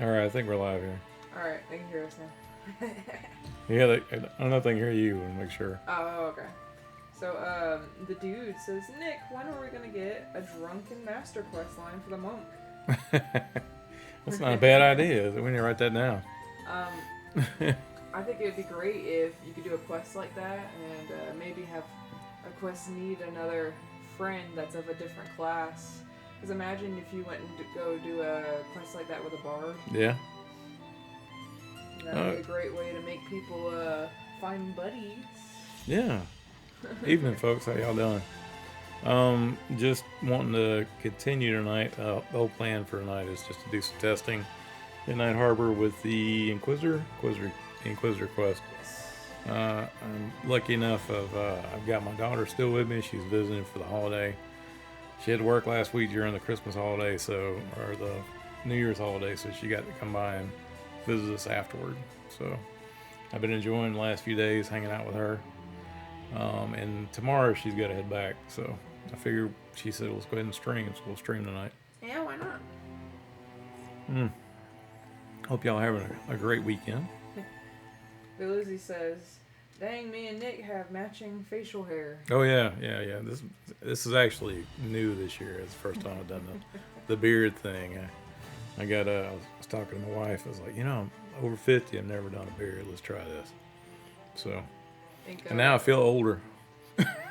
All right, I think we're live here. Alright, they can hear us now. Yeah, I don't know if they can hear you. And make sure. Oh, okay. So, the dude says, Nick, when are we gonna get a drunken master quest line for the monk? That's not a bad idea. We need to write that down. um, I think it would be great if you could do a quest like that and maybe have a quest need another friend that's of a different class. Because imagine if you went and go do a quest like that with a bard. Yeah. That would be a great way to make people find buddies. Yeah. Evening, folks. How y'all doing? Just wanting to continue tonight. The whole plan for tonight is just to do some testing in Night Harbor with the Inquisitor quest. I'm lucky enough of I've got my daughter still with me. She's visiting for the holiday. She had to work last week during the Christmas holiday, or the New Year's holiday, so she got to come by and visit us afterward. So I've been enjoying the last few days hanging out with her. And tomorrow she's got to head back, so I figured she said let's go ahead and stream, so we'll stream tonight. Yeah, why not? Hope y'all having a great weekend. Bill Lizzie says, dang, me and Nick have matching facial hair. Oh yeah. This is actually new this year. It's the first time I've done the beard thing. I was talking to my wife. I was like, I'm over 50. I've never done a beard. Let's try this. So, and now I feel older.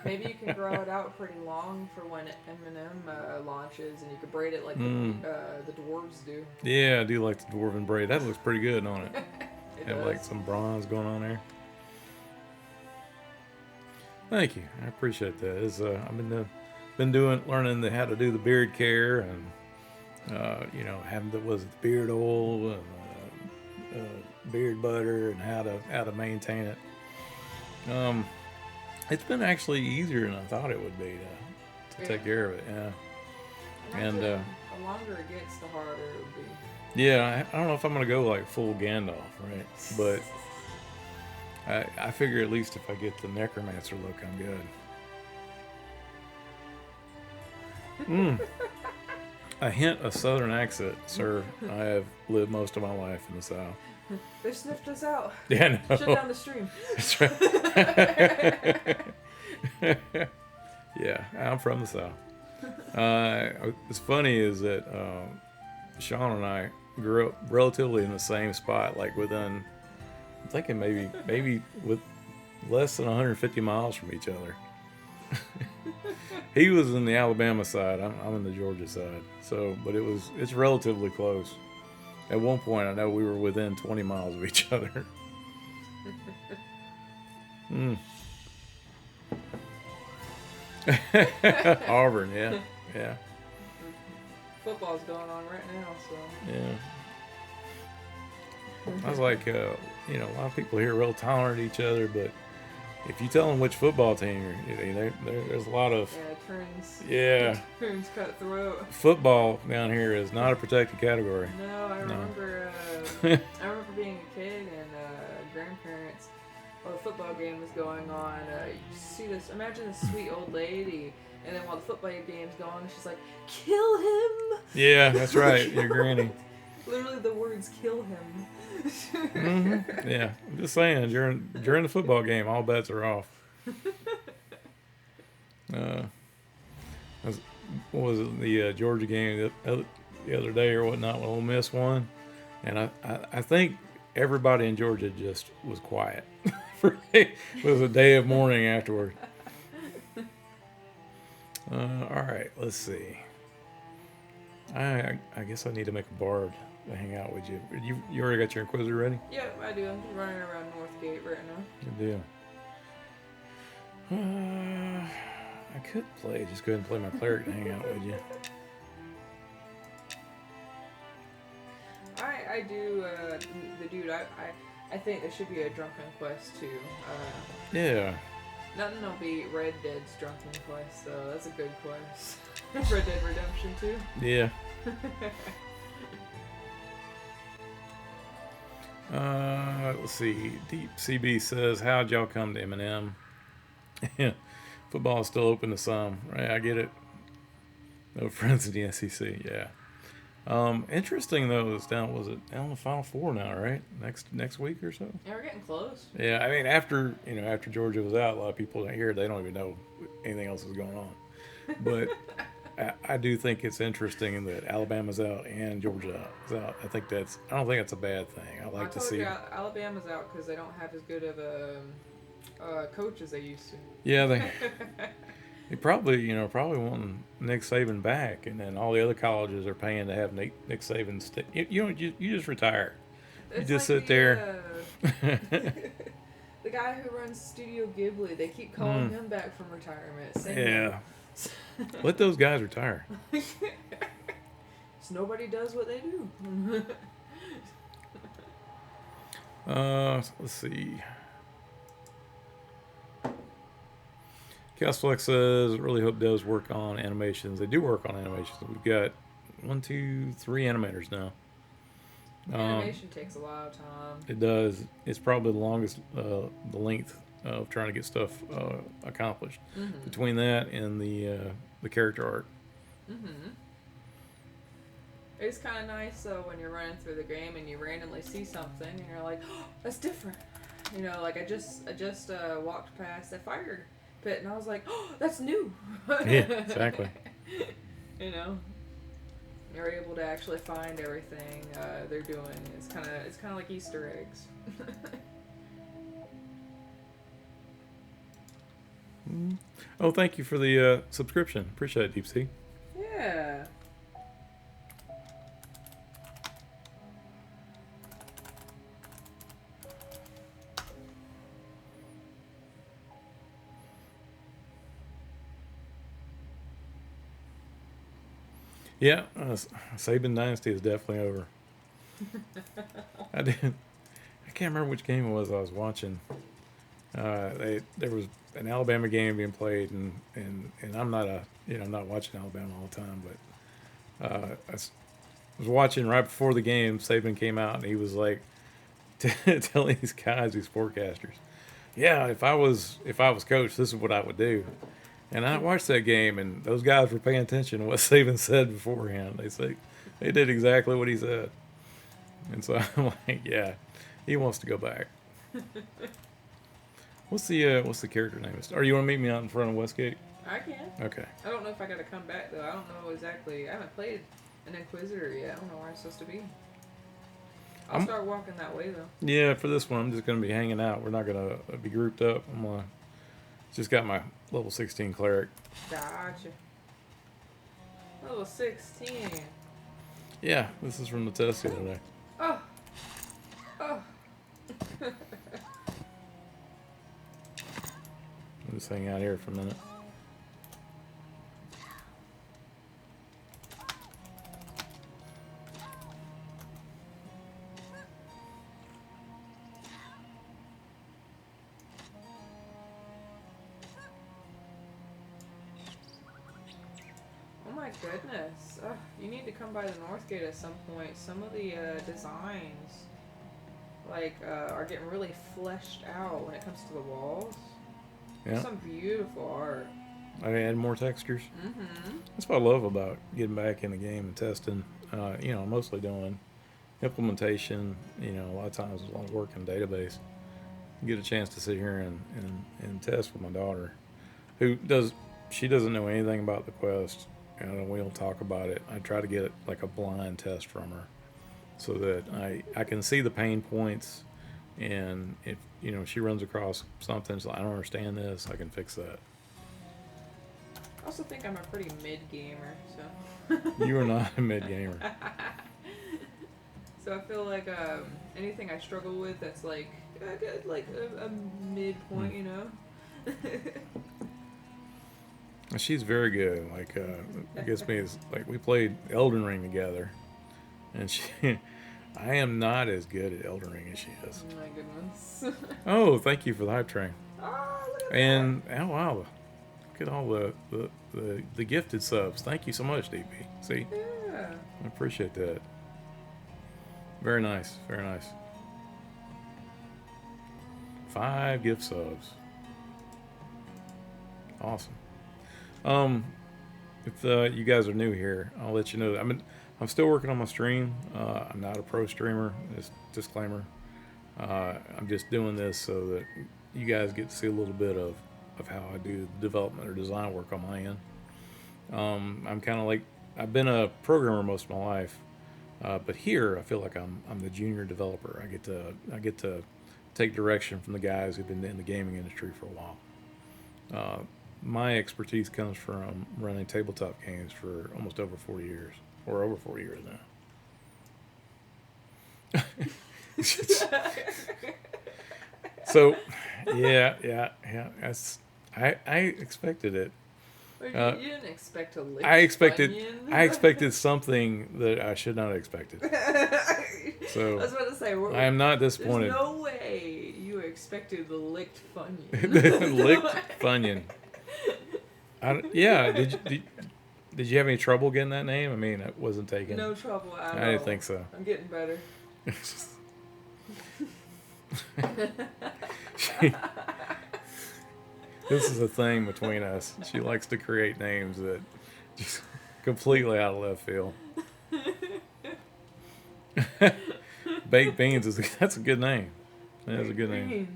Maybe you can grow it out pretty long for when M&M launches, and you can braid it like the dwarves do. Yeah, I do like the dwarven braid. That looks pretty good on it. It Have does. like some bronze going on there. Thank you. I appreciate that. I've been learning how to do the beard care and having the beard oil and beard butter and how to maintain it. It's been actually easier than I thought it would be to take care of it. Yeah. And the longer it gets, the harder it would be. Yeah, I don't know if I'm gonna go like full Gandalf, right? But I figure at least if I get the necromancer look, I'm good. A hint of southern accent, sir. I have lived most of my life in the South. They sniffed us out. Yeah, no. Shut down the stream. That's right. Yeah, I'm from the South. What's funny is that Sean and I grew up relatively in the same spot, like within, I'm thinking maybe with less than 150 miles from each other. He was in the Alabama side. I'm in the Georgia side. So, but it's relatively close. At one point, I know we were within 20 miles of each other. Auburn, yeah. Football's going on right now, so. Yeah. I was like, a lot of people here are real tolerant of each other, but if you tell them which football team there's a lot of turns cutthroat. Football down here is not a protected category. No, I remember being a kid and grandparents. While the football game was going on, you see this. Imagine this sweet old lady, and then while the football game's going, she's like, "Kill him!" Yeah, that's right. Your granny. Literally, the words "kill him." Mm-hmm. Yeah, I'm just saying. During the football game, all bets are off. What was it, the Georgia game the other day or whatnot when Ole Miss won, and I think everybody in Georgia just was quiet. It was a day of mourning afterward. All right, let's see. I guess I need to make a bard to hang out with you. You already got your Inquisitor ready? Yeah, I do. I'm just running around Northgate right now. Good deal. I could just go ahead and play my cleric to hang out with you. I do, the dude, I think there should be a drunken quest too. Yeah. Nothing will beat Red Dead's drunken quest, though. That's a good quest. Red Dead Redemption 2. Yeah. Let's see. Deep CB says, how'd y'all come to M&M? Football is still open to some. Right, I get it. No friends in the SEC. Yeah. Interesting though, it's down. Was it down the Final Four now? Right, next week or so. Yeah, we're getting close. Yeah, I mean after Georgia was out, a lot of people here they don't even know anything else is going on. But I do think it's interesting that Alabama's out and Georgia is out. I don't think that's a bad thing. I I like to told you see. Alabama's out because they don't have as good of a coach as they used to. Yeah, they probably probably want Nick Saban back, and then all the other colleges are paying to have Nick Saban stay. You just retire. You It's just like sit there. the guy who runs Studio Ghibli. They keep calling him back from retirement. Same Yeah, let those guys retire. So nobody does what they do. Let's see. Castlex says, really hope does work on animations. They do work on animations. We've got 1, 2, 3 animators now. Animation takes a lot of time. It does. It's probably the longest, the length of trying to get stuff accomplished. Between that and the character art. It's kind of nice though when you're running through the game and you randomly see something and you're like, oh, that's different. You know, like I just walked past that fire pit and I was like, oh, that's new. Yeah, exactly. You know, you're able to actually find everything they're doing. It's kind of like Easter eggs. Oh, thank you for the subscription. Appreciate it, Deep Sea. Yeah. Yeah, Saban Dynasty is definitely over. I can't remember which game it was I was watching. There was an Alabama game being played, and I'm not I'm not watching Alabama all the time, but I was watching right before the game. Saban came out, and he was like telling these guys, these forecasters, yeah, if I was coach, this is what I would do. And I watched that game, and those guys were paying attention to what Saban said beforehand. They did exactly what he said, and so I'm like, yeah, he wants to go back. What's the character name? Or you want to meet me out in front of Westgate? I can. Okay. I don't know if I gotta come back though. I don't know exactly. I haven't played an Inquisitor yet. I don't know where I'm supposed to be. I'll start walking that way though. Yeah, for this one, I'm just gonna be hanging out. We're not gonna be grouped up. I'm gonna just got my level 16 cleric. Gotcha. Level 16. Yeah, this is from the test the other day. Oh. Oh. I'm just hanging out here for a minute. Oh my goodness. You need to come by the North Gate at some point. Some of the designs are getting really fleshed out when it comes to the walls. Yeah. Some beautiful art. I add more textures. Mm-hmm. That's what I love about getting back in the game and testing. Mostly doing implementation. A lot of times there's a lot of work in database. Get a chance to sit here and test with my daughter, she doesn't know anything about the quest, and we don't talk about it. I try to get like a blind test from her, so that I can see the pain points, and if she runs across something, so I don't understand this, I can fix that. I also think I'm a pretty mid gamer, so. You are not a mid gamer. So I feel like anything I struggle with that's like a midpoint, She's very good. I guess we played Elden Ring together, and I am not as good at Elden Ring as she is. Oh my goodness. Oh, thank you for the hype train. Oh, look at And oh wow, look at all the gifted subs. Thank you so much, DP. See, that. Yeah. I appreciate that. Very nice, very nice. 5 gift subs. Awesome. If you guys are new here, I'll let you know. I'm still working on my stream. I'm not a pro streamer. Just disclaimer. I'm just doing this so that you guys get to see a little bit of how I do development or design work on my end. I'm kind of like I've been a programmer most of my life, but here I feel like I'm the junior developer. I get to take direction from the guys who've been in the gaming industry for a while. My expertise comes from running tabletop games for almost over 40 years, or over 40 years now. So, yeah. I expected it. You didn't expect to lick I expected Funyun? something that I should not have expected. So I was about to say, I am not disappointed. There's no way you expected the licked Funyun. Licked Funyun. Yeah. Did you have any trouble getting that name? I mean, it wasn't taken. No trouble at all. I didn't think so. I'm getting better. This is a thing between us. She likes to create names that just completely out of left field. Baked Beans that's a good name. That is a good name.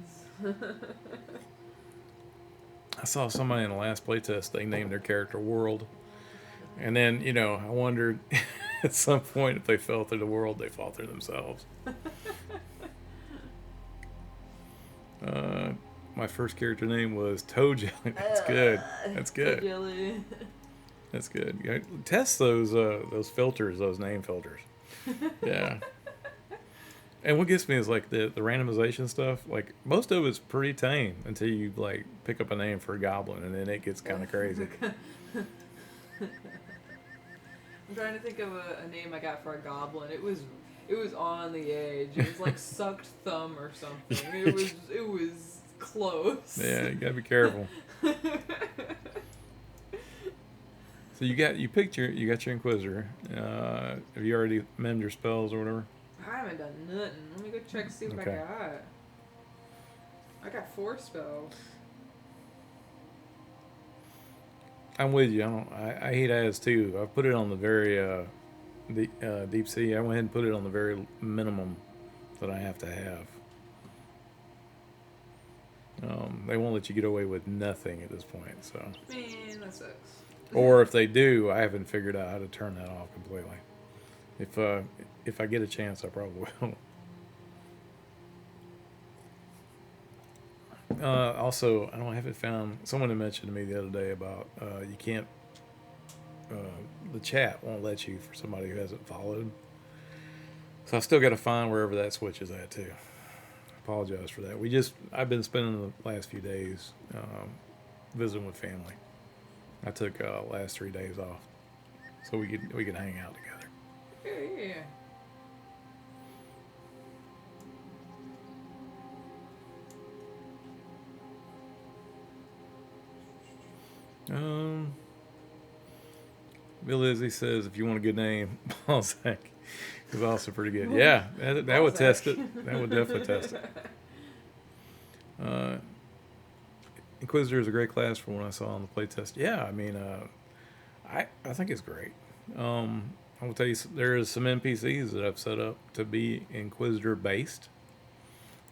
I saw somebody in the last playtest, they named their character World. And then, I wondered at some point if they fell through the world, they fall through themselves. My first character name was Toe Jelly. That's good. That's good. Toe Jelly. That's good. Test those filters, those name filters. Yeah. And what gets me is like the randomization stuff. Like most of it's pretty tame until you like pick up a name for a goblin, and then it gets kind of crazy. I'm trying to think of a name I got for a goblin. It was on the edge. It was like Sucked Thumb or something. It was close. Yeah, you gotta be careful. So you got your Inquisitor. Have you already mended your spells or whatever? I haven't done nothing. Let me go check and see what I got. I got 4 spells. I'm with you. I hate as too. I put it on the very deep sea. I went ahead and put it on the very minimum that I have to have. They won't let you get away with nothing at this point. So. Man, that sucks. Or if they do, I haven't figured out how to turn that off completely. If I get a chance, I probably will. Also, I haven't found. Someone had mentioned to me the other day about you can't. The chat won't let you for somebody who hasn't followed. So I still got to find wherever that switch is at too. Apologize for that. I've been spending the last few days visiting with family. I took last 3 days off, so we could hang out together. Yeah. Bill Izzy says if you want a good name, Balzac is also pretty good. Yeah, that would test it. That would definitely test it. Inquisitor is a great class from what I saw on the playtest. Yeah, I mean, I think it's great. I will tell you, there is some NPCs that I've set up to be Inquisitor based.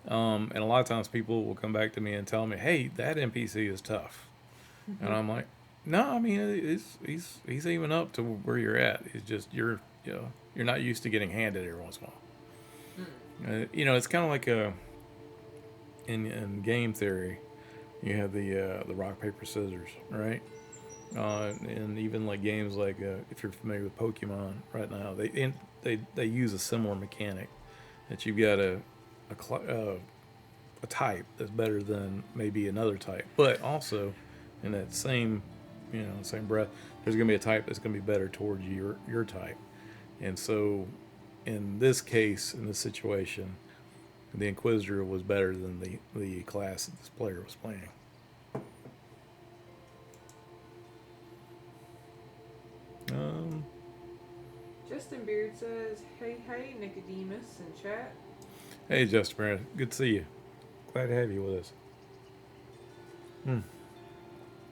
And a lot of times people will come back to me and tell me, "Hey, that NPC is tough," and I'm like, "No, I mean, he's even up to where you're at. It's just you're not used to getting handed every once in a while. It's kind of like in game theory, you have the rock paper scissors, right? And even like games like if you're familiar with Pokemon right now, they use a similar mechanic that you've got a type that's better than maybe another type, but also in that same breath, there's going to be a type that's going to be better towards your type. And so in this case, in this situation, the Inquisitor was better than the class that this player was playing. Justin Beard says, hey, Nicodemus in chat. Hey, Justin Beard. Good to see you. Glad to have you with us.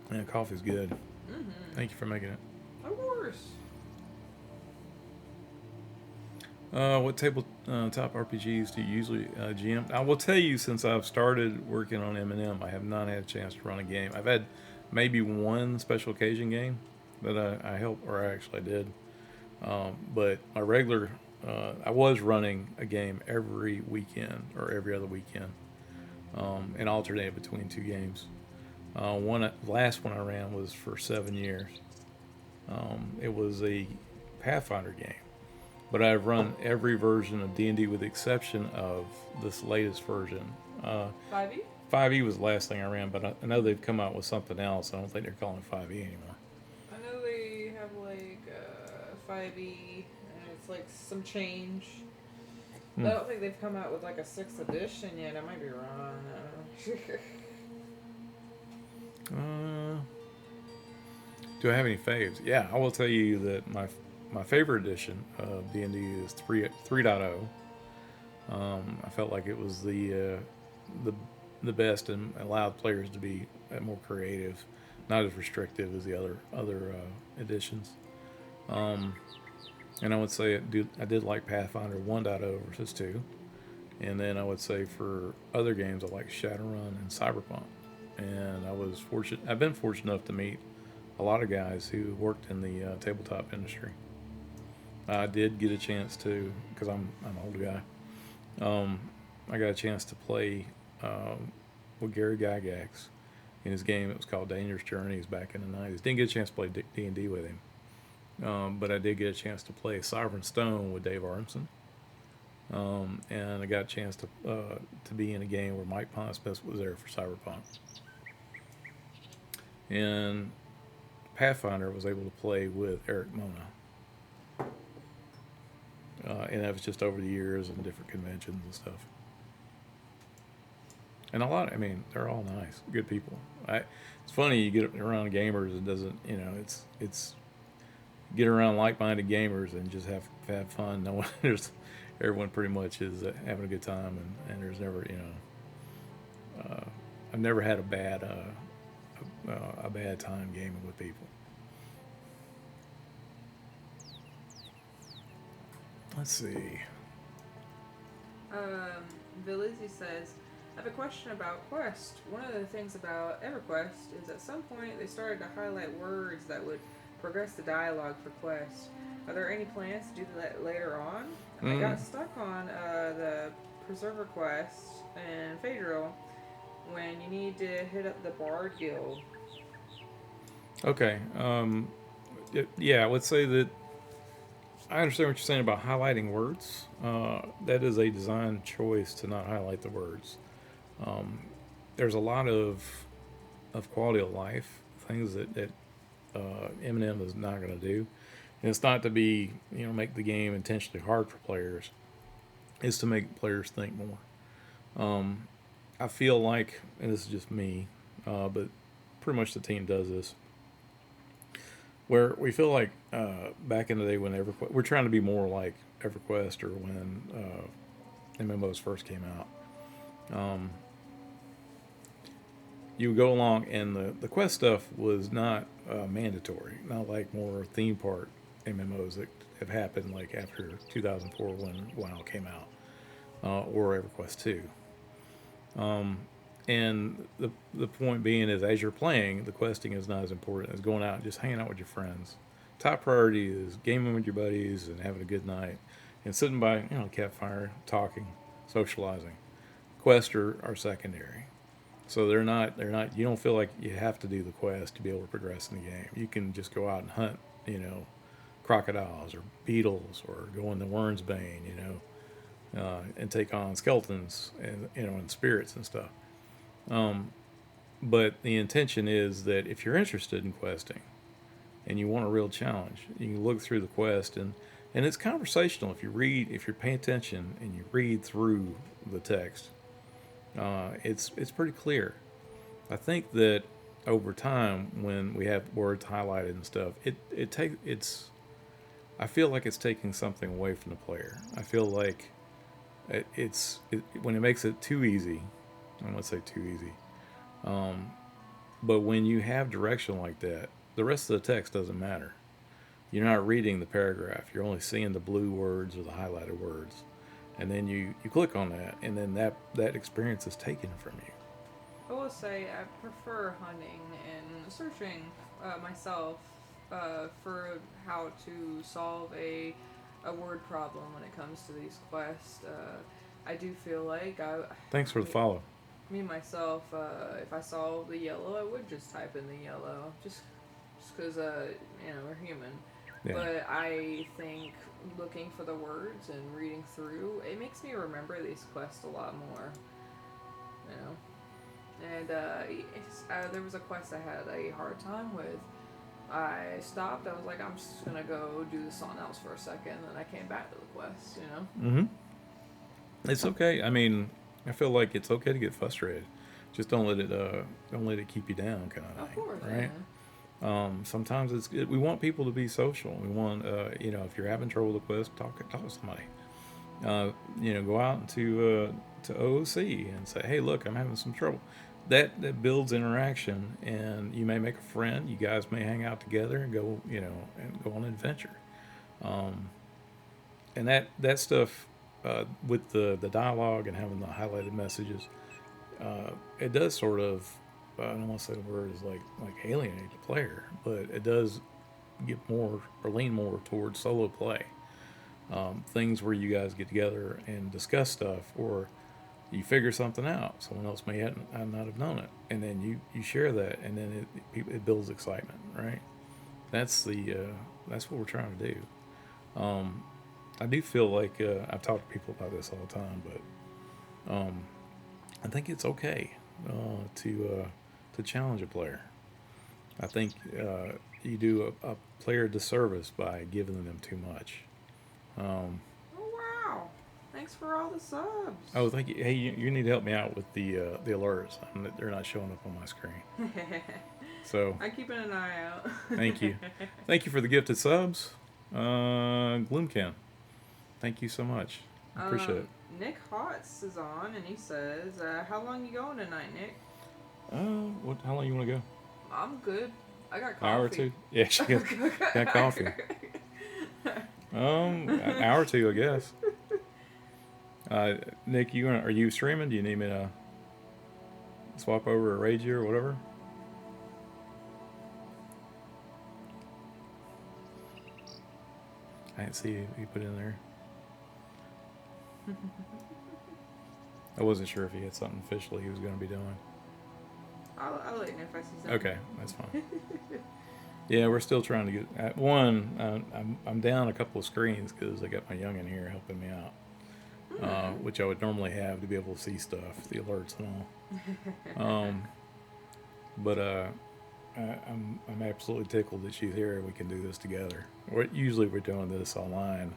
Man, coffee's good. Mm-hmm. Thank you for making it. Of course. What tabletop RPGs do you usually GM? I will tell you, since I've started working on M&M, I have not had a chance to run a game. I've had maybe one special occasion game that I helped, or I actually did. But my regular, I was running a game every weekend or every other weekend, and alternated between two games. Last one I ran was for 7 years. It was a Pathfinder game, but I've run every version of D&D with the exception of this latest version. 5e? 5e was the last thing I ran, but I know they've come out with something else. I don't think they're calling it 5e anymore. I know they have like 5e, and it's like some change. I don't think they've come out with like a 6th edition yet. I might be wrong. Do I have any faves? Yeah, I will tell you that my favorite edition of D&D is 3.0. I felt like it was the best and allowed players to be more creative, not as restrictive as the other editions. And I would say I did like Pathfinder 1.0 versus 2. And then I would say for other games, I like Shadowrun and Cyberpunk. And I've been fortunate enough to meet a lot of guys who worked in the tabletop industry. I did get a chance to, because I'm an old guy. I got a chance to play with Gary Gygax in his game. It was called Dangerous Journeys back in the 90s. Didn't get a chance to play D&D with him. But I did get a chance to play Sovereign Stone with Dave Arneson. And I got a chance to be in a game where Mike Pondsmith was there for Cyberpunk. And Pathfinder was able to play with Eric Mona. And that was just over the years and different conventions and stuff. And they're all nice, good people. It's funny, you get around gamers and doesn't, it's get around like-minded gamers and just have fun. No one, everyone pretty much is having a good time, and there's never, I've never had a bad time gaming with people. Let's see. Vilizzi says, I have a question about Quest. One of the things about EverQuest is at some point they started to highlight words that would progress the dialogue for Quest. Are there any plans to do that later on? I got stuck on the Preserver Quest and Phaedril when you need to hit up the Bard Guild. Okay. I would say that I understand what you're saying about highlighting words. That is a design choice to not highlight the words. There's a lot of quality of life things that M&M is not going to do. And it's not to be, make the game intentionally hard for players. It's to make players think more. I feel like, and this is just me, but pretty much the team does this, where we feel like back in the day when EverQuest, we're trying to be more like EverQuest or when MMOs first came out. You would go along, and the quest stuff was not mandatory, not like more theme park MMOs that have happened like after 2004 when WoW came out, or EverQuest 2. And the point being is, as you're playing, the questing is not as important as going out and just hanging out with your friends. Top priority is gaming with your buddies and having a good night, and sitting by a campfire, talking, socializing. Quests are secondary. So they're not. You don't feel like you have to do the quest to be able to progress in the game. You can just go out and hunt, crocodiles or beetles, or go into Wormsbane, and take on skeletons and spirits and stuff. But the intention is that if you're interested in questing and you want a real challenge, you can look through the quest, and it's conversational. If you're paying attention and you read through the text, it's pretty clear. I think that over time, when we have words highlighted and stuff, I feel like it's taking something away from the player. I feel like when it makes it too easy. I don't want to say too easy, but when you have direction like that, the rest of the text doesn't matter. you're not reading the paragraph. You're only seeing the blue words or the highlighted words. And then you click on that, and then that experience is taken from you. I will say I prefer hunting and searching myself for how to solve a word problem when it comes to these quests. I do feel like Thanks for the follow. me myself, if I saw the yellow, I would just type in the yellow, just because we're human. Yeah. But I think looking for the words and reading through, it makes me remember these quests a lot more. You know. And there was a quest I had a hard time with. I stopped. I was like, I'm just gonna go do something else for a second, and then I came back to the quest. It's okay. I mean, I feel like it's okay to get frustrated. Just don't let it keep you down, kind of Of thing, course, right? yeah. Sometimes we want people to be social. We want if you're having trouble with a quest, talk to somebody. Go out to OOC and say, hey, look, I'm having some trouble. That builds interaction, and you may make a friend. You guys may hang out together and go on an adventure. Um, and that stuff with the dialogue and having the highlighted messages, it does sort of I don't want to say the word is like alienate the player, but it does get more or lean more towards solo play. Things where you guys get together and discuss stuff, or you figure something out. Someone else may not have known it, and then you share that, and then it builds excitement, right? That's that's what we're trying to do. Um, I do feel like I've talked to people about this all the time, but I think it's okay to challenge a player. I think you do a player a disservice by giving them too much. Um, Oh wow! Thanks for all the subs. oh, thank you. Hey, you need to help me out with the alerts. They're not showing up on my screen. So I'm keeping an eye out. thank you. Thank you for the gifted subs. Gloomcan. Thank you so much. I appreciate it. Nick Hotz is on, and he says, "How long you going tonight, Nick?" How long you want to go? I'm good. I got coffee. Hour or two? Yeah, she got coffee. An hour or two, I guess. Nick, are you streaming? Do you need me to swap over or raid you or whatever? I didn't see you put in there. I wasn't sure if he had something officially he was going to be doing. I'll let you know if I see something. Okay, that's fine. Yeah, we're still trying to get I'm down a couple of screens because I got my youngin here helping me out, which I would normally have to be able to see stuff, the alerts and all. But I'm absolutely tickled that she's here and we can do this together. Usually we're doing this online,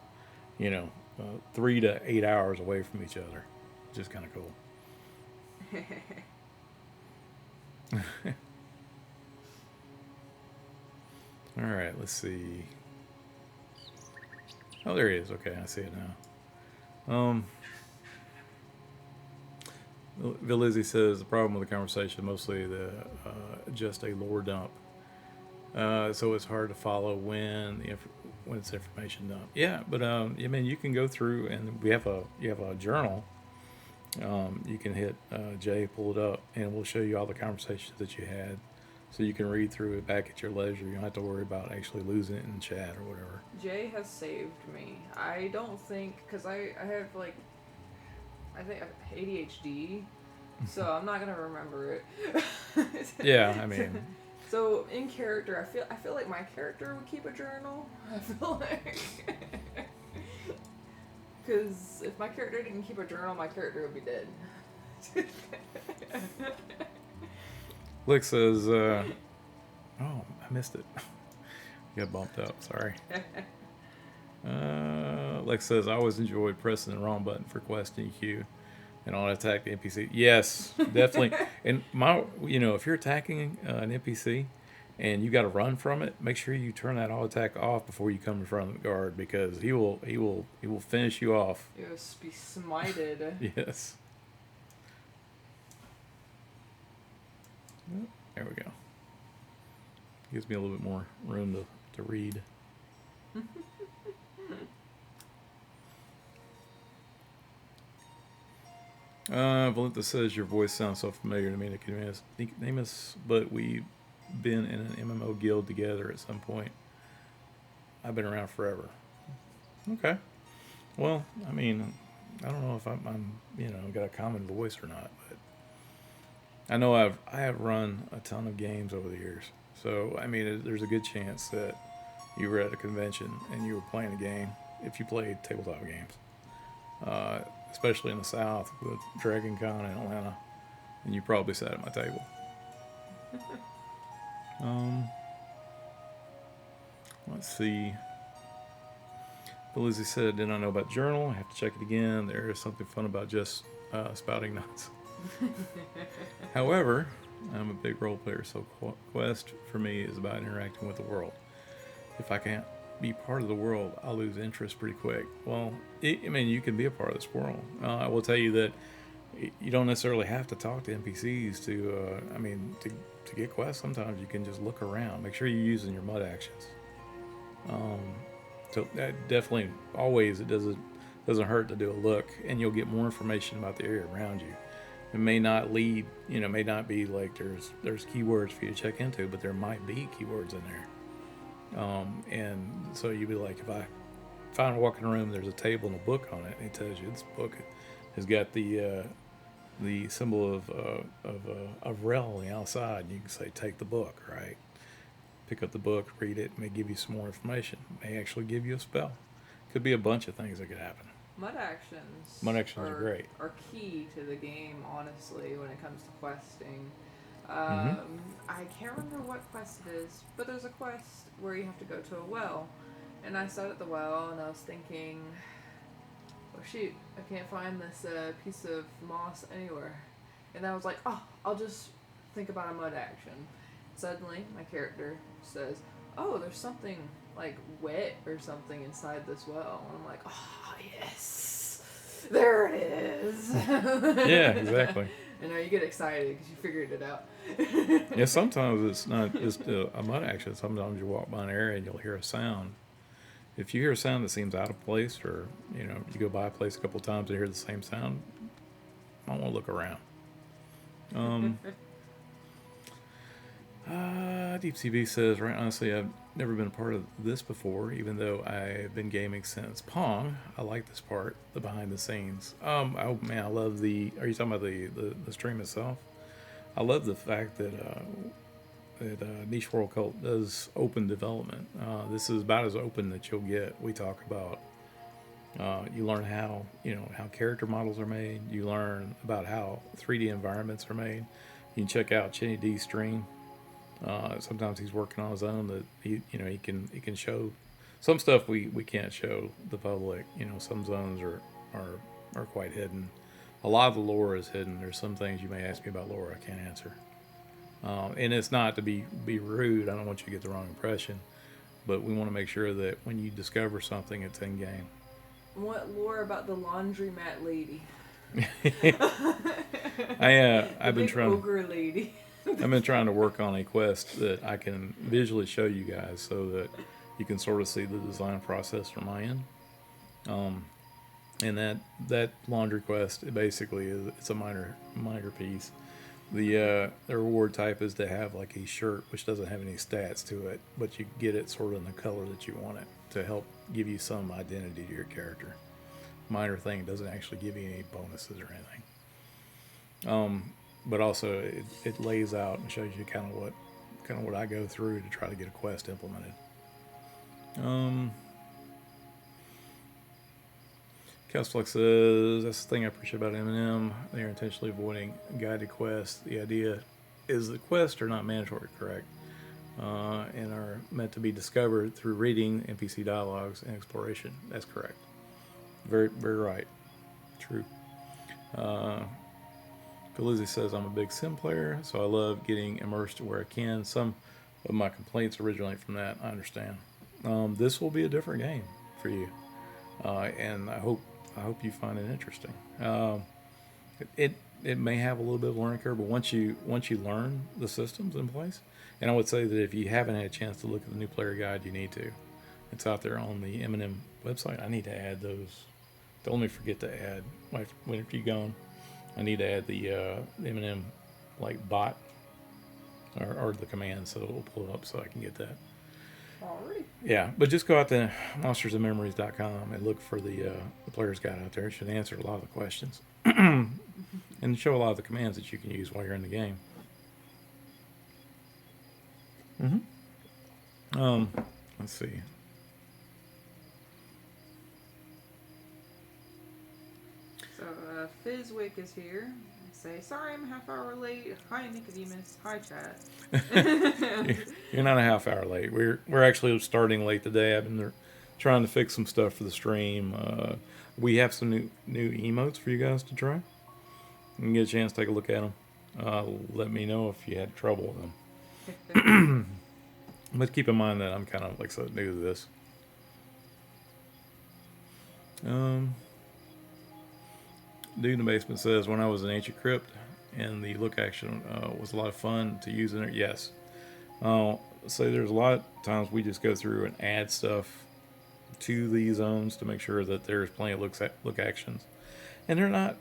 3 to 8 hours away from each other, which is kind of cool. All right, let's see. Oh, there he is. Okay, I see it now. Vilizzi says the problem with the conversation mostly just a lore dump. So it's hard to follow when it's information dump. Yeah, but I mean you can go through and you have a journal. You can hit J, pull it up, and we'll show you all the conversations that you had, so you can read through it back at your leisure. You don't have to worry about actually losing it in chat or whatever. Jay has saved me. I don't think because I have I think I have ADHD, so I'm not gonna remember it. Yeah, I mean. So in character, I feel like my character would keep a journal. I feel like because if my character didn't keep a journal, my character would be dead. Lick says, "Oh, I missed it. Got bumped up. Sorry." Lex says, I always enjoyed pressing the wrong button for quest and EQ and auto attack the NPC. Yes, definitely. And if you're attacking an NPC and you got to run from it, make sure you turn that auto attack off before you come in front of the guard, because he will finish you off. You'll be smited. Yes. There we go. Gives me a little bit more room to read. Valenta says your voice sounds so familiar to me, Nicodemus, but we've been in an MMO guild together at some point. I've been around forever. Okay. Well, I mean, I don't know if I'm got a common voice or not, but I know I have run a ton of games over the years. So I mean, there's a good chance that you were at a convention and you were playing a game if you played tabletop games, uh, especially in the South with Dragon Con in Atlanta, and you probably sat at my table. Um, let's see. But Lizzie said, "Did I know about Journal? I have to check it again. There is something fun about just spouting nuts." However, I'm a big role player, so Quest for me is about interacting with the world. If I can't be part of the world, I'll lose interest pretty quick. Well, I mean, you can be a part of this world. I will tell you that you don't necessarily have to talk to NPCs to get quests. Sometimes you can just look around. Make sure you're using your mud actions. Um, so that definitely, always, it doesn't hurt to do a look, and you'll get more information about the area around you. It may not lead, may not be like there's keywords for you to check into, but there might be keywords in there. And so you'd be like, if I find a walk in a room, there's a table and a book on it, and it tells you this book has got the symbol of Rel on the outside, and you can say take the book, right? Pick up the book, read it, may give you some more information, may actually give you a spell. Could be a bunch of things that could happen. Mud actions. Mud actions are great. Are key to the game, honestly, when it comes to questing. Mm-hmm. I can't remember what quest it is, but there's a quest where you have to go to a well. And I sat at the well and I was thinking, oh shoot, I can't find this piece of moss anywhere. And I was like, oh, I'll just think about a mud action. Suddenly, my character says, oh, there's something like wet or something inside this well. And I'm like, oh, yes, there it is. Yeah, exactly. And now you get excited because you figured it out. Yeah, sometimes it's not just a mud action. Sometimes you walk by an area and you'll hear a sound. If you hear a sound that seems out of place, or you go by a place a couple of times and hear the same sound, I want to look around. Deep CB says, right, honestly, I've never been a part of this before, even though I've been gaming since Pong. I like this part, the behind the scenes. Oh man, I love are you talking about the stream itself? I love the fact that Niche World Cult does open development. This is about as open that you'll get. We talk about, you learn how character models are made. You learn about how 3D environments are made. You can check out Chinny D's stream. Sometimes he's working on his own. That he can show some stuff we can't show the public. Some zones are quite hidden. A lot of the lore is hidden. There's some things you may ask me about lore I can't answer. And it's not to be rude. I don't want you to get the wrong impression, but we want to make sure that when you discover something, it's in game. What lore about the laundromat lady? I've been trying. Ogre lady. I've been trying to work on a quest that I can visually show you guys so that you can sort of see the design process from my end. And that laundry quest, it's a minor piece. The reward type is to have like a shirt which doesn't have any stats to it, but you get it sort of in the color that you want it to help give you some identity to your character. Minor thing, doesn't actually give you any bonuses or anything. But also it lays out and shows you kind of what I go through to try to get a quest implemented. Castflex says, that's the thing I appreciate about M&M. They are intentionally avoiding guided quests. The idea is the quests are not mandatory, correct? And are meant to be discovered through reading NPC dialogues and exploration. That's correct. Very, very right. True. Galizzi says, I'm a big sim player, so I love getting immersed where I can. Some of my complaints originate from that. I understand. This will be a different game for you. And I hope you find it interesting. It may have a little bit of a learning curve, but once you learn the systems in place, and I would say that if you haven't had a chance to look at the new player guide, you need to, It's out there on the M&M website. I need to add those. Don't let me forget to add, like, when you gone, I need to add the M&M, like, bot or the command, so it'll pull it up so I can get that. Alrighty. Yeah, but just go out to monstersandmemories.com and look for the player's guide out there. It should answer a lot of the questions and show a lot of the commands that you can use while you're in the game. Let's see. So Fizzwick is here. Say, sorry, I'm a half hour late. Hi, Nicodemus. Hi, chat. You're not a half hour late. We're actually starting late today. I've been trying to fix some stuff for the stream. We have some new emotes for you guys to try. You can get a chance to take a look at them. Let me know if you had trouble with them. But keep in mind that I'm kind of, like I said, new to this. Dude in the basement says, when I was in Ancient Crypt and the look action was a lot of fun to use in it. Yes. So there's a lot of times we just go through and add stuff to the zones to make sure that there's plenty of look actions. And they're not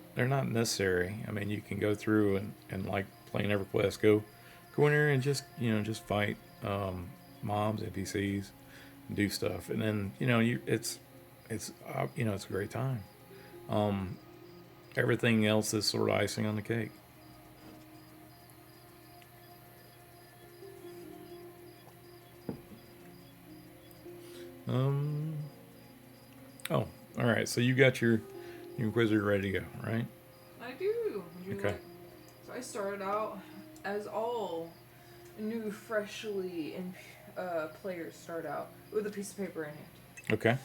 necessary. I mean, you can go through and like playing EverQuest, go in there and just fight mobs, NPCs, and do stuff. And then, it's a great time. Everything else is sort of icing on the cake. Oh, all right. So you got your Inquisitor ready to go, right? I do. Okay. So I started out as all new, freshly players start out with a piece of paper in hand. Okay.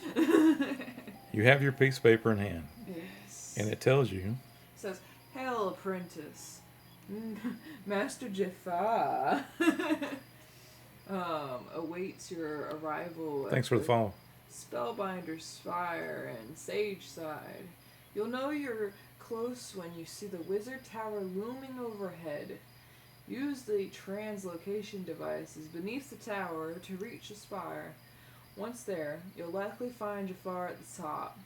You have your piece of paper in hand. Yes. And it tells you. It says, "Hail, apprentice, Master Jafar awaits your arrival." Thanks for the follow. Spellbinder's Fire and Sage Side. You'll know you're close when you see the wizard tower looming overhead. Use the translocation devices beneath the tower to reach the spire. Once there, you'll likely find Jafar at the top.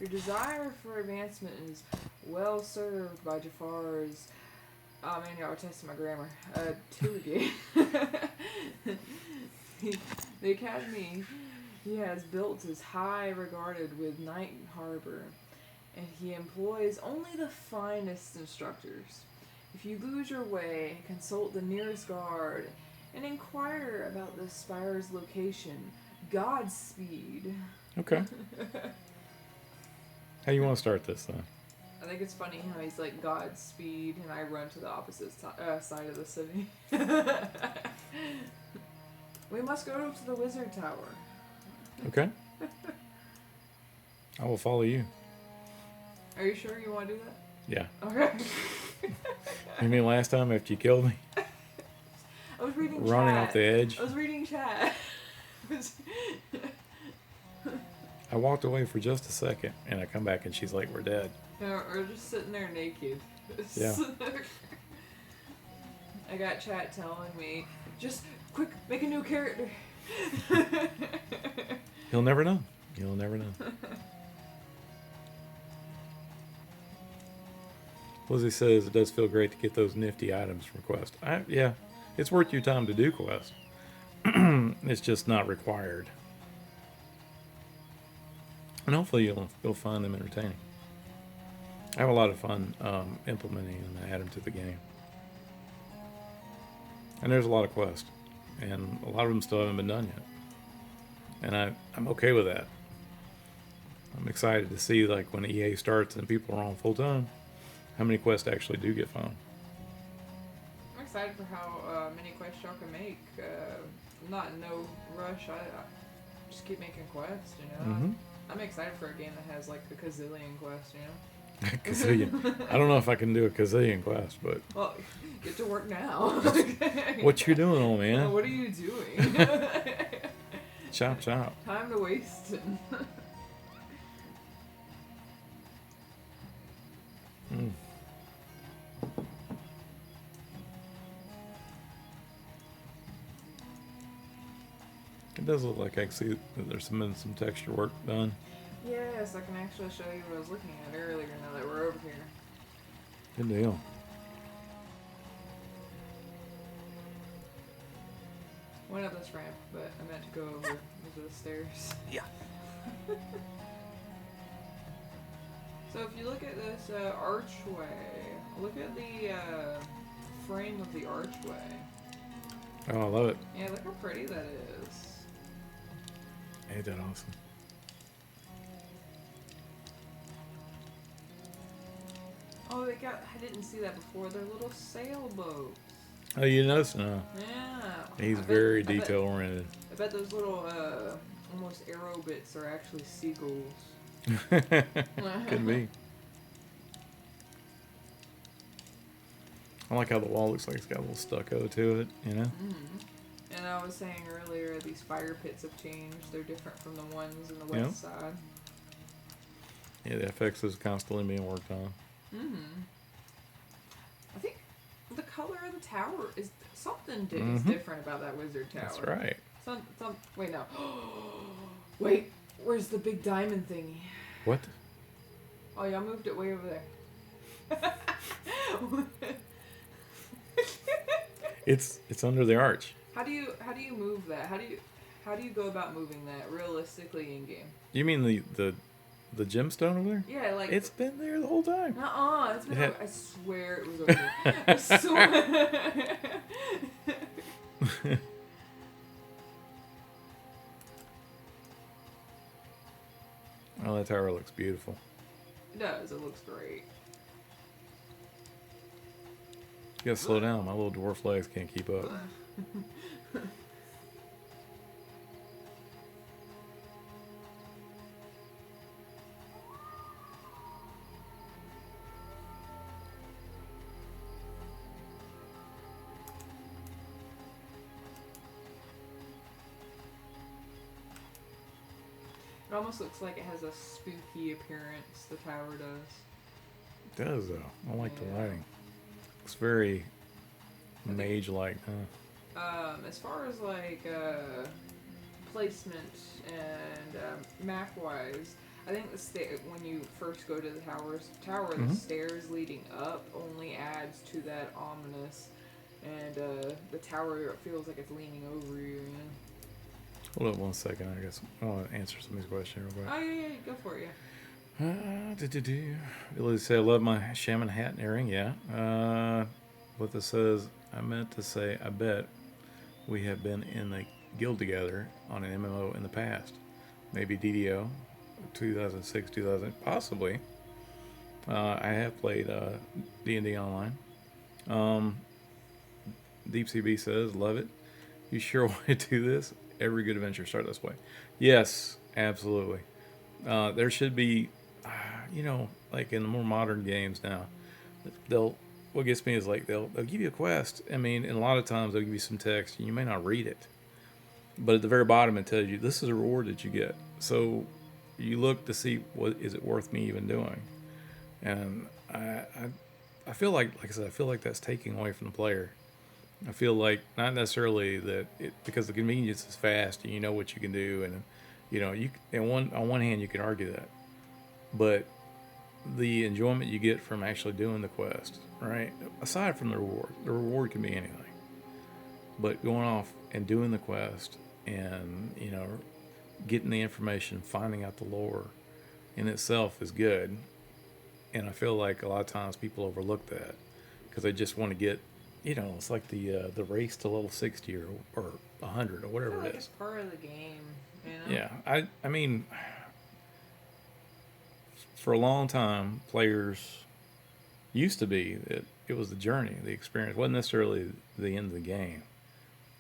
Your desire for advancement is well served by Jafar's... Oh man, y'all are testing my grammar. Tuligate. The academy he has built is high regarded with Night Harbor, and he employs only the finest instructors. If you lose your way, consult the nearest guard and inquire about the spire's location. Godspeed. Okay. How you want to start this then? I think it's funny how he's like Godspeed and I run to the opposite side of the city. We must go to the wizard tower. Okay. I will follow you. Are you sure you want to do that? Yeah. Okay. You mean last time after you killed me? I was reading Running chat. off the edge? I was reading chat. I walked away for just a second, and I come back and she's like, we're dead. Or just sitting there naked. Yeah. I got chat telling me, just quick, make a new character. You'll never know. You'll never know. Lizzie says it does feel great to get those nifty items from Quest. Yeah, it's worth your time to do Quest. It's just not required. And hopefully you'll find them entertaining. I have a lot of fun implementing and add them to the game. And there's a lot of quests. And a lot of them still haven't been done yet. And I'm okay with that. I'm excited to see, like, when EA starts and people are on full time, how many quests actually do get found. I'm excited for how many quests y'all can make. I'm not in no rush. I just keep making quests, you know? Mm-hmm. I'm excited for a game that has like a gazillion quests, you know? Gazillion. I don't know if I can do a gazillion quest, but... Well, get to work now. What you doing, old man? What are you doing? Chop, chop. Time to waste. Mm. It does look like I can see that there's been some texture work done. Yes, I can actually show you what I was looking at earlier now that we're over here. Good deal. Went up this ramp, but I meant to go over into the stairs. Yeah. So if you look at this archway, look at the frame of the archway. Oh, I love it. Yeah, look how pretty that is. Ain't that awesome? Oh, I didn't see that before. They're little sailboats. Oh, you noticed? No. Yeah. He's very detail oriented. I bet those little almost arrow bits are actually seagulls. Could be. I like how the wall looks like it's got a little stucco to it, you know? Mm-hmm. And I was saying earlier, these fire pits have changed. They're different from the ones in the west side. Yeah, the FX is constantly being worked on. Mm-hmm. I think the color of the tower is something is different about that wizard tower. That's right. Wait, no. Wait, where's the big diamond thingy? What? Oh, y'all moved it way over there. It's under the arch. How do you move that? How do you go about moving that realistically in game? You mean the gemstone over there? Yeah, like it's been there the whole time. It's been. I swear it was over there. I swear. Oh, that tower looks beautiful. It does. It looks great. You gotta slow down. My little dwarf legs can't keep up. It almost looks like it has a spooky appearance. The tower does. It does, though. I like the lighting. It's very mage-like, huh? As far as like placement and map-wise, I think when you first go to the tower, the stairs leading up only adds to that ominous, and the tower feels like it's leaning over you. Hold up 1 second. I guess I want to answer some of these questions real quick. Oh yeah, go for it. Billy said, I love my shaman hat and earring. Yeah. What this says, I meant to say, I bet we have been in a guild together on an MMO in the past. Maybe DDO, 2006, 2000, possibly. I have played D&D online. DeepCB says, love it. You sure want to do this? Every good adventure starts this way. Yes, absolutely. There should be, like in the more modern games now, what gets me is like they'll give you a quest. I mean, and a lot of times they'll give you some text and you may not read it, but at the very bottom it tells you this is a reward that you get. So you look to see what is it worth me even doing. And I feel like I said, I feel like that's taking away from the player. I feel like not necessarily that because the convenience is fast and you know what you can do, and on one hand you can argue that, but the enjoyment you get from actually doing the quest, right? Aside from the reward can be anything, but going off and doing the quest and getting the information, finding out the lore in itself is good, and I feel like a lot of times people overlook that because they just want to get. It's like the race to level 60 or 100 or whatever it is. It's part of the game, Yeah, I mean, for a long time, players used to be that it was the journey, the experience. It wasn't necessarily the end of the game.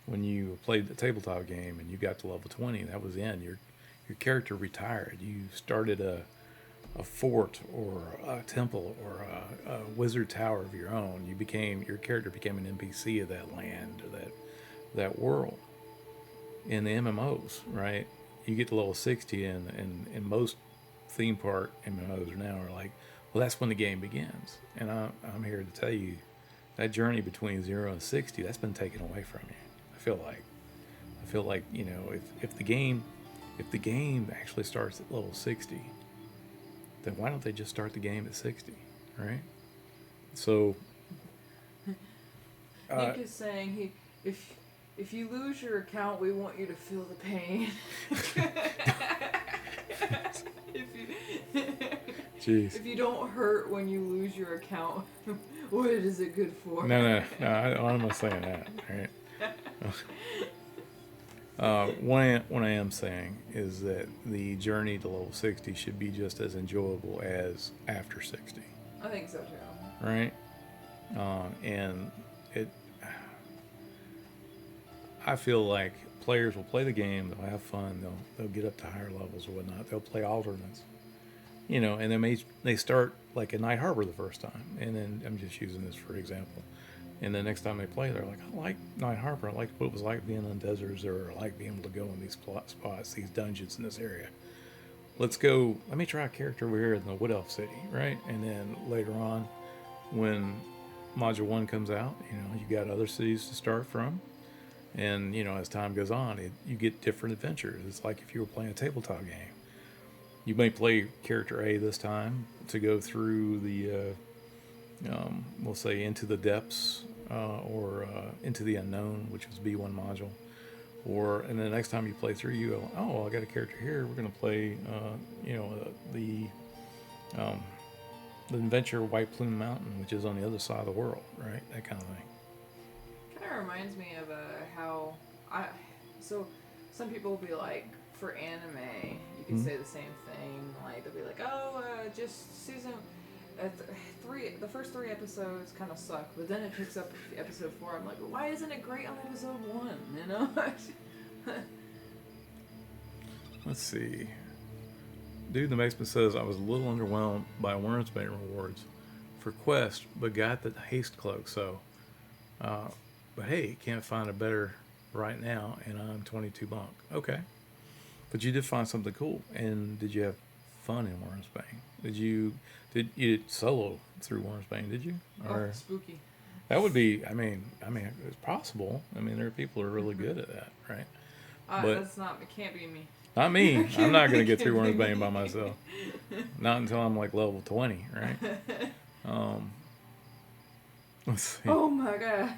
When you played the tabletop game and you got to level 20, that was the end. Your character retired. You started a fort or a temple or a wizard tower of your own. Your character became an NPC of that land or that world. In the MMOs, right? You get to level 60 and most theme park MMOs are now are like, well, that's when the game begins. And I'm here to tell you that journey between 0 and 60, that's been taken away from you. I feel like I feel like, if the game actually starts at level 60, then why don't they just start the game at 60, right? So Nick is saying if you lose your account, we want you to feel the pain. Jeez. If you don't hurt when you lose your account, what is it good for? No, I'm not saying that, right? What I am saying is that the journey to level 60 should be just as enjoyable as after 60. I think so too. Right? And I feel like players will play the game, they'll have fun, they'll get up to higher levels or whatnot, they'll play alternates, and they start like at Night Harbor the first time, and then I'm just using this for example. And the next time they play, they're like, I like Night Harbor. I like what it was like being on deserts, or I like being able to go in these spots, these dungeons in this area. Let me try a character over here in the Wood Elf City, right? And then later on, when Module 1 comes out, you got other cities to start from. And, as time goes on, you get different adventures. It's like if you were playing a tabletop game. You may play character A this time to go through the, we'll say, Into the Depths, or Into the Unknown, which was B1 module. And then the next time you play through, you go, oh, well, I got a character here. We're going to play, the adventure of White Plume Mountain, which is on the other side of the world, right? That kind of thing. Kind of reminds me of so some people will be like, for anime, you can say the same thing. Like, they'll be like, just season 3, the first 3 episodes kind of suck, but then it picks up episode 4. I'm like, why isn't it great on episode 1? Let's see. Dude in the basement says, I was a little underwhelmed by Wormsbane rewards for Quest, but got the haste cloak, so but hey, can't find a better right now, and I'm 22 bunk. Okay. But you did find something cool, and did you have fun in Wormsbane? You did solo through Wormsbane, did you? Or spooky. That would be, it's possible. There are people who are really good at that, right? But it can't be me. Not me. I'm not going to get through Wormsbane by myself. Not until I'm like level 20, right? Let's see. Oh my god.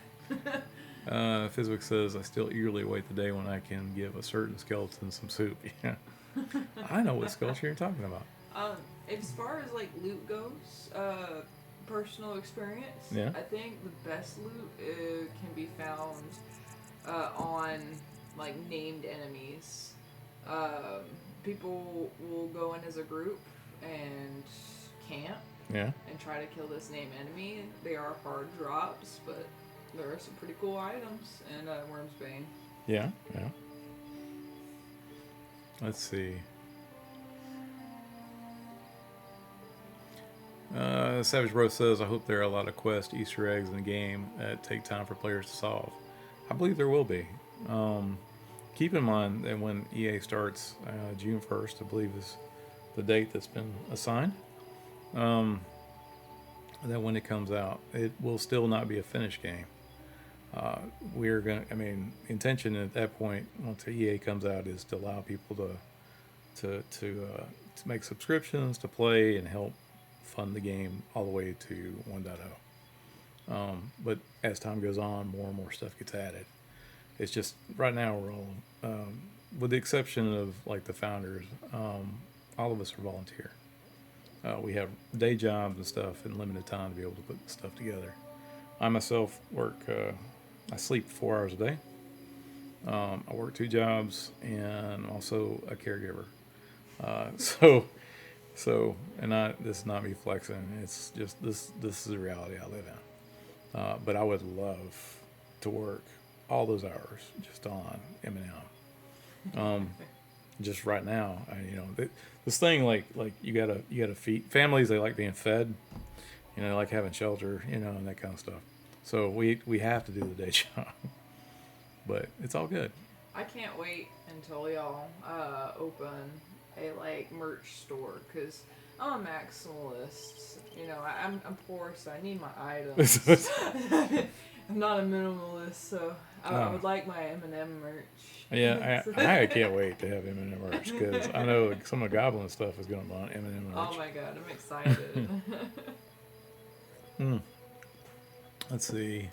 Physics says, I still eagerly await the day when I can give a certain skeleton some soup. Yeah. I know what skeleton you're talking about. As far as like loot goes, personal experience, yeah. I think the best loot can be found on like named enemies. People will go in as a group and camp. Yeah. And try to kill this named enemy. They are hard drops, but there are some pretty cool items in Wormsbane. Yeah. Let's see. Savage Bro says, I hope there are a lot of quest Easter eggs in the game that take time for players to solve. I believe there will be. Keep in mind that when EA starts, June 1st, I believe is the date that's been assigned, that when it comes out, it will still not be a finished game. We're going to, intention at that point, once the EA comes out, is to allow people to make subscriptions, to play, and help fund the game all the way to 1.0. But as time goes on, more and more stuff gets added. It's just, right now, we're all, with the exception of, like, the founders, all of us are volunteer. We have day jobs and stuff and limited time to be able to put stuff together. I myself work, I sleep 4 hours a day. I work 2 jobs and also a caregiver. This is not me flexing. It's just, this is the reality I live in. But I would love to work all those hours just on M&M. Just right now, this thing, like you gotta feed families. They like being fed, they like having shelter, and that kind of stuff. So we have to do the day job, but it's all good. I can't wait until y'all open a merch store, because I'm a maximalist. I'm poor, so I need my items. I'm not a minimalist, so I would like my M&M merch. Yeah, I can't wait to have M&M merch because I know some of the Goblin stuff is going to be on M&M merch. Oh my god, I'm excited. Let's see.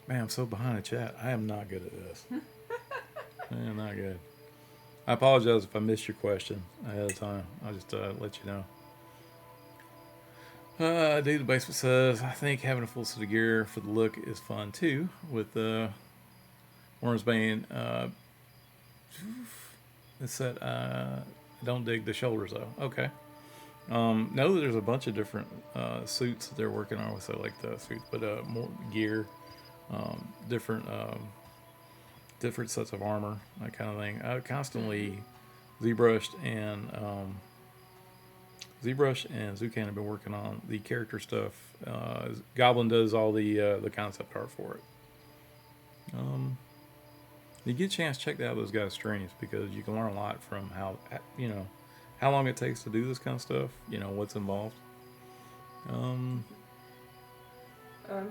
Man, I'm so behind the chat. I am not good at this. I am not good. I apologize if I missed your question ahead of time. I'll just let you know. Dude, the basement says, I think having a full set of gear for the look is fun too. With Wormsbane, it said, don't dig the shoulders though. Okay. Know that there's a bunch of different suits that they're working on with, so like the suits, but more gear, different sets of armor, that kind of thing. Constantly, ZBrush and Zucan have been working on the character stuff. Goblin does all the concept art for it. You get a chance, check out those guys' streams because you can learn a lot from how long it takes to do this kind of stuff. What's involved.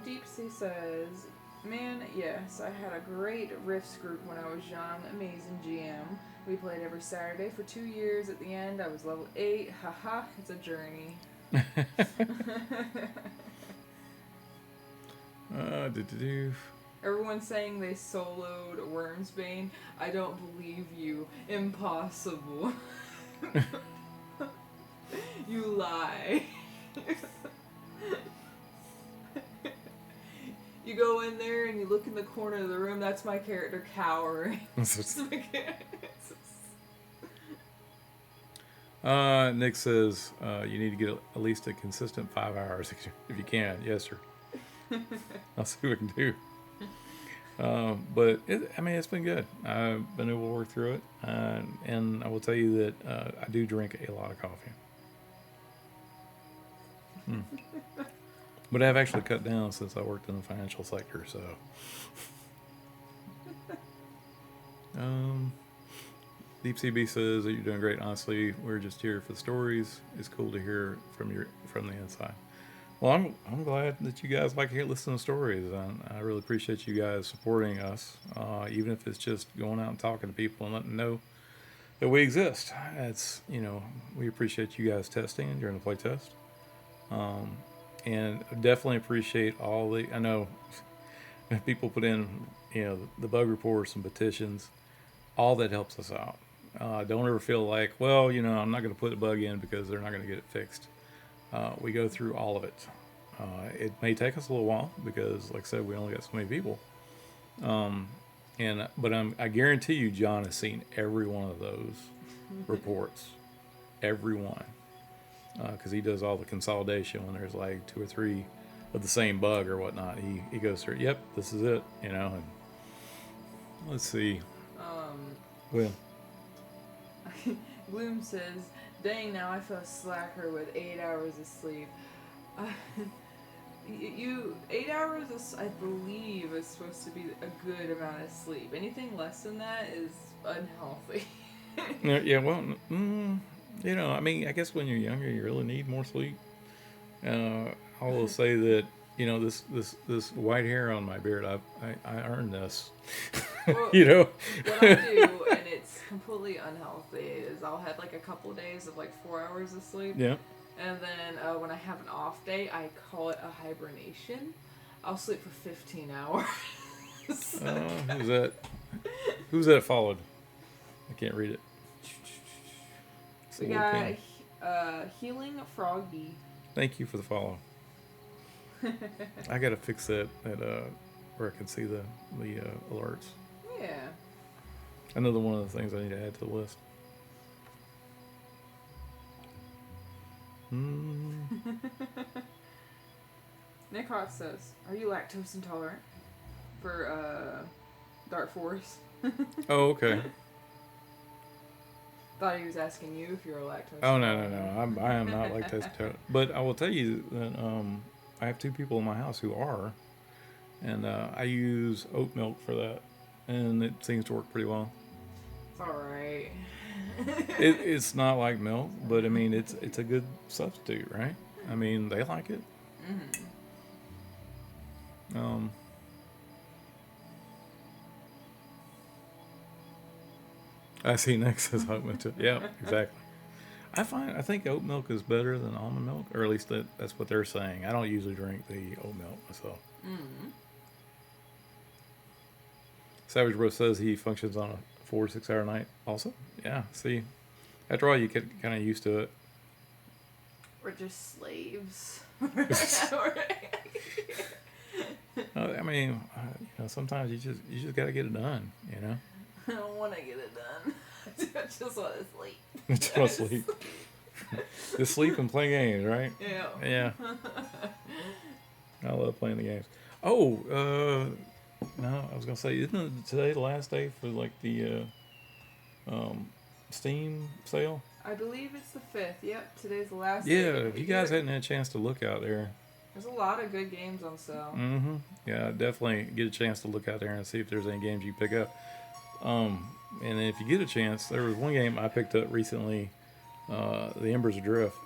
Deep Sea says, man, yes, I had a great Riffs group when I was young. Amazing GM. We played every Saturday for 2 years. At the end, I was level 8. Haha, it's a journey. Everyone's saying they soloed Wormsbane. I don't believe you. Impossible. You lie. You go in there and you look in the corner of the room. That's my character cowering. Nick says you need to get at least a consistent 5 hours if you can. Yes, sir. I'll see what I can do. But it's been good. I've been able to work through it, and I will tell you that I do drink a lot of coffee. But I've actually cut down since I worked in the financial sector. So, Deep CB says that you're doing great. Honestly, we're just here for the stories. It's cool to hear from the inside. Well, I'm glad that you guys like to listen to stories, and I really appreciate you guys supporting us, even if it's just going out and talking to people and letting them know that we exist. It's we appreciate you guys testing during the play test, and definitely appreciate all the. I know people put in the bug reports and petitions. All that helps us out. Don't ever feel like, well, I'm not going to put a bug in because they're not going to get it fixed. We go through all of it. It may take us a little while because, like I said, we only got so many people. But I guarantee you, John has seen every one of those reports, every one, because he does all the consolidation when there's like 2 or 3 of the same bug or whatnot. He goes through. Yep, this is it. And let's see. Well, Bloom says, dang, now I feel a slacker with 8 hours of sleep. 8 hours, I believe, is supposed to be a good amount of sleep. Anything less than that is unhealthy. Yeah, well, I guess when you're younger, you really need more sleep. I will say that, this white hair on my beard, I earned this. Well, what I do, and it's completely unhealthy, is I'll have like a couple of days of like 4 hours of sleep. Yeah. And then when I have an off day, I call it a hibernation. I'll sleep for 15 hours. Who's that followed? I can't read it. We got Healing Froggy. Thank you for the follow. I gotta fix that where I can see the alerts. Yeah. Another one of the things I need to add to the list. Nick Hawk says, are you lactose intolerant for Dark Force? Oh, okay. Thought he was asking you if you're a lactose Oh, intolerant. no. I am not lactose intolerant. But I will tell you that I have 2 people in my house who are, and I use oat milk for that, and it seems to work pretty well. It's alright. It's not like milk, but it's a good substitute, right? They like it. Um, I see next says oat milk too. Yeah, exactly. I think oat milk is better than almond milk, or at least that's what they're saying. I don't usually drink the oat milk myself. Mm. Savage Bro says he functions on a 4 to 6 hour night. Also, yeah. See, after all, you get kind of used to it. We're just slaves. I mean, sometimes you just got to get it done. I don't want to get it done. I just want to sleep. Just want to sleep. Just sleep and play games, right? Yeah. Yeah. I love playing the games. Oh, no, I was gonna say, isn't it today the last day for like the Steam sale? I believe it's the 5th. Yep, today's the last Yeah, day. if you guys hadn't had a chance to look out there. There's a lot of good games on sale. Mm-hmm. Yeah, definitely get a chance to look out there and see if there's any games you pick up. And if you get a chance, there was one game I picked up recently, The Embers Adrift.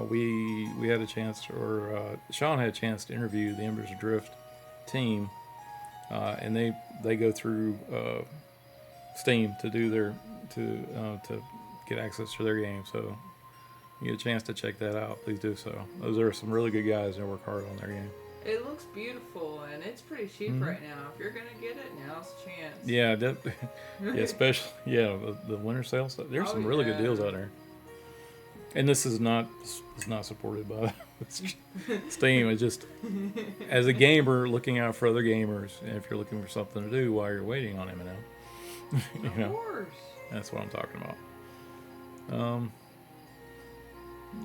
We had a chance, or Sean had a chance to interview the Embers Adrift team, and they go through Steam to do to get access to their game. So you get a chance to check that out, please do so. Those are some really good guys that work hard on their game. It looks beautiful, and it's pretty cheap right now. If you're gonna get it, now's the chance. Yeah, yeah, especially the winter sale stuff. There's some really good deals out there. And this is not supported by Steam. It's just as a gamer looking out for other gamers, and if you're looking for something to do while you're waiting on M&M, Of course. that's what I'm talking about.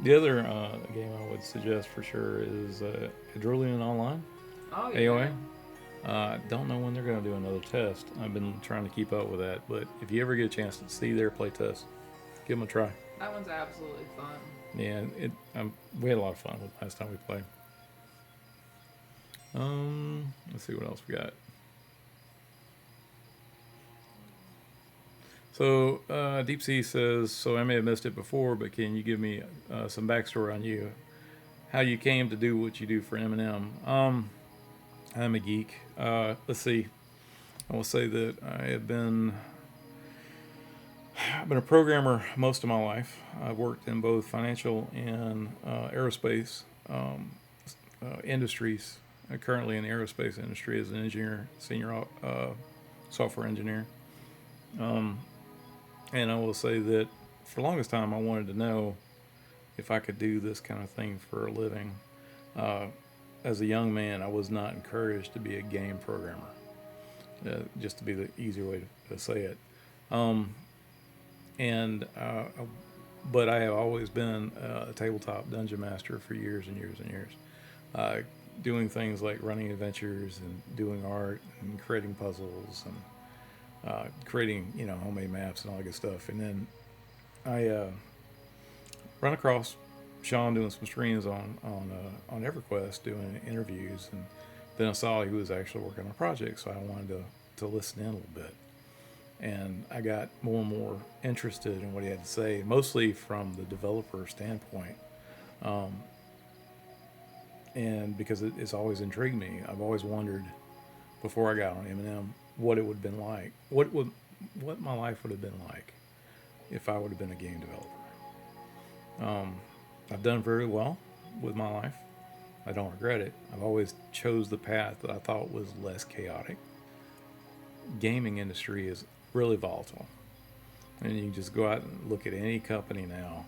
The other game I would suggest for sure is Adrolian Online. Oh, yeah. AOA. Don't know when they're going to do another test. I've been trying to keep up with that, but if you ever get a chance to see their play test, give them a try. That one's absolutely fun. Yeah, we had a lot of fun with last time we played. Let's see what else we got. So Deep Sea says, so I may have missed it before, but can you give me some backstory on you, how you came to do what you do for M&M? I'm a geek. Let's see. I will say that I've been a programmer most of my life. I've worked in both financial and aerospace industries. I'm currently in the aerospace industry as an engineer, senior software engineer. And I will say that for the longest time, I wanted to know if I could do this kind of thing for a living. As a young man, I was not encouraged to be a game programmer, just to be the easier way to say it. But I have always been a tabletop dungeon master for years and years and years, doing things like running adventures and doing art and creating puzzles and creating homemade maps and all that good stuff. And then I run across Sean doing some streams on EverQuest doing interviews, and then I saw he was actually working on a project, so I wanted to listen in a little bit. And I got more and more interested in what he had to say, mostly from the developer standpoint. And because it's always intrigued me. I've always wondered, before I got on M&M, what it would have been like. What my life would have been like if I would have been a game developer. I've done very well with my life. I don't regret it. I've always chose the path that I thought was less chaotic. Gaming industry is really volatile, and you can just go out and look at any company now.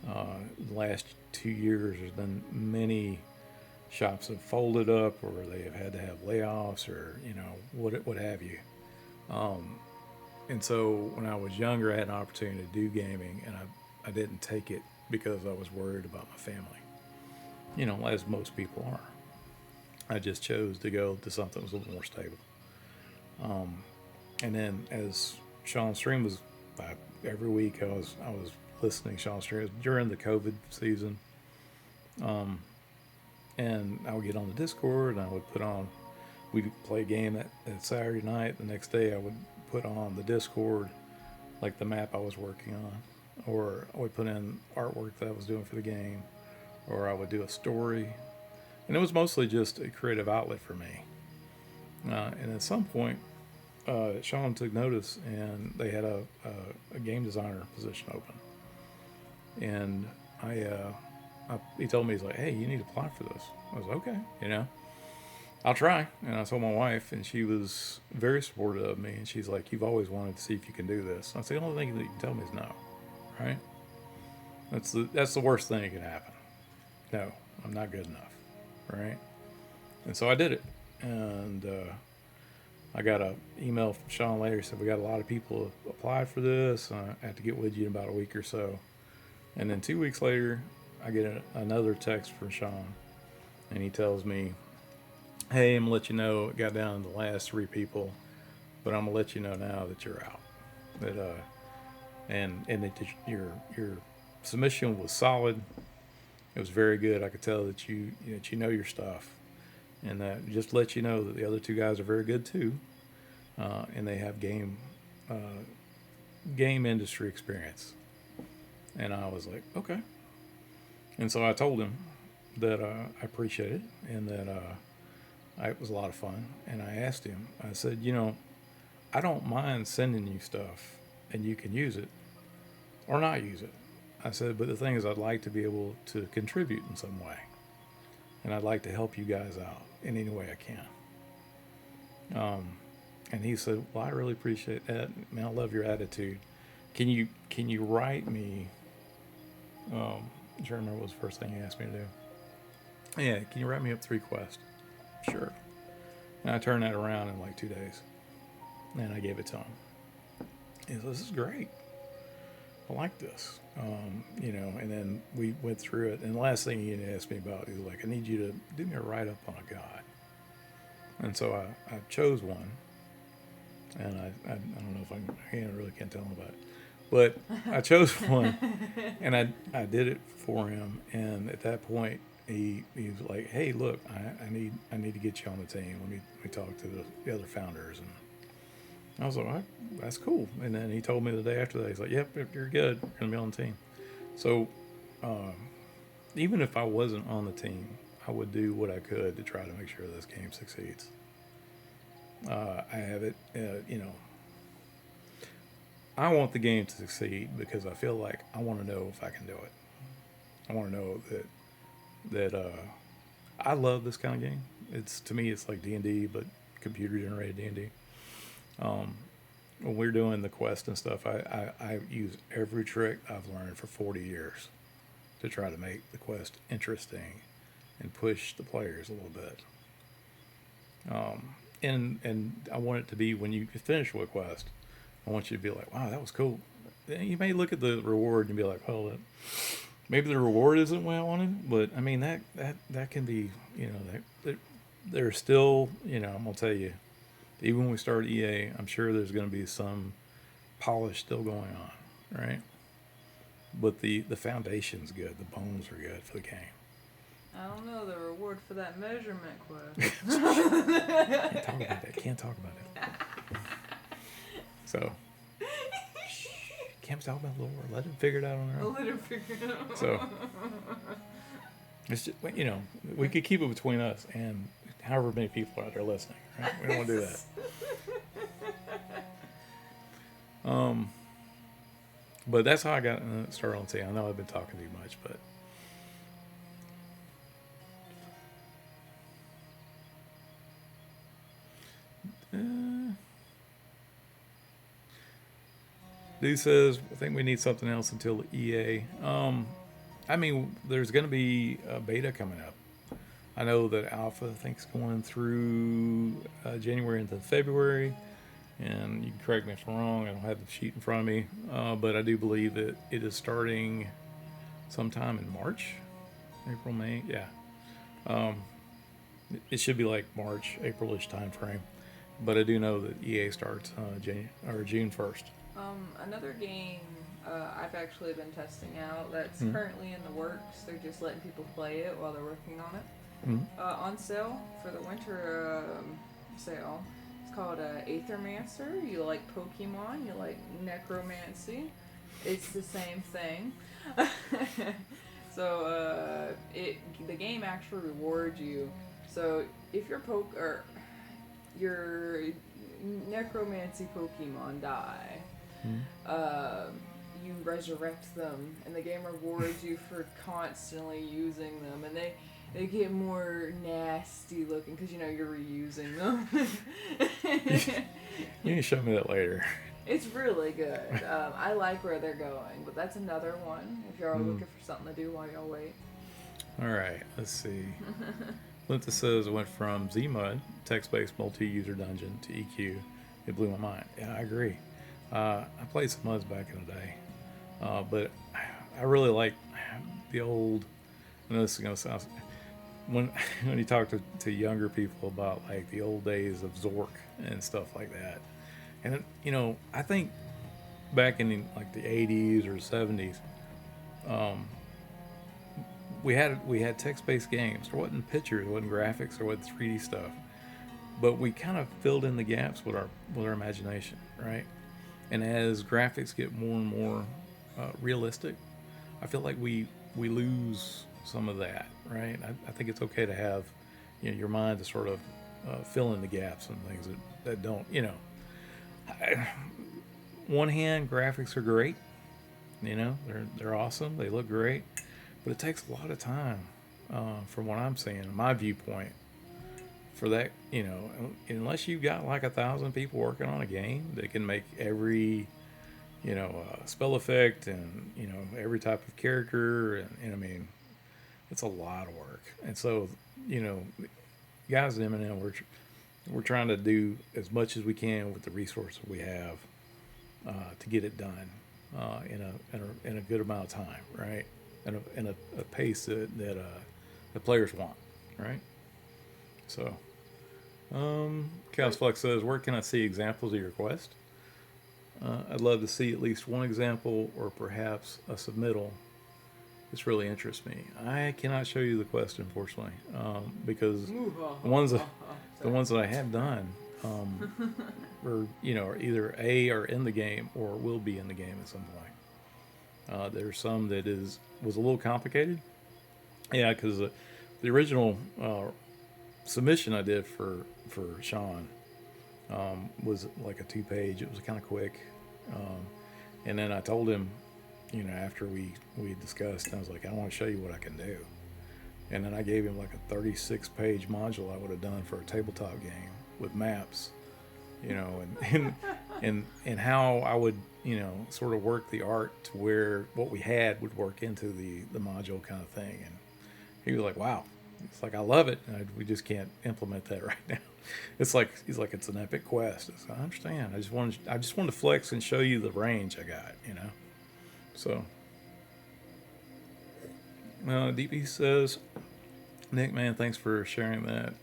The last 2 years, there's been many shops have folded up, or they have had to have layoffs, or what have you. And so when I was younger, I had an opportunity to do gaming, and I didn't take it because I was worried about my family. As most people are. I just chose to go to something that was a little more stable. And then as Sean's stream was every week, I was listening to Sean's stream during the COVID season. And I would get on the Discord, and I would we'd play a game that Saturday night. The next day I would put on the Discord, like the map I was working on, or I would put in artwork that I was doing for the game, or I would do a story. And it was mostly just a creative outlet for me. And at some point, Sean took notice, and they had a game designer position open. And he told me, he's like, "Hey, you need to apply for this." I was like, "Okay, I'll try." And I told my wife, and she was very supportive of me. And she's like, "You've always wanted to see if you can do this." I said, "The only thing that you can tell me is no, right? That's the worst thing that can happen. No, I'm not good enough, right?" And so I did it, and I got an email from Sean later. He said, "We got a lot of people applied for this. I have to get with you in about a week or so." And then 2 weeks later, I get another text from Sean, and he tells me, "Hey, I'm gonna let you know it got down to the last 3 people, but I'm gonna let you know now that you're out. That and that your submission was solid. It was very good. I could tell that you know your stuff, and that just to let you know that the other 2 guys are very good too, and they have game industry experience." And I was like, "Okay." And so I told him that I appreciate it, and that it was a lot of fun. And I asked him, I said, "I don't mind sending you stuff, and you can use it or not use it." I said, "But the thing is, I'd like to be able to contribute in some way, and I'd like to help you guys out in any way I can." And he said, "Well, I really appreciate that. Man, I love your attitude. Can you write me?" I'm trying to remember what was the first thing he asked me to do. "Yeah, can you write me up 3 quests?" "Sure." And I turned that around in like 2 days, and I gave it to him. He said, "This is great. I like this." And then we went through it. And the last thing he asked me about, he was like, "I need you to do me a write up on a god." And so I chose one, and I don't know if I really can't tell him about it, but I chose one, and I did it for him. And at that point, he was like, "Hey, look, I need to get you on the team. Let me talk to the other founders." And I was like, "All right, that's cool." And then he told me the day after that, he's like, "Yep, you're good. You're gonna be on the team." So even if I wasn't on the team, I would do what I could to try to make sure this game succeeds. I have it, I want the game to succeed because I feel like I want to know if I can do it. I want to know that I love this kind of game. To me, it's like D&D, but computer generated D&D. When we're doing the quest and stuff, I use every trick I've learned for 40 years to try to make the quest interesting and push the players a little bit. And I want it to be, when you finish a quest, I want you to be like, "Wow, that was cool." You may look at the reward and be like, "Oh, maybe the reward isn't what I wanted," but I mean that can be, there's still, I'm gonna tell you, even when we start EA, I'm sure there's going to be some polish still going on, right? But the foundation's good, the bones are good for the game. I don't know, the reward for that measurement quest. Can't talk about it. So, can't talk about lore. Let them figure it out on their own. Let them figure it out. So, it's just, we could keep it between us and however many people are out there listening, right? We don't want to do that. But that's how I got started on team. I know I've been talking too much, but Dude says, "I think we need something else until the EA." I mean, there's going to be a beta coming up. I know that alpha, I think, is going through January into February. And you can correct me if I'm wrong. I don't have the sheet in front of me. But I do believe that it is starting sometime in March. April, May. Yeah. It should be like March, April-ish time frame. But I do know that EA starts June 1st. Another game I've actually been testing out that's currently in the works. They're just letting people play it while they're working on it. On sale for the winter sale. It's called Aethermancer. You like Pokemon, you like necromancy. It's the same thing. So the game actually rewards you. So if your necromancy Pokemon die, Hmm. you resurrect them, and the game rewards you for constantly using them, and they get more nasty looking because you're reusing them. You can show me that later. It's really good. I like where they're going, but that's another one if you're Hmm. looking for something to do while y'all wait. All right, let's see. Linda says it went from Zmud, text-based multi-user dungeon, to EQ. It blew my mind. Yeah, I agree. I played some MUDs back in the day, but I really like the old. I know this is gonna sound when when you talk to younger people about like the old days of Zork and stuff like that, and I think back in like the '80s or '70s, um, we had text-based games. There wasn't pictures, there wasn't graphics, there wasn't 3D stuff, but we kind of filled in the gaps with our imagination, right? And as graphics get more and more realistic, I feel like we lose some of that, right? I think it's okay to have your mind to sort of fill in the gaps and things that don't. I, one hand, graphics are great. They're awesome. They look great, but it takes a lot of time, from what I'm seeing, my viewpoint, for that. Unless you've got like 1,000 people working on a game that can make every spell effect and every type of character, and I mean, it's a lot of work. And so, you know, guys at M&M, we're trying to do as much as we can with the resources we have, to get it done, in a good amount of time, right? And a pace that the players want, right? So, Chaos Flux says, where can I see examples of your quest? I'd love to see at least one example or perhaps a submittal. This really interests me. I cannot show you the quest, unfortunately, because the ones that, the ones that I have done, are either are in the game or will be in the game at some point. There's some that was a little complicated. Yeah, because the original submission I did for Sean, was like a 2-page. It was kind of quick, and then I told him, after we discussed, I was like, I want to show you what I can do, and then I gave him like a 36-page module I would have done for a tabletop game with maps, and how I would sort of work the art to where what we had would work into the module kind of thing, and he was like, wow. It's like, I love it. We just can't implement that right now. It's like he's like, it's an epic quest. I understand. I just wanted to flex and show you the range I got. So, DP says, Nick, man, thanks for sharing that.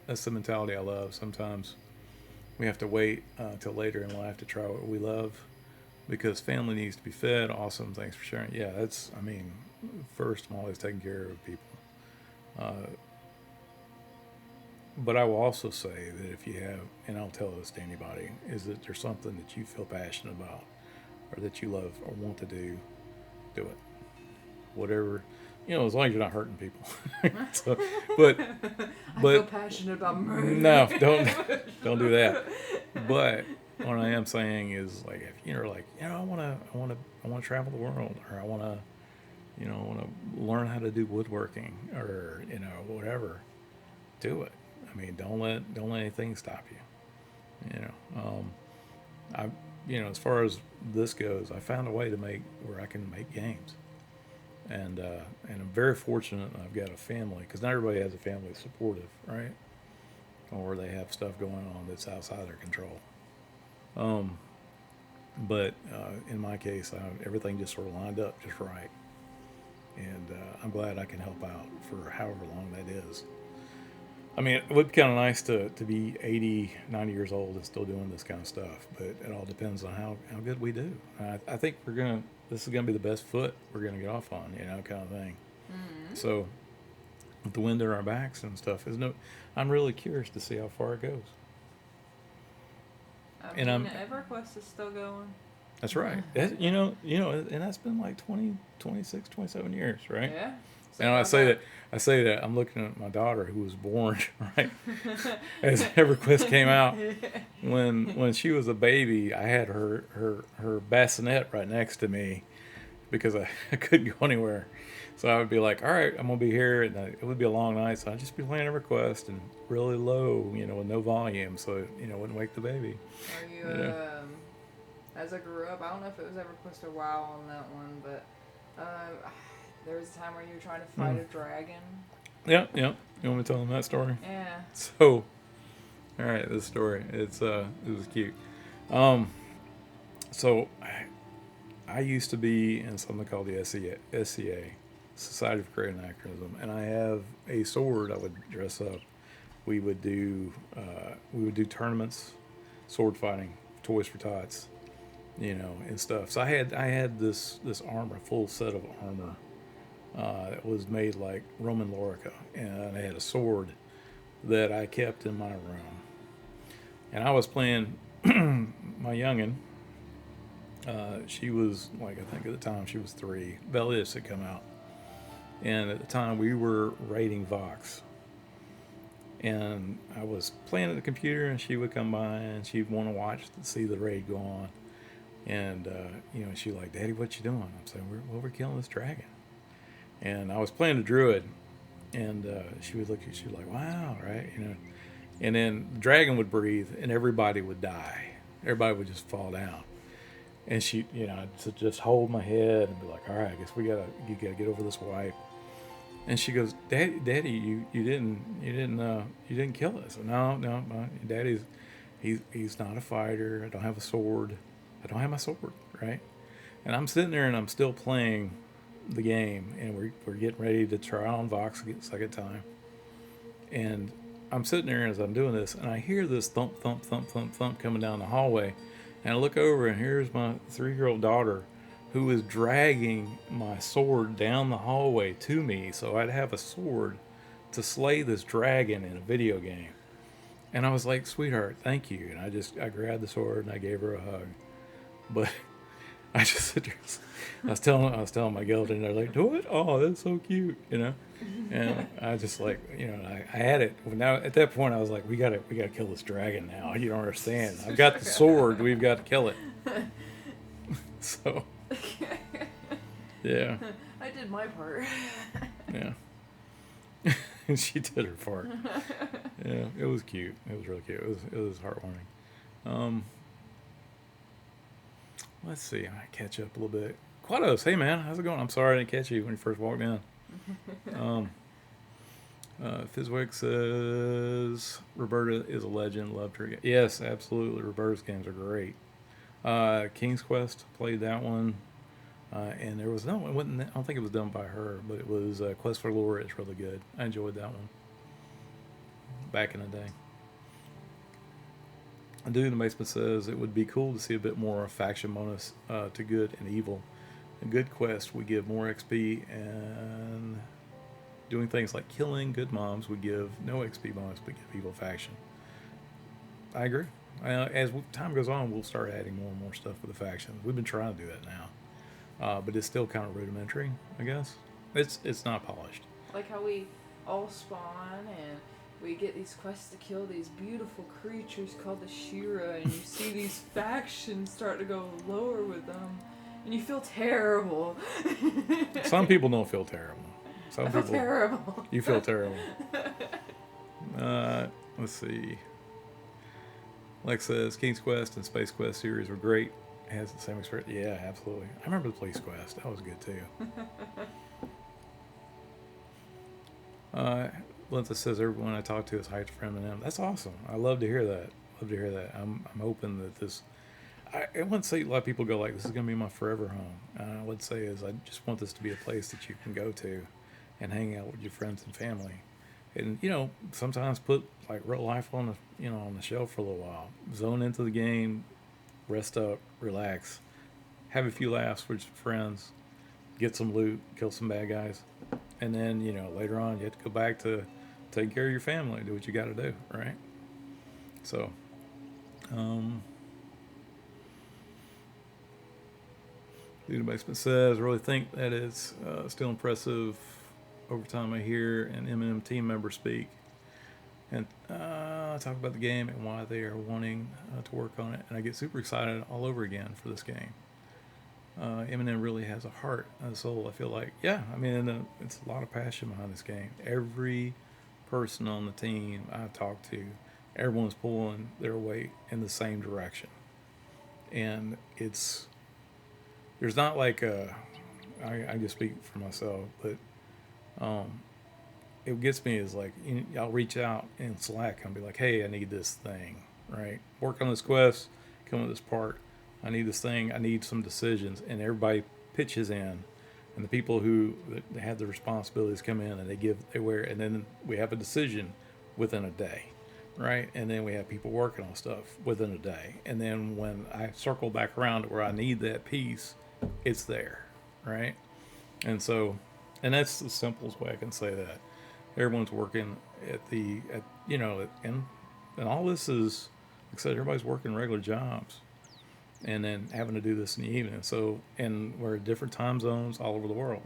That's the mentality I love. Sometimes we have to wait till later in life to try what we love because family needs to be fed. Awesome. Thanks for sharing. Yeah, first, I'm always taking care of people. But I will also say that if you have, and I'll tell this to anybody, is that there's something that you feel passionate about or that you love or want to do it. Whatever, as long as you're not hurting people. So, but I feel passionate about murder. No, don't do that. But what I am saying is, like, if you're like, I want to travel the world, or I want to learn how to do woodworking, or whatever, do it. I mean, don't let anything stop you. I as far as this goes, I found a way to make where I can make games, and I'm very fortunate. I've got a family, because not everybody has a family that's supportive, right? Or they have stuff going on that's outside their control. But in my case, everything just sort of lined up just right. And I'm glad I can help out for however long that is. I mean, it would be kind of nice to be 80, 90 years old and still doing this kind of stuff, but it all depends on how good we do. I think this is going to be the best foot we're going to get off on, kind of thing. Mm-hmm. So, with the wind at our backs and stuff, I'm really curious to see how far it goes. EverQuest is still going. That's right. And that's been like 20, 26, 27 years, right? Yeah. So And I say that I'm looking at my daughter who was born right as EverQuest came out. When she was a baby, I had her bassinet right next to me because I couldn't go anywhere. So I would be like, all right, I'm gonna be here, and it would be a long night, so I'd just be playing EverQuest and really low, with no volume, so it wouldn't wake the baby. Are you, You know? as I grew up, I don't know if it was EverQuest or WoW on that one, but there was a time where you were trying to fight a dragon. Yeah, yeah. You want me to tell them that story? Yeah. So, all right, this story, it was cute. So I used to be in something called the SCA, Society for Creative Anachronism, and I have a sword I would dress up. We would do tournaments, sword fighting, toys for tots, and stuff. So I had this armor, full set of armor. It was made like Roman Lorica, and I had a sword that I kept in my room. And I was playing my youngin'. She was like, I think at the time she was 3. Bellis had come out, and at the time we were raiding Vox. And I was playing at the computer, and she would come by, and she'd want to watch to see the raid go on. And she's like, "Daddy, what you doing?" I'm saying, "We're killing this dragon." And I was playing a druid, and she would look at, she was like, "Wow, right?" And then the dragon would breathe, and everybody would die. Everybody would just fall down. And she, to just hold my head and be like, "All right, I guess you gotta get over this wipe." And she goes, "Daddy, you didn't kill us." No, he's not a fighter. I don't have a sword. I don't have my sword, right? And I'm sitting there and I'm still playing the game, and we're getting ready to try on Vox a second time. And I'm sitting there as I'm doing this, and I hear this thump, thump, thump, thump, thump coming down the hallway. And I look over, and here's my 3-year-old daughter who is dragging my sword down the hallway to me so I'd have a sword to slay this dragon in a video game. And I was like, "Sweetheart, thank you." And I grabbed the sword and I gave her a hug. But I just sit there. I was telling my girlfriend, they're like, "Do it? Oh, that's so cute," And I just like, I had it. Now at that point, I was like, we gotta kill this dragon now. You don't understand. I've got the sword. We've got to kill it. So, yeah. I did my part. Yeah. She did her part. Yeah, it was cute. It was really cute. It was heartwarming. Let's see. I catch up a little bit. Quados, hey man, how's it going? I'm sorry I didn't catch you when you first walked in. Fizwick says Roberta is a legend. Loved her. Yes, absolutely. Roberta's games are great. King's Quest, played that one. And there was I don't think it was done by her, but it was Quest for Lore. It's really good. I enjoyed that one back in the day. A dude in the basement says it would be cool to see a bit more faction bonus to good and evil. A good quest would give more XP, and doing things like killing good moms would give no XP bonus but give evil faction. I agree. As time goes on, we'll start adding more and more stuff for the factions. We've been trying to do that now, but it's still kind of rudimentary, I guess. It's not polished. Like how we all spawn and we get these quests to kill these beautiful creatures called the Shira, and you see these factions start to go lower with them, and you feel terrible. Some people don't feel terrible. Some people terrible. You feel terrible. Let's see. Lex says King's Quest and Space Quest series were great. It has the same experience. Yeah, absolutely. I remember the Police Quest. That was good too. Linda says everyone I talk to is hyped for Eminem. That's awesome. I love to hear that. I'm hoping that this. I wouldn't say a lot of people go like, "This is going to be my forever home." I would say is I just want this to be a place that you can go to, and hang out with your friends and family, and sometimes put like real life on the shelf for a little while. Zone into the game, rest up, relax, have a few laughs with your friends, get some loot, kill some bad guys. And then, later on, you have to go back to taking care of your family, do what you got to do, right? So, Lead the Basement says, I really think that it's still impressive over time I hear an M&M team member speak and talk about the game and why they are wanting to work on it. And I get super excited all over again for this game. M&M really has a heart and a soul, I feel like. Yeah, I mean, it's a lot of passion behind this game. Every person on the team I talk to, everyone's pulling their weight in the same direction. And there's not like I just speak for myself, but um, it gets me is like, I'll reach out in Slack and be like, hey, I need this thing, right? Work on this quest, come with this part. I need this thing. I need some decisions, and everybody pitches in, and the people who have the responsibilities come in and they wear, and then we have a decision within a day, right? And then we have people working on stuff within a day, and then when I circle back around to where I need that piece, it's there, right? And so, and that's the simplest way I can say that. Everyone's working and all this is, like I said, everybody's working regular jobs and then having to do this in the evening. So, and we're at different time zones all over the world.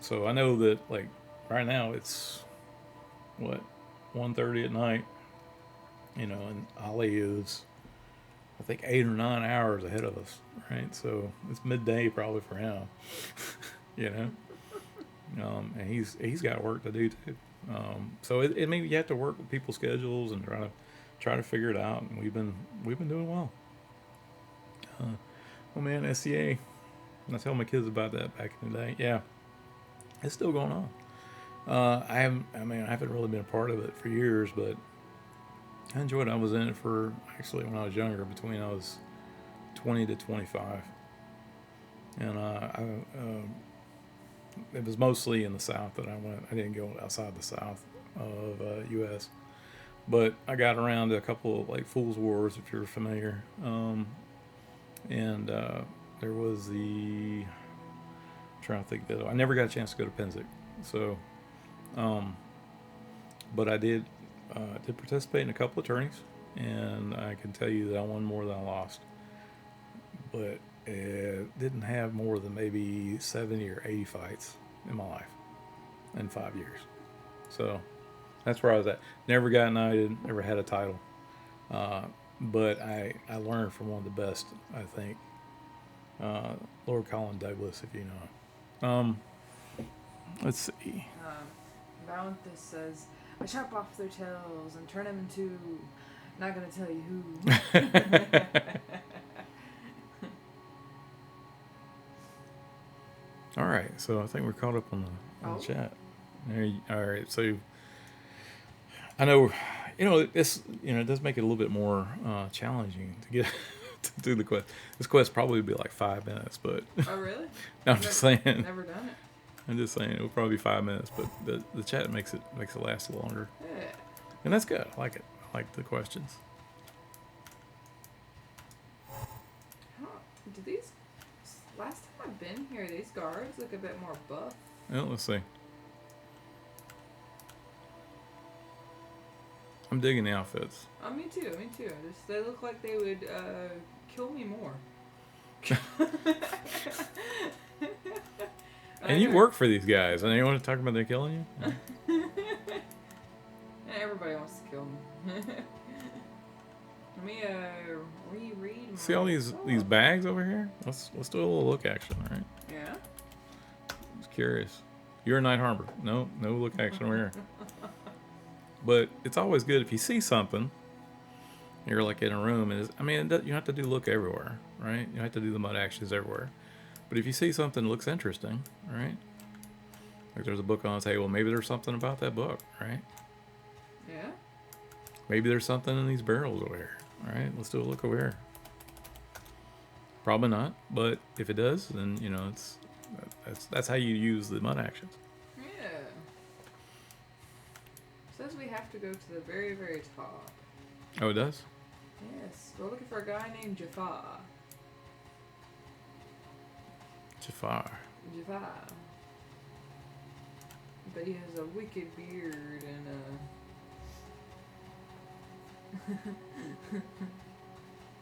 So I know that like right now it's what 1:30 at night, and Ali is I think 8 or 9 hours ahead of us, right? So it's midday probably for him, you know. And he's got work to do too. So it maybe you have to work with people's schedules and try to figure it out. And we've been doing well. Oh man, SCA. I tell my kids about that back in the day. Yeah, it's still going on. I haven't really been a part of it for years, but I enjoyed it. I was in it for actually when I was younger, between I was 20 to 25, and it was mostly in the South that I went. I didn't go outside the South of U.S., but I got around to a couple of like Fool's Wars, if you're familiar. And there was I'm trying to think that I never got a chance to go to Penzic, so but I did participate in a couple of tourneys, and I can tell you that I won more than I lost, but it didn't have more than maybe 70 or 80 fights in my life in 5 years. So that's where I was at. Never got knighted, never had a title. But I learned from one of the best, I think, Lord Colin Douglas, if you know him. Let's see. Valanthus says, I chop off their tails and turn them into, not going to tell you who. All right, so I think we're caught up on the chat. All right, so I know, this, it does make it a little bit more challenging to get to do the quest. This quest probably would be like 5 minutes, but oh really? No, I'm just saying. Never done it. I'm just saying it will probably be 5 minutes, but the chat makes it last longer. Yeah. And that's good. I like it. I like the questions. Do these, last time I've been here, these guards look a bit more buff. Well, let's see. I'm digging the outfits. Oh, me too. They look like they would kill me more. And you work for these guys, and you want to talk about they're killing you? Everybody wants to kill me. Let me reread. See all these bags over here? Let's do a little look action, all right? Yeah. Just curious. You're in Night Harbor. No look action over here. But it's always good if you see something. You're like in a room, and you don't have to do look everywhere, right? You don't have to do the mud actions everywhere. But if you see something that looks interesting, right? Like there's a book on the table, maybe there's something about that book, right? Yeah. Maybe there's something in these barrels over here. All right, let's do a look over here. Probably not, but if it does, then that's how you use the mud actions. Yeah. Says we have to go to the very, very top. Oh, it does? Yes. We're looking for a guy named Jafar. Jafar. But he has a wicked beard and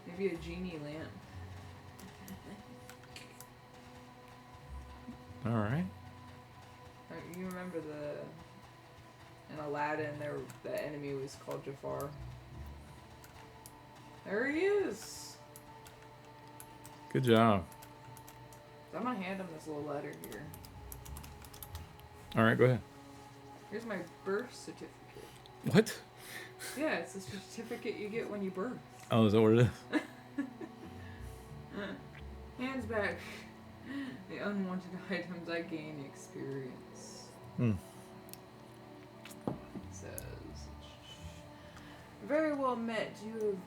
maybe a genie lamp. All right. You remember in Aladdin, the enemy was called Jafar. There he is. Good job. So I'm gonna hand him this little letter here. All right, go ahead. Here's my birth certificate. What? Yeah, it's the certificate you get when you birth. Oh, is that what it is? Hands back the unwanted items I gain experience. Says, very well met. You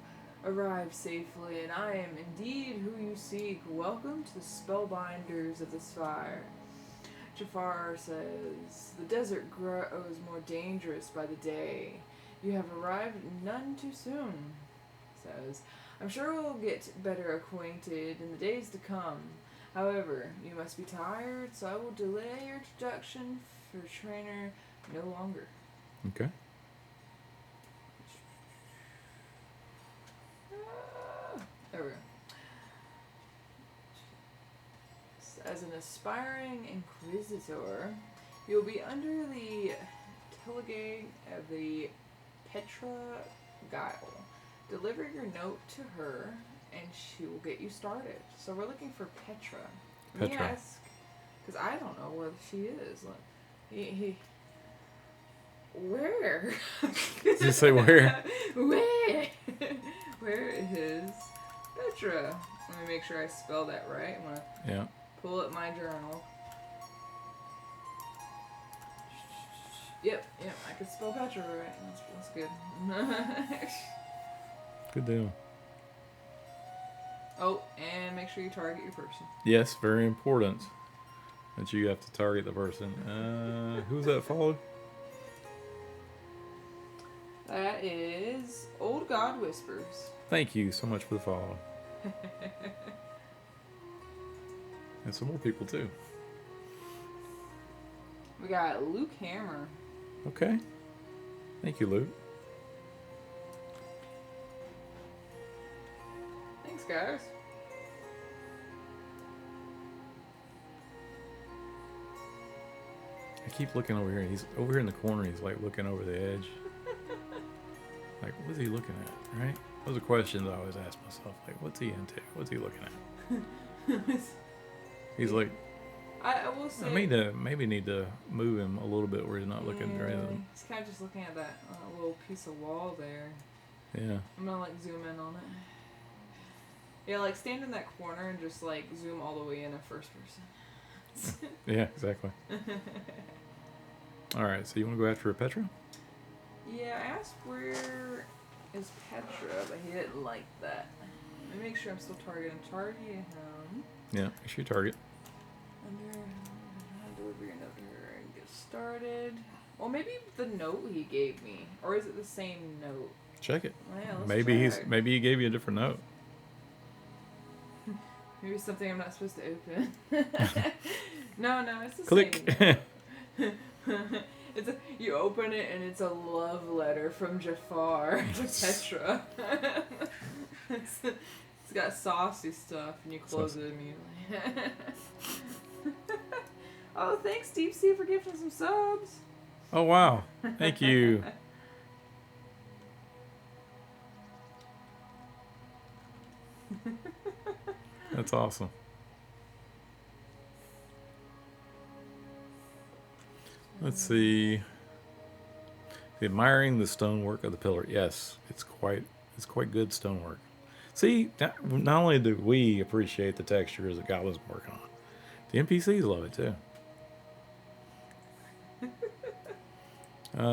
have arrived safely, and I am indeed who you seek. Welcome to the Spellbinders of the Spire. Jafar says, the desert grows more dangerous by the day. You have arrived none too soon. Says, I'm sure we'll get better acquainted in the days to come. However, you must be tired, so I will delay your introduction for trainer no longer. Okay. There we go. As an aspiring inquisitor, you'll be under the telegate of the Petra Guile. Deliver your note to her, and she will get you started. So we're looking for Petra. Let me ask, because I don't know where she is. Like, where? Did you say where? Where? Where is Petra? Let me make sure I spell that right. I'm gonna pull up my journal. Yep, I can spell Petra right. That's good. Good deal. Oh, and make sure you target your person. Yes, very important that you have to target the person. Who's that follow? That is Old God Whispers. Thank you so much for the follow. And some more people too. We got Luke Hammer. Okay. Thank you, Luke. Thanks, guys. I keep looking over here. He's over here in the corner. He's like looking over the edge. Like, what's he looking at? Right? Those are questions I always ask myself. Like, what's he into? What's he looking at? He's like, I will say, maybe need to move him a little bit where he's not looking right at him. He's kind of just looking at that little piece of wall there. Yeah. I'm gonna like zoom in on it. Yeah, like stand in that corner and just like zoom all the way in a first person. Yeah, exactly. All right, so you want to go after Petra? Yeah, I asked where is Petra, but he didn't like that. Let me make sure I'm still targeting. Target him. Yeah, make sure you target. Under deliver your note here and get started. Well, maybe the note he gave me, or is it the same note? Check it. Oh, yeah, let's maybe maybe he gave you a different note. Maybe something I'm not supposed to open. No, it's the Click. same. You open it and it's a love letter from Jafar to Petra. It's got saucy stuff, and you close it immediately. Oh, thanks, Deep Sea, for gifting some subs. Oh, wow. Thank you. That's awesome. Let's see. Admiring the stonework of the pillar. Yes, it's quite good stonework. See, not only do we appreciate the textures that Goblin's working on, the NPCs love it too.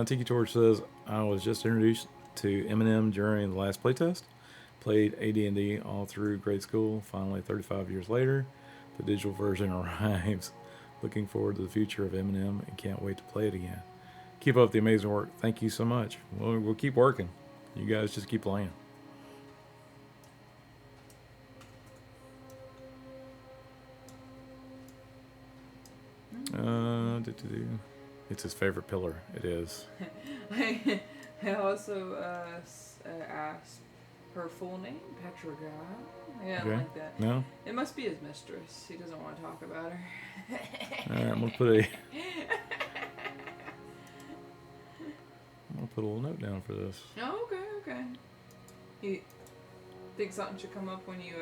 Tiki Torch says, I was just introduced to Eminem during the last playtest. Played AD&D all through grade school. Finally, 35 years later, the digital version arrives. Looking forward to the future of Eminem and can't wait to play it again. Keep up the amazing work. Thank you so much. We'll keep working. You guys just keep playing. It's his favorite pillar. It is. I also asked her full name, Petra guy. Yeah, I Okay. like that. No? It must be his mistress. He doesn't want to talk about her. Alright, I'm gonna put a little note down for this. Oh, okay. You think something should come up when you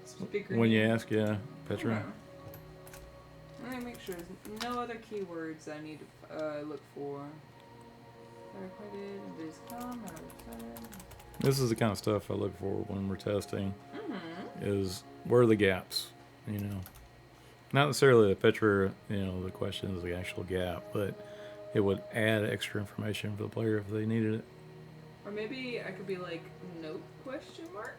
speak her When name? you ask, yeah, Petra. Okay. Let me make sure there's no other keywords I need to look for. This is the kind of stuff I look for when we're testing. Mm-hmm. Is where are the gaps? Not necessarily the Petra. The question is the actual gap, but it would add extra information for the player if they needed it. Or maybe I could be like, note question mark?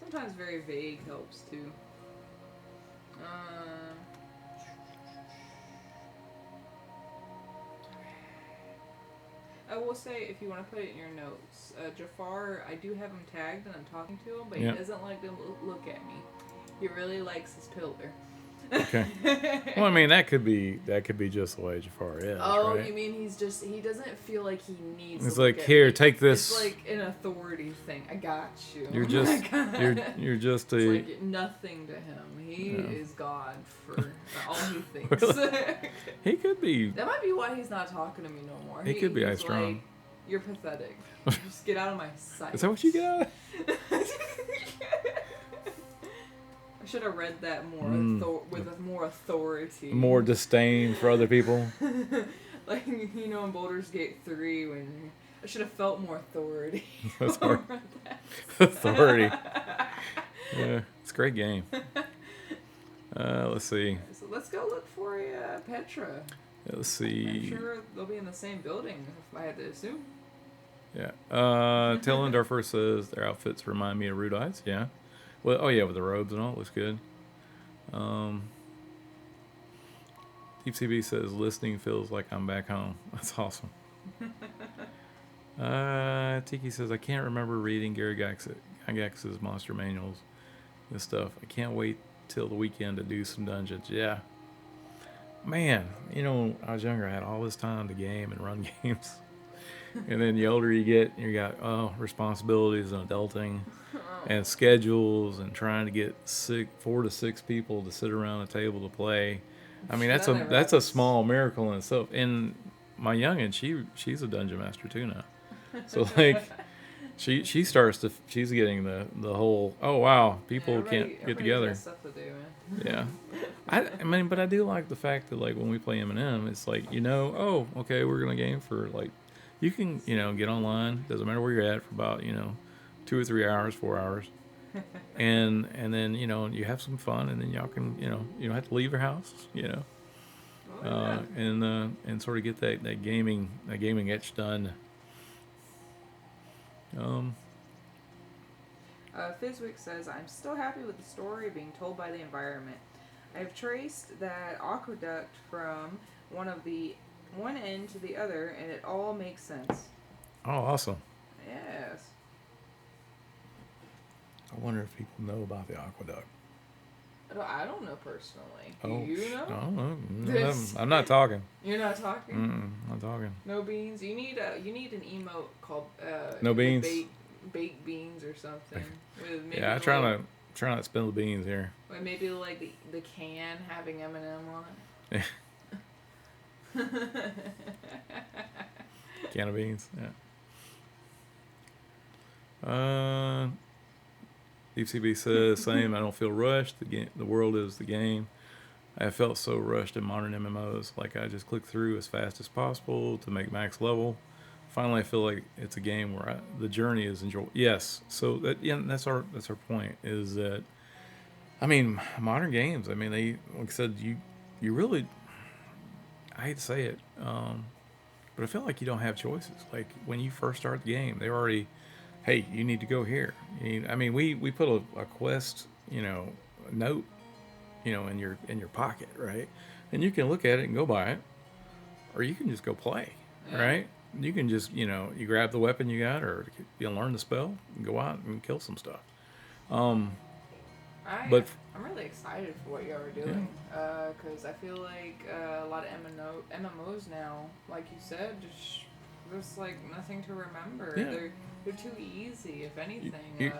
Sometimes very vague helps too. I will say, if you want to put it in your notes, Jafar, I do have him tagged and I'm talking to him, but he doesn't like to look at me. He really likes his pillar. Okay. Well, I mean, that could be just the way Jafar is. Oh, right? You mean he doesn't feel like he needs. It's to like, look at here, me. take this. It's like an authority thing. I got you. You're just you're just a. It's like nothing to him. He is God for all he thinks. He could be. That might be why he's not talking to me no more. He could be he's strong. Like, you're pathetic. Just get out of my sight. Is that what you got? I should have read that more with more authority. More disdain for other people. Like, in Baldur's Gate 3 when I should have felt more authority. Authority. Yeah, it's a great game. Let's see. So let's go look for Petra. Yeah, let's see. I'm sure they'll be in the same building if I had to assume. Yeah. Tellendorfer says their outfits remind me of Rudites. Yeah. Well, with the robes and all, it looks good. Deep CB says listening feels like I'm back home. That's awesome. Tiki says I can't remember reading Gary Gygax's monster manuals and stuff. I can't wait till the weekend to do some dungeons. Yeah. Man, I was younger. I had all this time to game and run games. And then the older you get, you got responsibilities and adulting and schedules and trying to get 4 to 6 people to sit around a table to play. I mean, that's a small miracle in itself. And my youngin, she's a dungeon master too now. So like, she's getting the whole people can't get together. Got stuff to do, man. Yeah. I mean, but I do like the fact that like when we play M&M, it's like okay, we're gonna game for like. You can, get online. Doesn't matter where you're at for about, 2 or 3 hours, 4 hours, and then you have some fun, and then y'all can, you don't have to leave your house, and sort of get that gaming itch done. Fizwick says, I'm still happy with the story being told by the environment. I have traced that aqueduct from one end to the other, and it all makes sense. Oh, awesome. Yes. I wonder if people know about the aqueduct. I don't know personally. Oh, Do you know? I don't know. I'm not talking. You're not talking? I'm not talking. No beans? You need an emote called no beans. Baked beans or something. With maybe I try not to spill the beans here. Or maybe like the can having M&M on it. Can of beans, yeah. DCB says same. I don't feel rushed. The world is the game. I have felt so rushed in modern MMOs. Like I just click through as fast as possible to make max level. Finally, I feel like it's a game where the journey is enjoyable. Yes. So that's our point. Is that I mean modern games. I mean they like I said you really. I hate to say it, but I feel like you don't have choices. Like when you first start the game, they're already, hey, you need to go here. We put a quest, note, in your pocket, right? And you can look at it and go buy it, or you can just go play, right? You can just, you grab the weapon you got, or learn the spell and go out and kill some stuff. I'm really excited for what y'all are doing because I feel like a lot of MMOs now, like you said, just there's like nothing to remember. Yeah. They're too easy, if anything. You-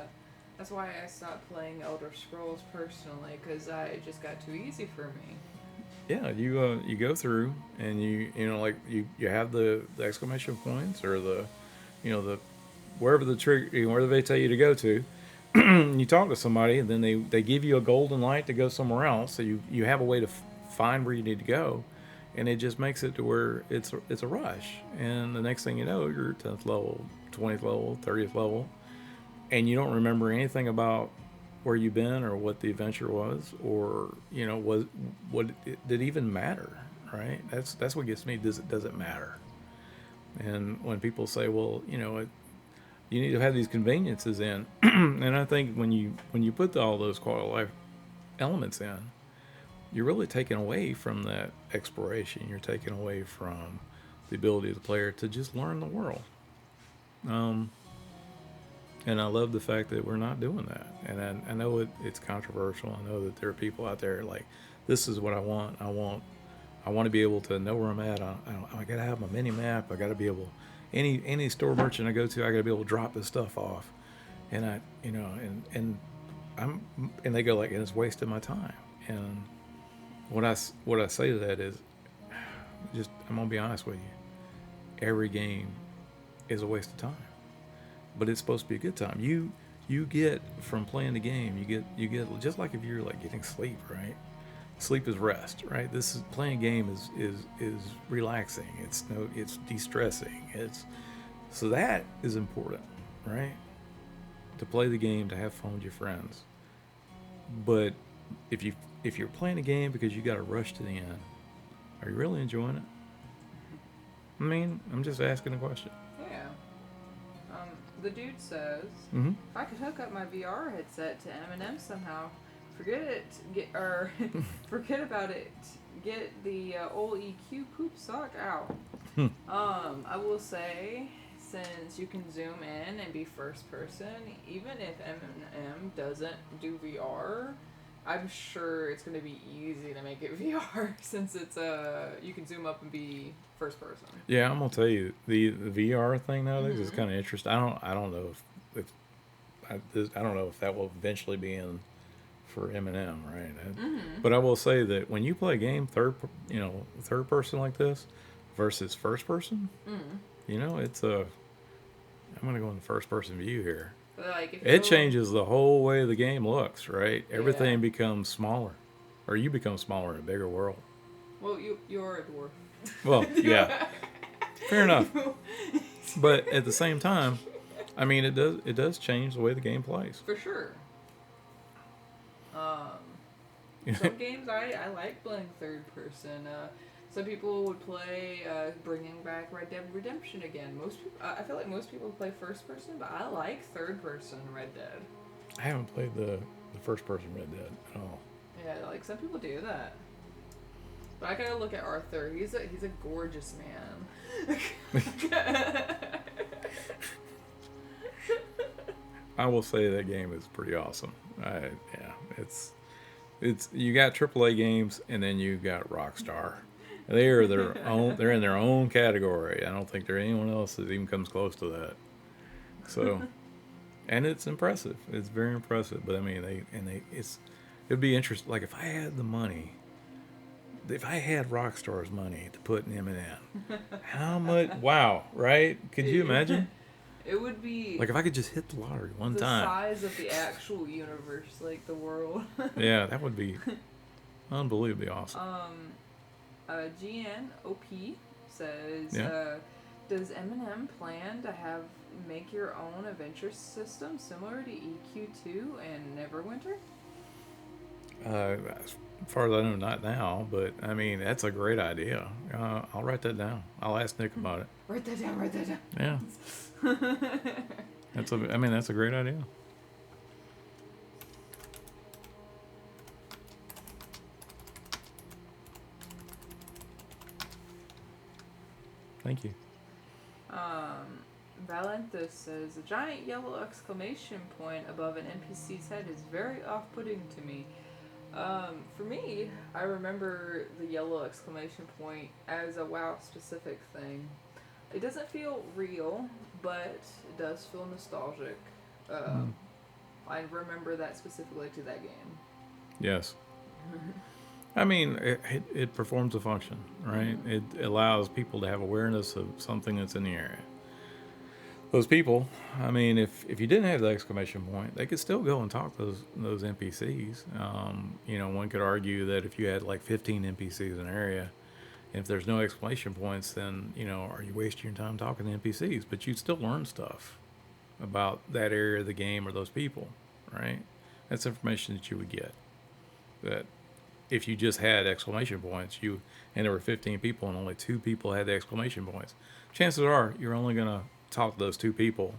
That's why I stopped playing Elder Scrolls personally, because it just got too easy for me. yeah, you go through and like you have the exclamation points or the the wherever the trigger wherever they tell you to go to. You talk to somebody and then they give you a golden light to go somewhere else, so you have a way to find where you need to go, and it just makes it to where it's a rush, and the next thing you know you're 10th level, 20th level, 30th level, and you don't remember anything about where you've been or what the adventure was, or was what did it even matter, right? That's what gets me. Does it matter? And when people say, well, you need to have these conveniences in, and I think when you put all those quality of life elements in, you're really taking away from that exploration. You're taking away from the ability of the player to just learn the world. And I love the fact that we're not doing that. And I know it's controversial. I know that there are people out there like, this is what I want. I want to be able to know where I'm at. I got to have my mini map. I got to be able, any store merchant I go to, I got to be able to drop this stuff off. And and they go like, and it's wasting my time. And what I say to that is, I'm gonna be honest with you. Every game is a waste of time, but it's supposed to be a good time. You get from playing the game, you get just like if you're like getting sleep, right? Sleep is rest, right? This is playing a game is relaxing. It's de-stressing. So that is important, right? To play the game, to have fun with your friends. But if you're playing a game because you got to rush to the end, are you really enjoying it? I mean, I'm just asking a question. Yeah. The dude says, Mm-hmm. if I could hook up my VR headset to Eminem somehow, forget about it. Get the old EQ poop sock out. I will say, since you can zoom in and be first person, even if Eminem doesn't do VR, I'm sure it's going to be easy to make it VR since it's you can zoom up and be first person. Yeah, I'm gonna tell you the VR thing nowadays is kind of interesting. I don't know if I don't know if that will eventually be in for Eminem, right? But I will say that when you play a game third person like this versus first person, it's a I'm gonna go in the first person view here. Like It changes the whole way the game looks, right? Everything Yeah. becomes smaller, or you become smaller in a bigger world. Well, you're a dwarf. Well, yeah, fair enough. But at the same time, I mean, it does change the way the game plays. For sure. Some games I like playing third person. Some people would play bringing back Red Dead Redemption again. Most people, I feel like most people play first person, but I like third person Red Dead. I haven't played the first person Red Dead at all. Yeah, like some people do that. But I gotta look at Arthur. He's a gorgeous man. I will say that game is pretty awesome. It's you got AAA games and then you got Rockstar. They are their own. They're in their own category. I don't think there anyone else that even comes close to that. So, and it's impressive. It's very impressive. But I mean, it'd be interesting. Like if I had the money, if I had Rockstar's money to put in Eminem, how much? Wow, right? Could you imagine? It would be like if I could just hit the lottery one the time. size of the actual universe, like the world. Yeah, that would be unbelievably awesome. GNOP says, Yeah. does Eminem plan to make your own adventure system similar to EQ2 and Neverwinter? As far as I know, not now, but I mean that's a great idea. I'll write that down. I'll ask Nick about it. Write that down. Yeah, that's a great idea. Thank you. Valentus says, a giant yellow exclamation point above an NPC's head is very off-putting to me. For me, I remember the yellow exclamation point as a WoW specific thing. It doesn't feel real, but it does feel nostalgic. Mm. I remember that specifically to that game. Yes. I mean, it performs a function, right? It allows people to have awareness of something that's in the area. Those people, I mean, if you didn't have the exclamation point, they could still go and talk to those NPCs. One could argue that if you had like 15 NPCs in an area, if there's no exclamation points, then are you wasting your time talking to NPCs? But you'd still learn stuff about that area of the game or those people, right? That's information that you would get. That if you just had exclamation points, and there were 15 people and only 2 people had the exclamation points, chances are you're only going to talk to those 2 people,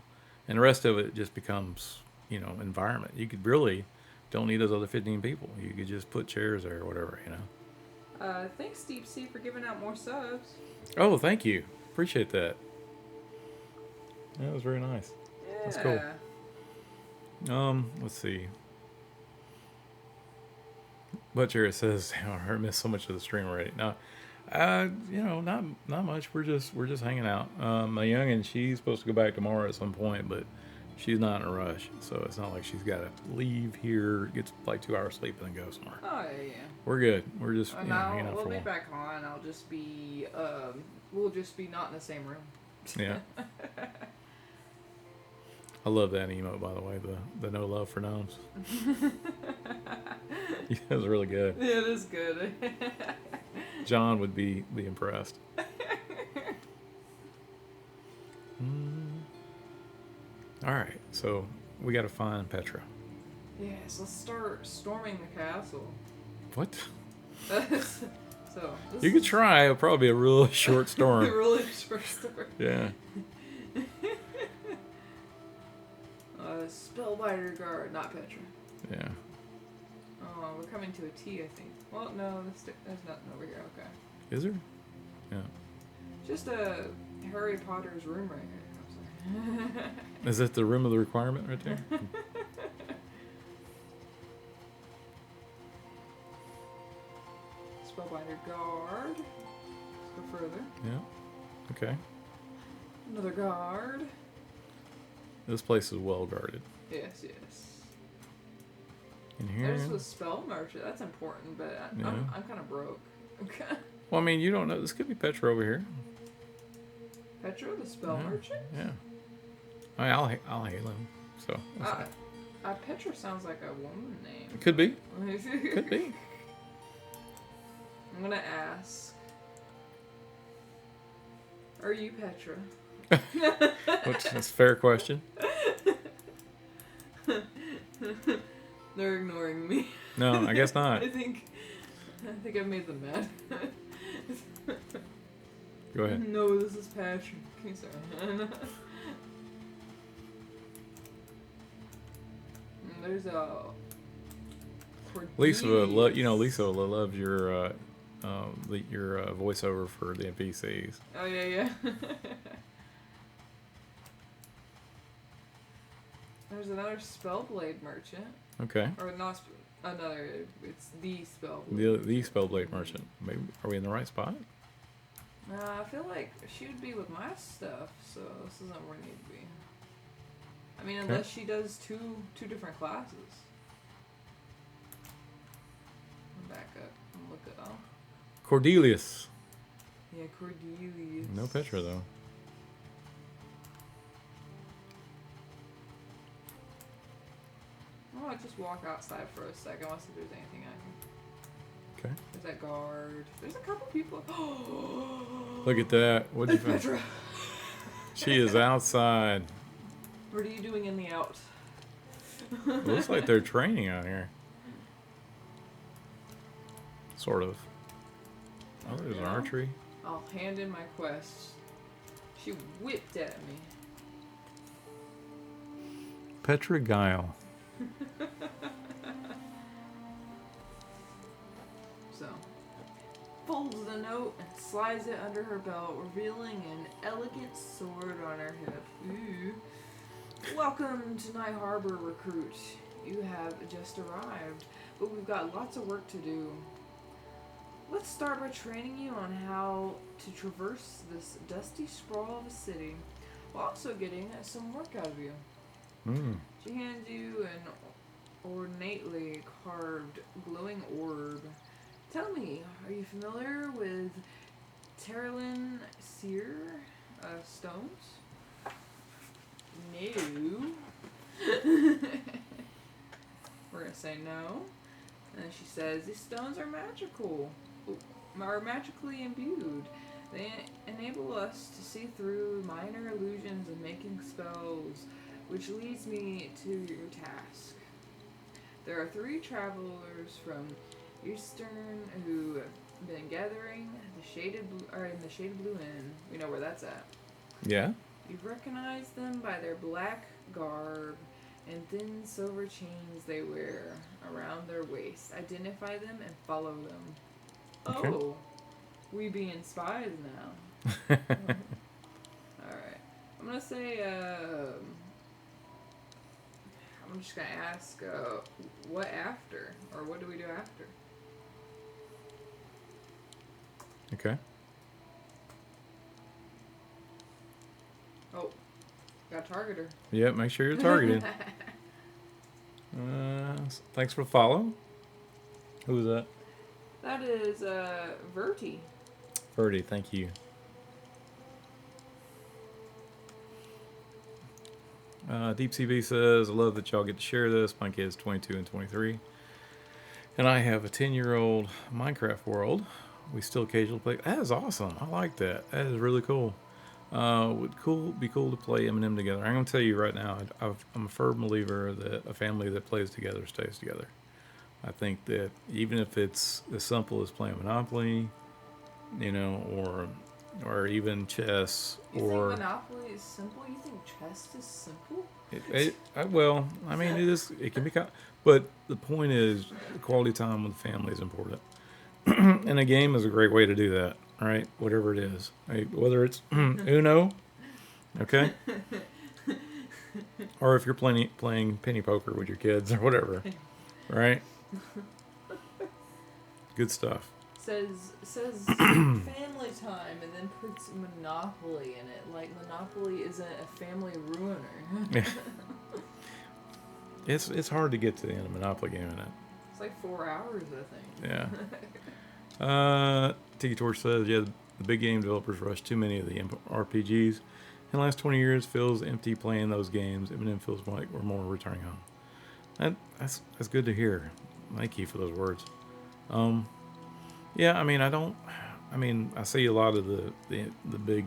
and the rest of it just becomes environment. You could really don't need those other 15 people. You could just put chairs there or whatever. Thanks, Deep Sea, for giving out more subs. Oh, thank you. Appreciate that. That was very nice. Yeah. That's cool. Let's see. Butcher says, I missed so much of the stream already. No, not much. We're just hanging out. My youngin', she's supposed to go back tomorrow at some point, but she's not in a rush, so it's not like she's got to leave here, get like 2 hours sleep, and then go somewhere. Oh yeah. We're good. We're just hanging out we'll for a be while. back on. I'll just be we'll just be not in the same room. Yeah. I love that emote, by the way. The no love for gnomes. Yeah, it was really good. Yeah, it is good. John would be impressed. All right, so we got to find Petra. Yes, let's start storming the castle. What? So You could try. It'll probably be a real short storm. really short storm. Yeah. Spellbinder guard, not Petra. Yeah. Oh, we're coming to a T, I think. Well, no, there's nothing over here. Okay. Is there? Yeah. Just a Harry Potter's room right here. I'm sorry. Is that the room of the requirement right there? Spellbinder guard. Let's go further. Yeah. Okay. Another guard. This place is well guarded. Yes. In here. There's a spell merchant. That's important, but I'm kind of broke. Okay. Well, I mean, you don't know. This could be Petra over here. Petra, the spell merchant? Yeah. I'll hail him. So. Petra sounds like a woman name. It could be. Could be. I'm gonna ask. Are you Petra? Which is a fair question. They're ignoring me. No, I guess not. I think I made them mad. Go ahead. No, this is Patrick. Sorry. There's a. Lisa loves your voiceover for the NPCs. Oh yeah. There's another Spellblade merchant. Okay. Or not another. It's the Spellblade. The Spellblade merchant. Maybe are we in the right spot? I feel like she would be with my stuff, so this isn't where we need to be. I mean, unless she does two different classes. Back up and look it up. Cordelius. Yeah, Cordelius. No Petra though. Oh, I'll just walk outside for a second. I'll see if there's anything I can. Okay. There's that guard. There's a couple people. Look at that. What did you find? Petra. She is outside. What are you doing in the out? It looks like they're training out here. Sort of. Oh, there's an archery. I'll hand in my quest. She whipped at me. Petra Guile. So, folds the note and slides it under her belt, revealing an elegant sword on her hip. Ooh. Welcome to Night Harbor, recruit. You have just arrived, but we've got lots of work to do. Let's start by training you on how to traverse this dusty sprawl of a city while also getting some work out of you. Mm. She hands you an ornately carved glowing orb. Tell me, are you familiar with Terlin Seer stones? No. We're gonna say no. And she says, these stones are magical, are magically imbued. They enable us to see through minor illusions and making spells, which leads me to your task. There are 3 travelers from Eastern who have been gathering in the shaded blue inn. We know where that's at. Yeah. You've recognized them by their black garb and thin silver chains they wear around their waists. Identify them and follow them. Okay. Oh, we being spies now. Alright. I'm gonna say, I'm just gonna ask, what after? Or what do we do after? Okay. Oh, got a targeter. Yeah, make sure you're targeted. Thanks for the follow. Who was that? That is, Verti. Birdie, thank you. Deep CB says, I love that y'all get to share this. My kid's 22 and 23. And I have a 10-year-old Minecraft world. We still occasionally play. That is awesome. I like that. That is really cool. Would be cool to play Eminem together. I'm going to tell you right now, I'm a firm believer that a family that plays together stays together. I think that even if it's as simple as playing Monopoly, or even chess, You or think Monopoly is simple? You think chess is simple? well, I mean, it is. It can be, but the point is, quality time with the family is important, and a game is a great way to do that. Right, whatever it is, whether it's Uno, okay, or if you're playing penny poker with your kids or whatever, right? Good stuff. Says family time and then puts Monopoly in it. Like Monopoly isn't a family ruiner. Yeah. It's hard to get to the end of Monopoly game in it. It's like 4 hours, I think. Yeah. Tiki Torch says, yeah, the big game developers rush too many of the RPGs. In the last 20 years, feels empty playing those games. Eminem feels like we're more returning home. That's good to hear. Thank you for those words. Yeah, I mean, I see a lot of the big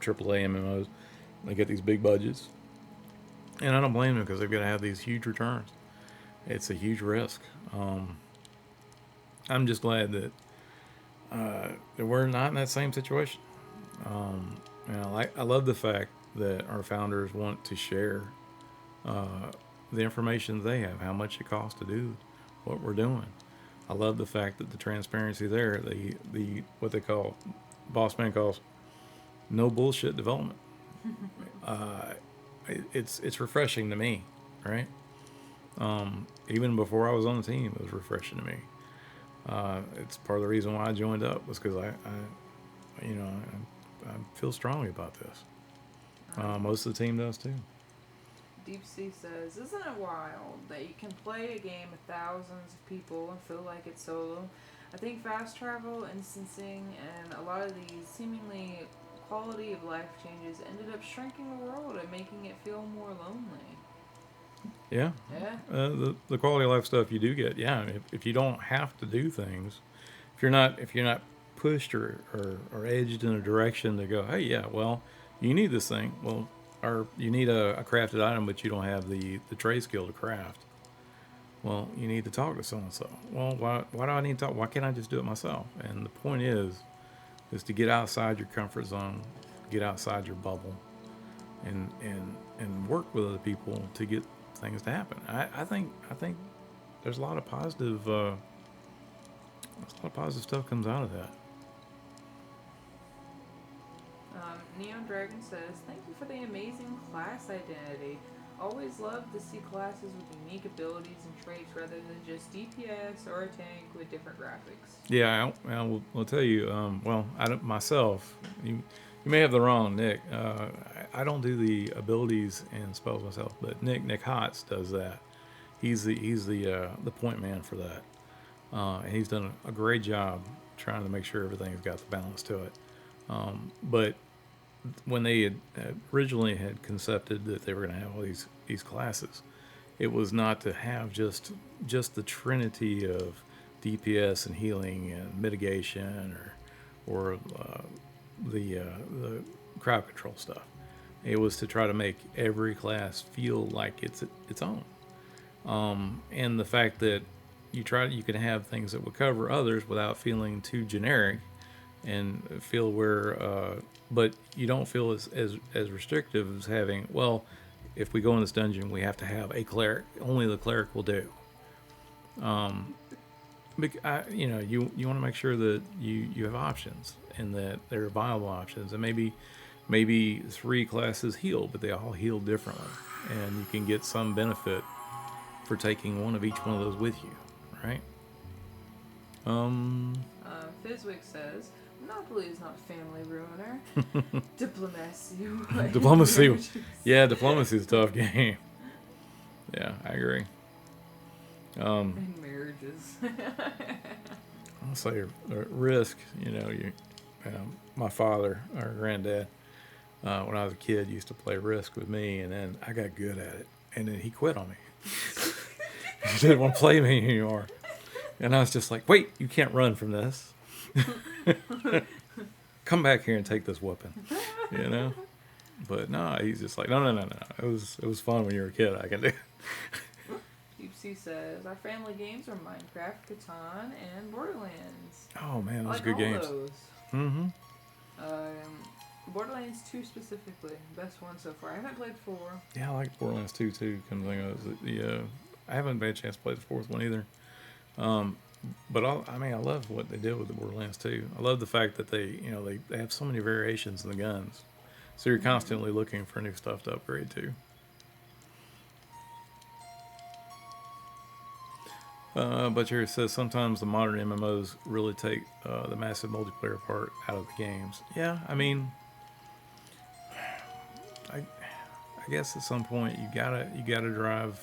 AAA MMOs. They get these big budgets. And I don't blame them because they've got to have these huge returns. It's a huge risk. I'm just glad that we're not in that same situation. I love the fact that our founders want to share the information they have, how much it costs to do what we're doing. I love the fact that the transparency there, the what they call, Boss Man calls, no bullshit development. It's refreshing to me, right? Even before I was on the team, it was refreshing to me. It's part of the reason why I joined up was because I feel strongly about this. Most of the team does too. Deep Sea says, isn't it wild that you can play a game with thousands of people and feel like it's solo? I think fast travel, instancing, and a lot of these seemingly quality of life changes ended up shrinking the world and making it feel more lonely. Yeah. Yeah. The quality of life stuff you do get. Yeah. If you don't have to do things, if you're not pushed or edged in a direction to go, hey, yeah, well, you need this thing. Well, or you need a crafted item, but you don't have the trade skill to craft. Well, you need to talk to so and so. Well, why do I need to talk? Why can't I just do it myself? And the point is to get outside your comfort zone, get outside your bubble, and work with other people to get things to happen. I think there's a lot of positive stuff comes out of that. Neon Dragon says, thank you for the amazing class identity. Always love to see classes with unique abilities and traits rather than just DPS or a tank with different graphics. Yeah, I'll tell you. Well, I don't, myself, you may have the wrong Nick. I don't do the abilities and spells myself, but Nick Hotz does that. He's the point man for that, and he's done a great job trying to make sure everything's got the balance to it. But when they had originally had concepted that they were going to have all these classes, it was not to have just the trinity of DPS and healing and mitigation or the crowd control stuff. It was to try to make every class feel like it's its own. And the fact that you can have things that would cover others without feeling too generic and feel but you don't feel as restrictive as having, well, if we go in this dungeon, we have to have a cleric. Only the cleric will do. You want to make sure that you have options and that there are viable options, and maybe 3 classes heal, but they all heal differently, and you can get some benefit for taking one of each one of those with you, right? Fizwick says, Monopoly is not a family ruiner. Diplomacy. Diplomacy. Yeah, diplomacy is a tough game. Yeah, I agree. And marriages. I'll say risk. My father, our granddad, when I was a kid, used to play Risk with me, and then I got good at it, and then he quit on me. He didn't want to play me anymore, and I was just like, "Wait, you can't run from this. Come back here and take this whooping," you know. But no, he's just like, no. It was fun when you were a kid. I can do. Deep Sea says, our family games are Minecraft, Catan, and Borderlands. Oh man, those like are good games. Those. Mm-hmm. Borderlands 2 specifically, best one so far. I haven't played 4. Yeah, I like Borderlands 2 too. Come to think of it, I haven't had a chance to play the 4th one either. But I love what they did with the Borderlands 2. I love the fact that they have so many variations in the guns, so you're constantly looking for new stuff to upgrade to. Butcher says sometimes the modern MMOs really take the massive multiplayer part out of the games. Yeah, I guess at some point you gotta drive,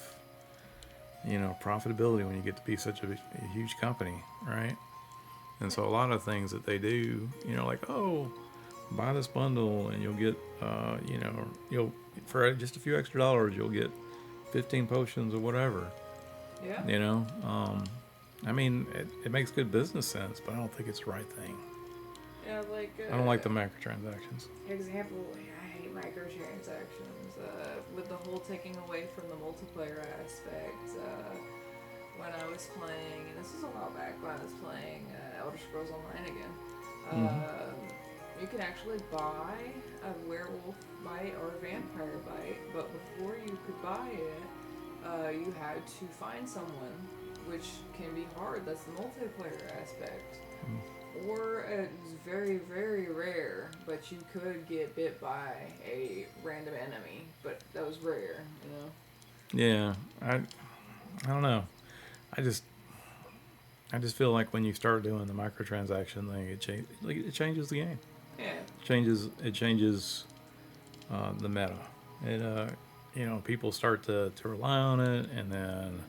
profitability when you get to be such a huge company, right? And so a lot of things that they do, like, oh, buy this bundle and you'll get, you'll for just a few extra dollars you'll get 15 potions or whatever. Yeah. It makes good business sense, but I don't think it's the right thing. Yeah, I don't like the microtransactions. Example, I hate microtransactions. With the whole taking away from the multiplayer aspect. When I was playing, and this was a while back when I was playing Elder Scrolls Online again. You can actually buy a werewolf bite or a vampire bite, but before you could buy it, you had to find someone, which can be hard. That's the multiplayer aspect. Or it's very, very rare, but you could get bit by a random enemy, but that was rare, Yeah, I don't know. I just feel like when you start doing the microtransaction thing, it changes the game. Yeah. It changes the meta. People start to rely on it, and then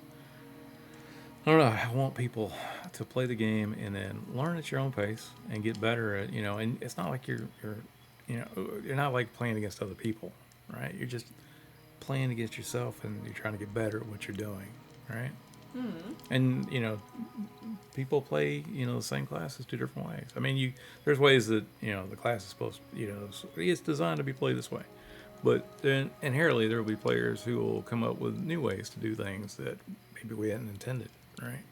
I don't know. I want people to play the game and then learn at your own pace and get better at, and it's not like you're not like playing against other people, right? You're just playing against yourself and you're trying to get better at what you're doing, right? Mm-hmm. And, people play, the same classes 2 different ways. There's ways that, the class is supposed to, it's designed to be played this way. But then inherently there will be players who will come up with new ways to do things that maybe we hadn't intended, right?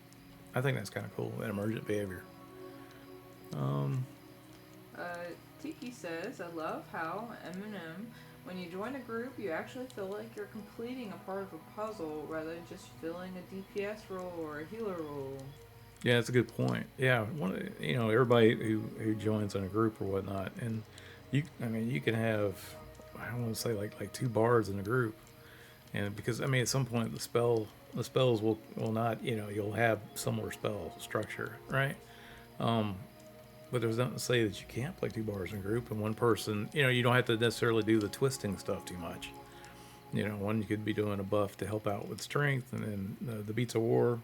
I think that's kind of cool, that emergent behavior. Tiki says, I love how M&M, when you join a group, you actually feel like you're completing a part of a puzzle rather than just filling a DPS role or a healer role. Yeah, that's a good point. Yeah, everybody who joins in a group or whatnot, and you can have, I don't want to say like 2 bards in a group, And because I mean, at some point the spells will not, you'll have similar spell structure, right? Um, but there's nothing to say that you can't play two bars in a group, and one person, you don't have to necessarily do the twisting stuff too much. One you could be doing a buff to help out with strength, and then the beats of war.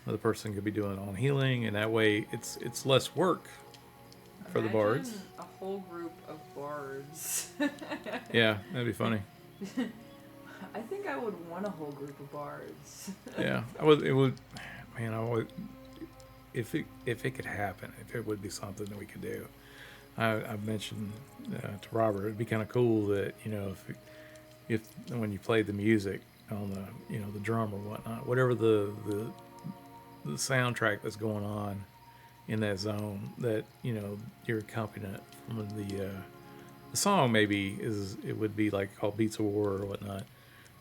Another person could be doing on healing, and that way it's less work for the bards. Imagine a whole group of bards. Yeah, that'd be funny. I think I would want a whole group of bards. Yeah, I would. It would, man. I would, if it could happen, if it would be something that we could do. I mentioned to Robert, it'd be kind of cool that if when you played the music on the drum or whatnot, whatever the soundtrack that's going on in that zone, that your accompaniment from the song maybe it would be like called Beats of War or whatnot,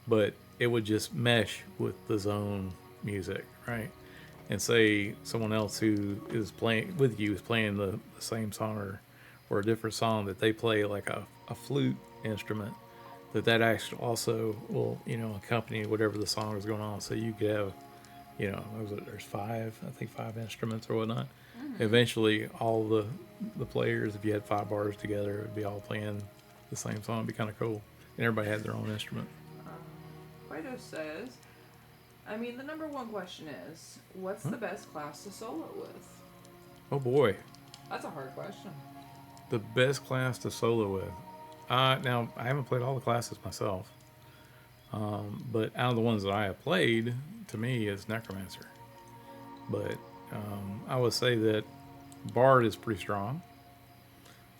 but it would just mesh with the zone music, right? And say someone else who is playing with you is playing the same song or a different song, that they play like a flute instrument, that actually also will accompany whatever the song is going on. So you could have there's five instruments or whatnot. Mm-hmm. Eventually all the players, if you had 5 bars together, would be all playing the same song. It'd be kind of cool, and everybody had their own instrument. Quaido says, I mean, the number one question is, what's the best class to solo with? Oh boy, that's a hard question. The best class to solo with. Now I haven't played all the classes myself, but out of the ones that I have played, to me is Necromancer. But I would say that Bard is pretty strong.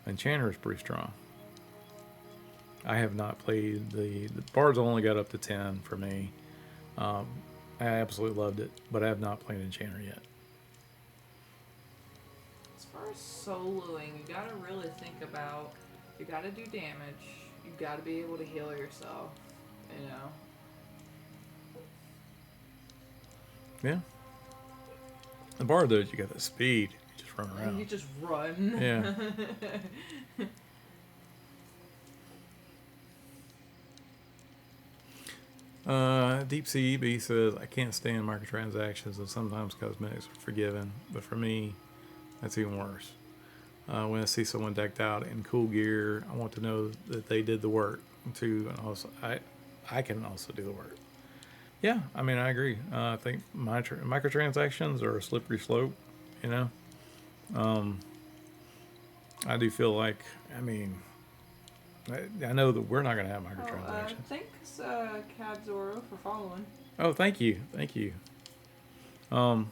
Enchanter is pretty strong. I have not played the Bard's only got up to 10 for me. I absolutely loved it, but I have not played Enchanter yet. As far as soloing, you gotta really think about, you gotta do damage, you gotta be able to heal yourself, Yeah. The Bard, though, you got the speed. You just run around. You just run. Yeah. Deep Sea EB says, I can't stand microtransactions, and sometimes cosmetics are forgiven, but for me, that's even worse. When I see someone decked out in cool gear, I want to know that they did the work too, and also I can also do the work. Yeah, I mean, I agree. I think microtransactions are a slippery slope, I do feel like, I mean, I know that we're not going to have microtransactions. Thanks, Cab Zoro, for following. Oh, thank you. And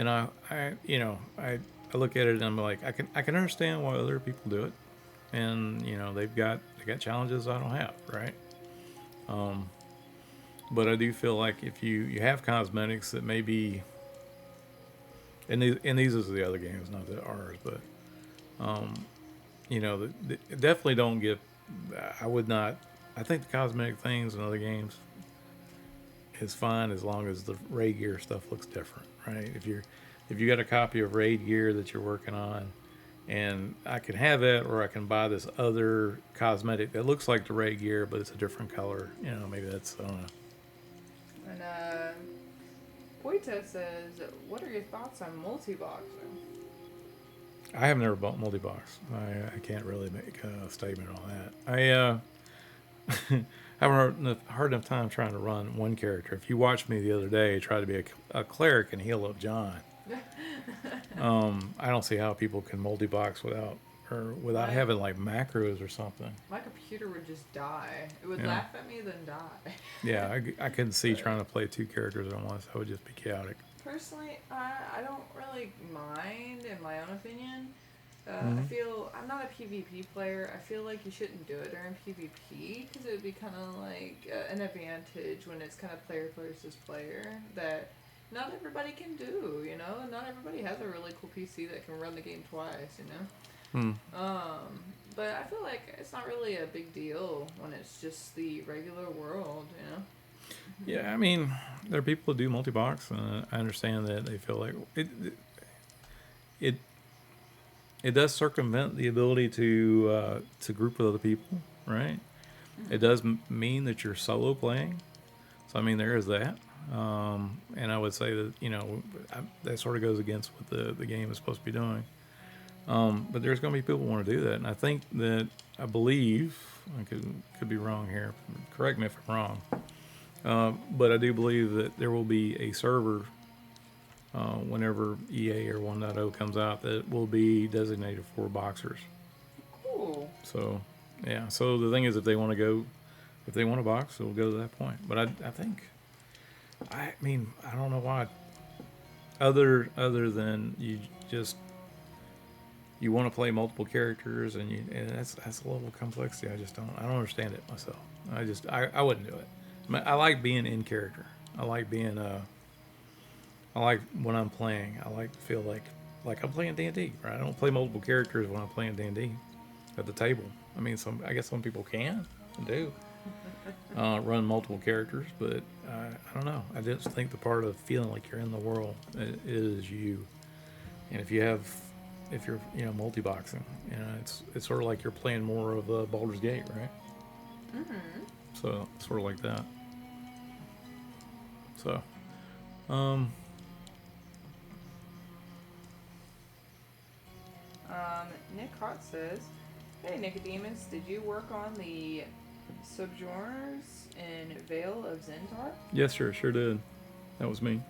I look at it and I'm like, I can understand why other people do it, and they got challenges I don't have, right? But I do feel like if you have cosmetics that maybe, and these are the other games, not the ours, but definitely don't get. I would not. I think the cosmetic things in other games is fine as long as the raid gear stuff looks different, right? If you got a copy of raid gear that you're working on, and I can have that, or I can buy this other cosmetic that looks like the raid gear but it's a different color. Maybe that's, I don't know. And Poita says, what are your thoughts on multi-boxing? I have never bought multi-box. I can't really make a statement on that. I haven't hard enough time trying to run one character. If you watched me the other day try to be a cleric and heal up John, I don't see how people can multi-box without having like macros or something. My computer would just die. It would laugh at me, then die. Yeah, I couldn't see trying to play 2 characters at once. That would just be chaotic. Personally, I don't really mind, in my own opinion. I feel, I'm not a PvP player. I feel like you shouldn't do it during PvP, because it would be kind of like an advantage when it's kind of player versus player that not everybody can do, Not everybody has a really cool PC that can run the game twice, But I feel like it's not really a big deal when it's just the regular world, Yeah, I mean, there are people who do multi-box, and I understand that they feel like it does circumvent the ability to group with other people, right? It does mean that you're solo playing, so I mean there is that. And I would say that that sort of goes against what the game is supposed to be doing. But there's going to be people who want to do that, and I believe I could be wrong here. Correct me if I'm wrong. But I do believe that there will be a server whenever EA or 1.0 comes out that will be designated for boxers. Cool. So, yeah. So the thing is, if they want to box, they'll go to that point. But I mean, I don't know why. Other than you want to play multiple characters and that's a level of complexity. I don't understand it myself. I wouldn't do it. I like being in character. I like being I like when I'm playing. I like to feel like I'm playing D&D. Right? I don't play multiple characters when I'm playing D&D at the table. I mean, I guess some people can and do run multiple characters, but I don't know. I just think the part of feeling like you're in the world is you. And if you're multi-boxing, it's sort of like you're playing more of Baldur's Gate, right? Mm-hmm. So sort of like that. So, Nick Hott says, "Hey Nicodemus, did you work on the subgenres in Veil of Zentar?" yes, sure did. That was me.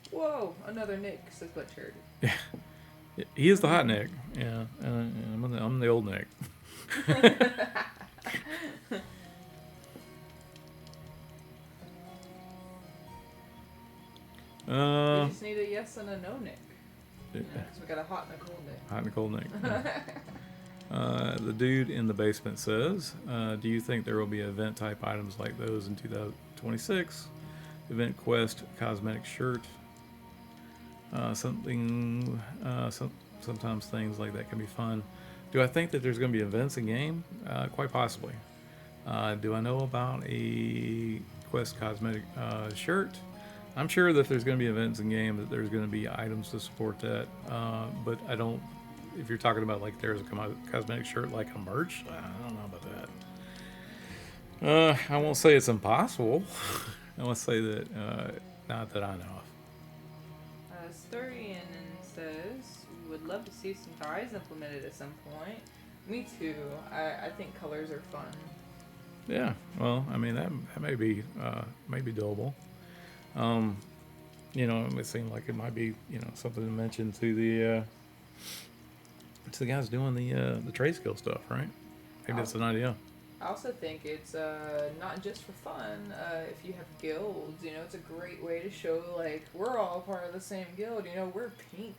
Whoa, another Nick says Butt Charity. Yeah, he is the hot Nick. Yeah, and I'm the old Nick. We just need a yes and a no Nick. So we got a hot and a cold Nick. Hot and cold Nick. Yeah. The dude in the basement says, do you think there will be event type items like those in 2026? Event quest, cosmetic shirt, sometimes things like that can be fun. Do I think that there's going to be events in game? Quite possibly. Do I know about a quest cosmetic shirt? I'm sure that there's going to be events in game, that there's going to be items to support that. But I don't. If you're talking about like there's a cosmetic shirt like a merch, I don't know about that. I won't say it's impossible. I won't say that. Not that I know of. Sturian says, "Would love to see some dyes implemented at some point." Me too. I think colors are fun. Yeah. Well, I mean that may be doable. It may seem like it might be something to mention to the guys doing the trade skill stuff, right? I think that's an idea. I also think it's not just for fun. If you have guilds, it's a great way to show like we're all part of the same guild. We're pink.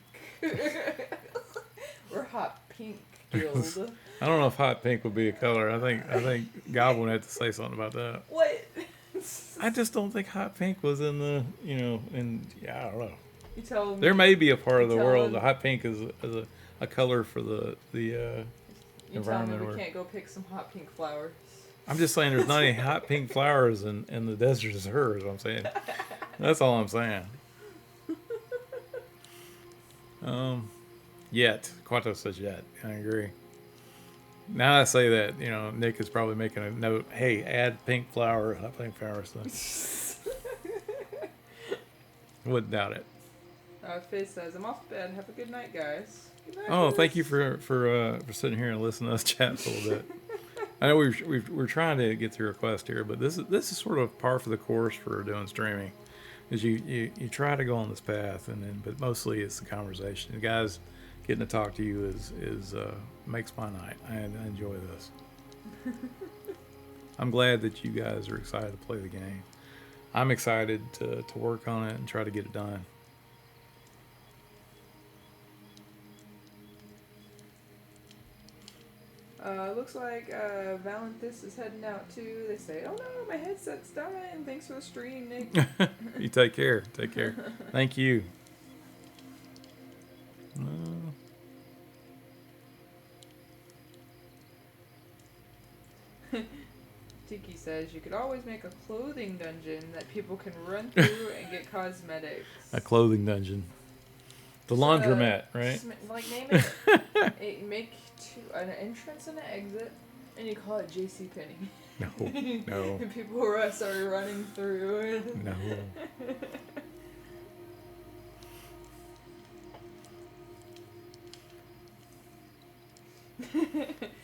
We're hot pink guild. I don't know if hot pink would be a color. I think Goblin would have to say something about that. What? I just don't think hot pink was in the I don't know. You tell me. There may be a part of the world the hot pink is a color for the you environment. Tell me we can't go pick some hot pink flowers. I'm just saying there's not any hot pink flowers in the desert as her, is what I'm saying. That's all I'm saying. Yet. Quato says yet. I agree. Now I say that, Nick is probably making a note, hey, add pink flower, hot pink flowers. Wouldn't doubt it. Fizz says, "I'm off to bed. Have a good night, guys." Good night, Oh, Fizz. thank you for sitting here and listening to us chat a little bit. I know we're trying to get through a quest here, but this is sort of par for the course for doing streaming. Is you try to go on this path, but mostly it's the conversation. The guys getting to talk to you is makes my night. I enjoy this. I'm glad that you guys are excited to play the game. I'm excited to work on it and try to get it done. Looks like Valentis is heading out too. They say, "Oh no, my headset's dying. Thanks for the stream, Nick." You take care. Take care. Thank you. Tiki says, "You could always make a clothing dungeon that people can run through and get cosmetics." A clothing dungeon. The laundromat, right? Like name it. Make an entrance and an exit, and you call it JCPenney. No, no, And people started running through. no.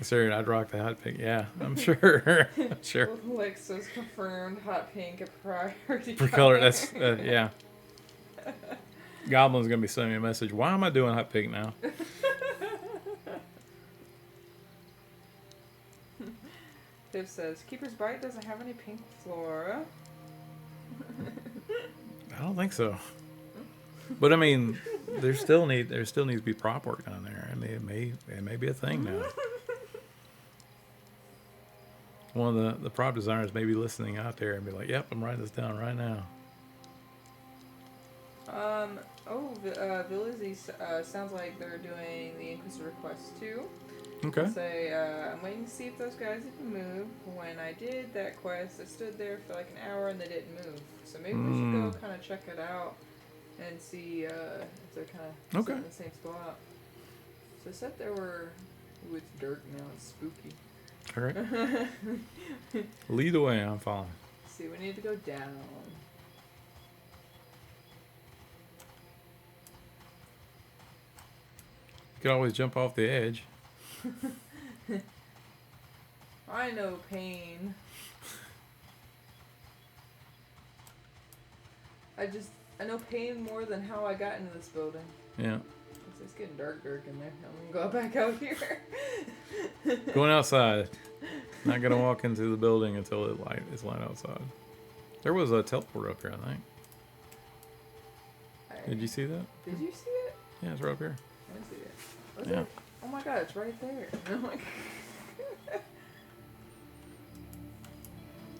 Sir, I'd rock the hot pink. Yeah, I'm sure. Sure. Lexus confirmed hot pink a priority For color, that's yeah. Goblin's gonna be sending me a message. Why am I doing hot pink now? Tiff says Keeper's Bite doesn't have any pink flora. I don't think so. But I mean, there still needs to be prop work done there. I mean, it may be a thing now. One of the prop designers may be listening out there and be like, "Yep, I'm writing this down right now." Villizzy sounds like they're doing the Inquisitor Quest too. Okay. Say, I'm waiting to see if those guys even move. When I did that quest, I stood there for like an hour and they didn't move. So maybe we should go kind of check it out and see if they're kind of in the same spot. So I said there were. Ooh, it's dark now. It's spooky. All right. Lead the way. I'm following. See, we need to go down. You could always jump off the edge. I know pain. I know pain more than how I got into this building. Yeah. It's getting dark in there. I'm gonna go back out here. Going outside. Not gonna walk into the building until it's light outside. There was a teleport up here, I think. Did you see that? Did you see it? Yeah, it's right up here. I didn't see it. Was Yeah. it? Oh my god, it's right there. I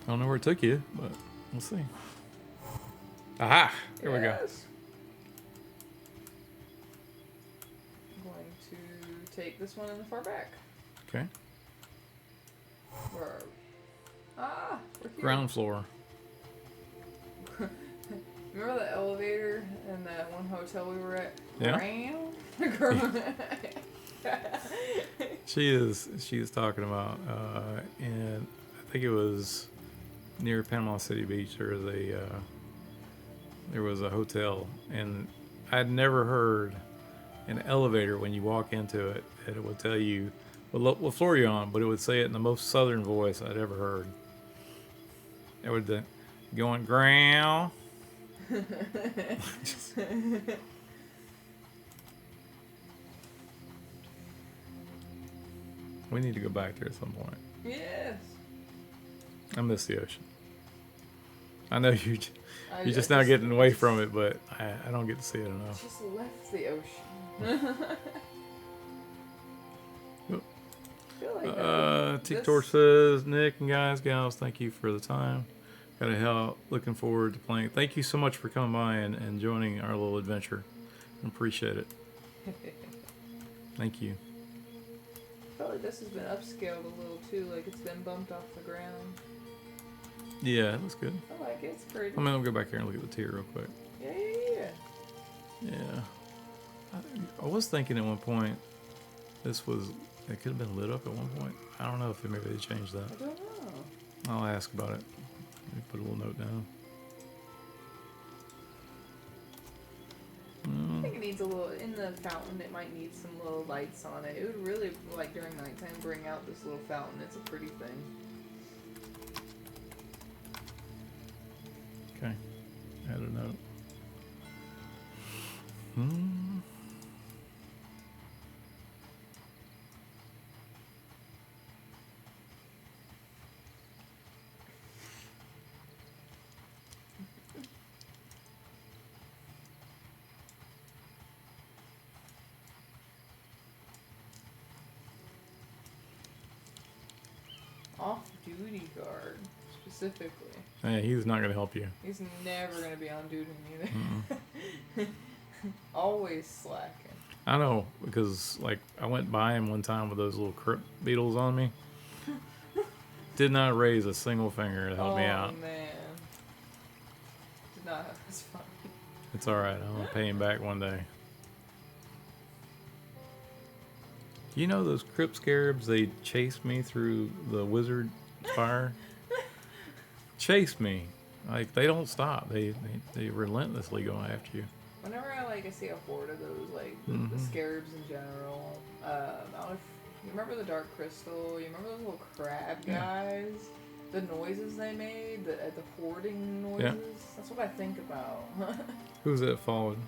don't know where it took you, but we'll see. Aha! Here we go. I'm going to take this one in the far back. Okay. Where are we? Ah! We're here. Ground floor. Remember the elevator in that one hotel we were at? Yeah. She is talking about, and I think it was near Panama City Beach. There was a hotel, and I'd never heard an elevator when you walk into it, and it would tell you what floor you're on, but it would say it in the most southern voice I'd ever heard. It would going ground. We need to go back there at some point. Yes. I miss the ocean. I know you're just now getting away from it, but I don't get to see it enough. Just left the ocean. T-Torch says, Nick and guys, gals, thank you for the time. Got a hell, looking forward to playing. Thank you so much for coming by and joining our little adventure. I appreciate it. Thank you. I feel like this has been upscaled a little too, like it's been bumped off the ground. Yeah, it looks good. I like it, it's pretty. I'll go back here and look at the tier real quick. Yeah. Yeah. I was thinking at one point, it could have been lit up at one point. I don't know if maybe they changed that. I don't know. I'll ask about it. Let me put a little note down. I think it needs a little, in the fountain, it might need some little lights on it. It would really, like during nighttime, bring out this little fountain. It's a pretty thing. Okay. Add a note. Off-duty guard, specifically. Yeah, he's not going to help you. He's never going to be on duty either. Always slacking. I know, because like I went by him one time with those little crypt beetles on me. Did not raise a single finger to help me out. Oh man. Did not have this fun. It's alright, I'm going to pay him back one day. Do you know those crypt scarabs? They chased me through the wizard fire. Chase me. Like, they don't stop. They relentlessly go after you. Whenever I see a horde of those, like the scarabs in general, I don't know if you remember the Dark Crystal. You remember those little crab guys? The noises they made, the hoarding noises. Yeah. That's what I think about. Who's that followed?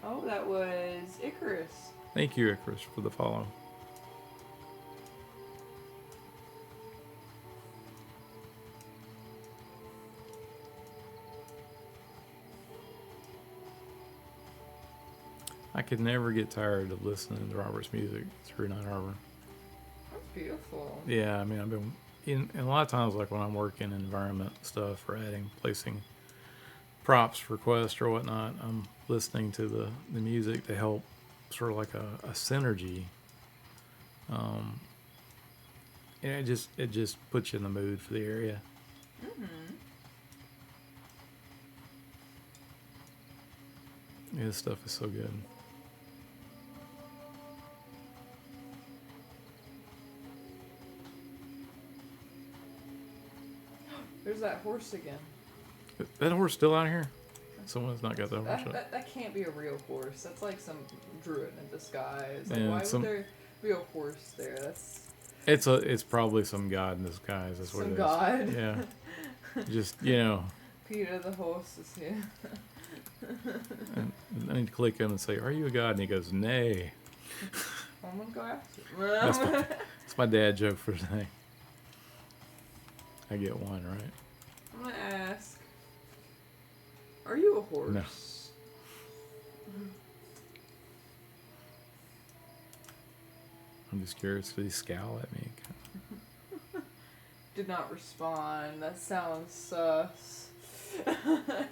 Oh, that was Icarus. Thank you, Icarus, for the follow. I could never get tired of listening to Robert's music through Night Harbor. That's beautiful. Yeah, I mean, I've been in a lot of times, like when I'm working environment stuff or placing props for quests or whatnot, I'm listening to the music to help sort of like a synergy. And it just puts you in the mood for the area. Yeah, this stuff is so good. There's that horse again. That horse still out here? Someone's not got that horse up. That can't be a real horse. That's like some druid in disguise. Like, And why would there be a horse there? It's probably some god in disguise. That's what it is. Some god. Yeah. Just Peter the horse is here. and I need to click him and say, "Are you a god?" And he goes, "Nay." I'm gonna go after him. That's my dad joke for today. I get one right. I'm gonna ask, are you a horse? No. I'm just curious if he scowl at me. Did not respond. That sounds sus.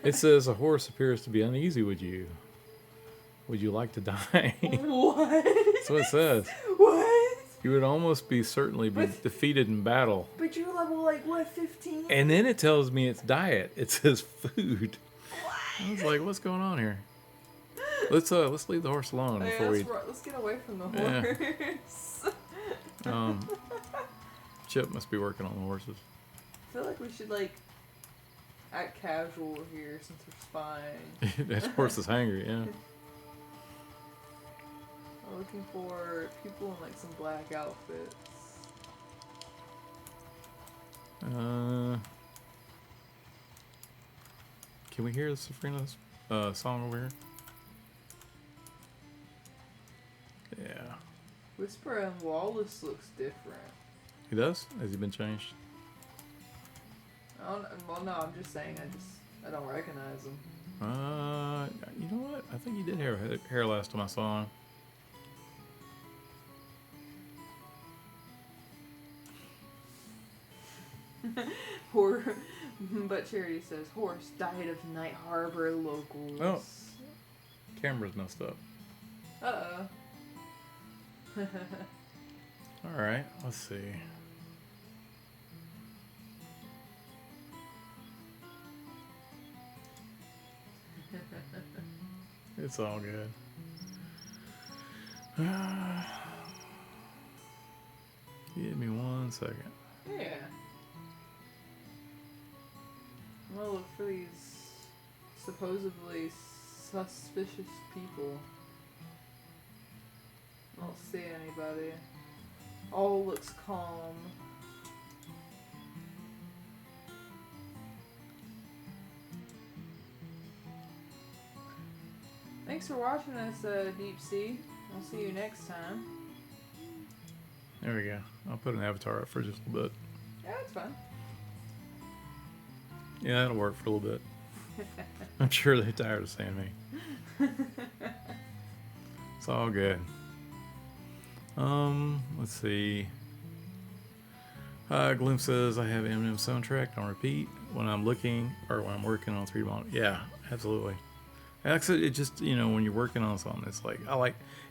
It says a horse appears to be uneasy with you. Would you like to die? What? That's what it says. What? You would almost certainly be defeated in battle. But you're level like what, 15? And then it tells me it's diet. It says food. What? I was like, what's going on here? Let's leave the horse alone before let's get away from the horse. Chip must be working on the horses. I feel like we should act casual here since we're spying. That horse is hungry, yeah. I'm looking for people in some black outfits. Can we hear the Safrina's song over here? Yeah. Whisper and Wallace looks different. He does? Has he been changed? Well, no, I'm just saying. I don't recognize him. You know what? I think he did have hair last time I saw him. But Charity says horse died of Night Harbor locals. Oh, camera's messed up. All right, let's see. It's all good. Give me 1 second. Yeah. I'm gonna look for these supposedly suspicious people. I don't see anybody. All looks calm. Thanks for watching us, Deep Sea. I'll see you next time. There we go. I'll put an avatar up for just a little bit. Yeah, that's fine. Yeah, that'll work for a little bit. I'm sure they're tired of seeing me. It's all good. Let's see. Gloom says I have Eminem soundtrack on repeat when I'm looking or when I'm working on 3D model. Yeah, absolutely. Actually, it just, when you're working on something, it's like,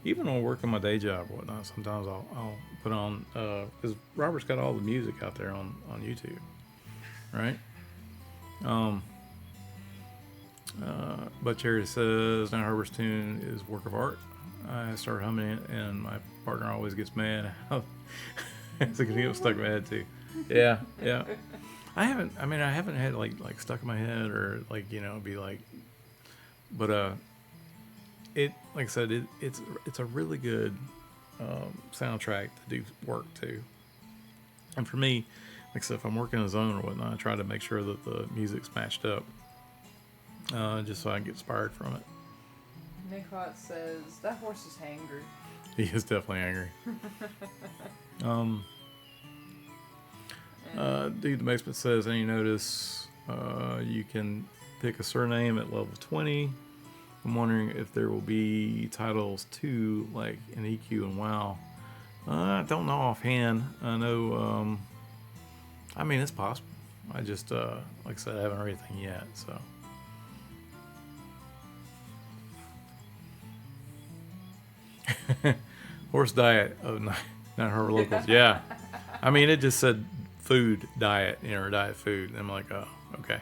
even when I'm working my day job or whatnot, sometimes I'll put on, because Robert's got all the music out there on YouTube, right? But Cherry says Night Harbor's tune is work of art. I started humming it in my partner always gets mad. It's like it stuck in my head too. Yeah, yeah. I haven't had like stuck in my head or like be like, but it like I said it's a really good soundtrack to do work to. And for me, like I said, if I'm working a zone or whatnot, I try to make sure that the music's matched up, just so I can get inspired from it. Nick Hot says that horse is hangry. He is definitely angry. Dude, the basement says, any notice you can pick a surname at level 20. I'm wondering if there will be titles too, like in EQ and WoW. I don't know offhand. I know, I mean, it's possible. I just, like I said, I haven't read anything yet, so. Horse diet of Night Harbor locals. Yeah. I mean, it just said food diet, or diet food. And I'm like, oh, okay.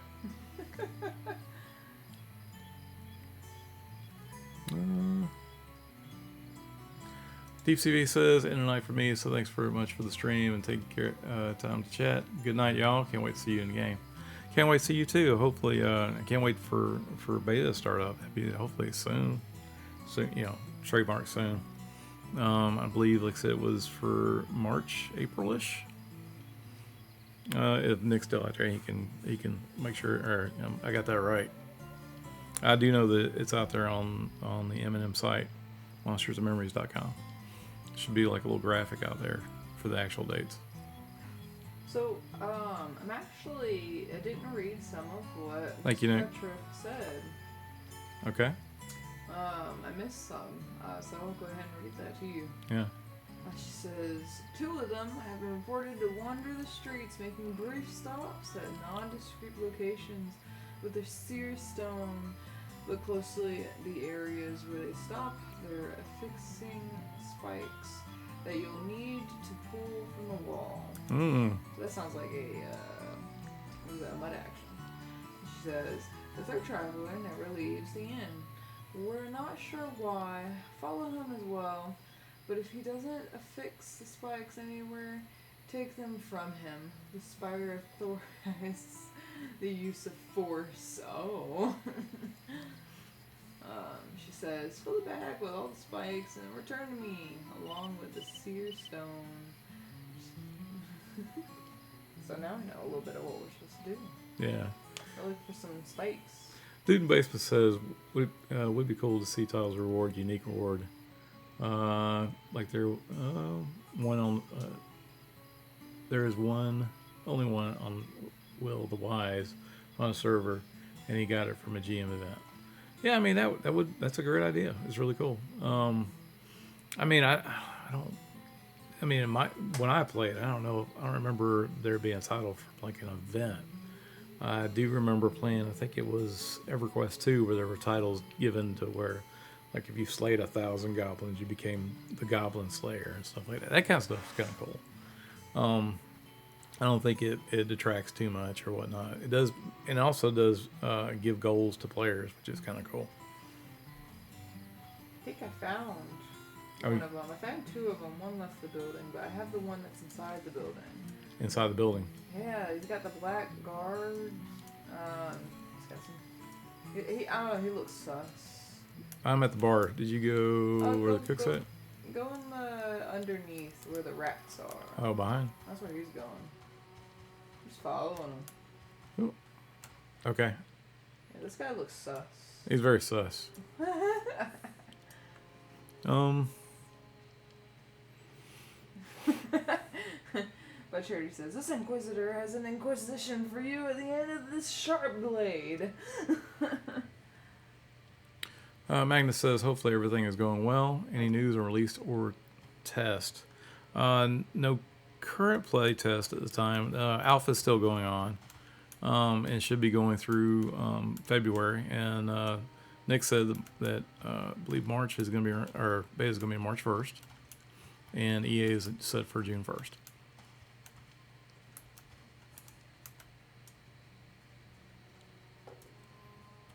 Deep CV says, end of night for me, so thanks very much for the stream and taking time to chat. Good night, y'all. Can't wait to see you in the game. Can't wait to see you too. Hopefully, I can't wait for beta to start up. That'd be hopefully soon, trademark soon. I believe, like I said, it was for March, April-ish. If Nick's still out there, he can make sure, or I got that right. I do know that it's out there on the M&M site, monstersofmemories.com. Should be like a little graphic out there for the actual dates. So, I didn't read some of what Thank you, Nick. Petra said. Okay. I missed some, so I'll go ahead and read that to you. Yeah. She says, 2 of them have been reported to wander the streets, making brief stops at nondescript locations with their sear stone. Look closely at the areas where they stop. They're affixing spikes that you'll need to pull from the wall. So that sounds like a mud action. She says, the third traveler never leaves the inn. We're not sure why. Follow him as well. But if he doesn't affix the spikes anywhere, take them from him. The spire authorize the use of force. Oh. She says, fill the bag with all the spikes and return to me, along with the sear stone. So now I know a little bit of what we're supposed to do. Yeah. I look for some spikes. Dude in Basement says, would be cool to see titles reward, unique reward. Like there is only one on Will the Wise on a server, and he got it from a GM event. Yeah, I mean that's a great idea. It's really cool. I mean when I played, I don't remember there being a title for like an event. I do remember playing, I think it was EverQuest 2, where there were titles given to where, like, if you slayed 1,000 goblins, you became the Goblin Slayer and stuff like that. That kind of stuff is kind of cool. I don't think it detracts too much or whatnot. It does, and it also does give goals to players, which is kind of cool. I think I found one of them. I found 2 of them. One left the building, but I have the one that's inside the building. Inside the building. Yeah, he's got the black guard. He's got some. I don't know. He looks sus. I'm at the bar. Did you go where the cook's at? Go in the underneath where the rats are. Oh, behind. That's where he's going. Just following him. Ooh. Okay. Yeah, this guy looks sus. He's very sus. But Charity says, this Inquisitor has an Inquisition for you at the end of this sharp blade. Magnus says, hopefully everything is going well. Any news on release or test? No current play test at the time. Alpha is still going on, and should be going through February. And Nick said that I believe March is going to be, or beta is going to be March 1st, and EA is set for June 1st.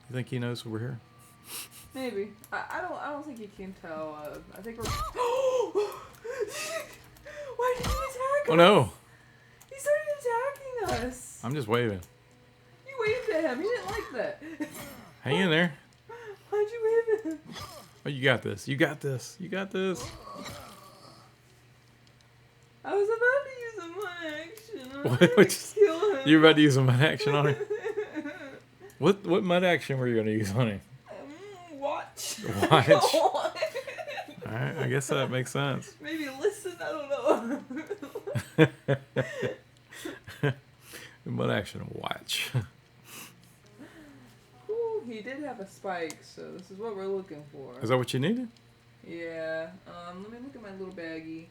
You think he knows we're here? Maybe. I don't think you can tell. I think we're. Why did he attack us? Oh no! He started attacking us. I'm just waving. You waved at him. He didn't like that. Hang in there. Why'd you wave at him? Oh, you got this. You got this. You got this. I was about to use a one action. I'm What? gonna kill him. You're about to use a mud action on him? What mud action were you going to use on him? Watch. Watch. Go on. Alright, I guess that makes sense. Maybe listen. I don't know. Mud action, watch. Ooh, he did have a spike, so this is what we're looking for. Is that what you needed? Yeah. Let me look at my little baggie.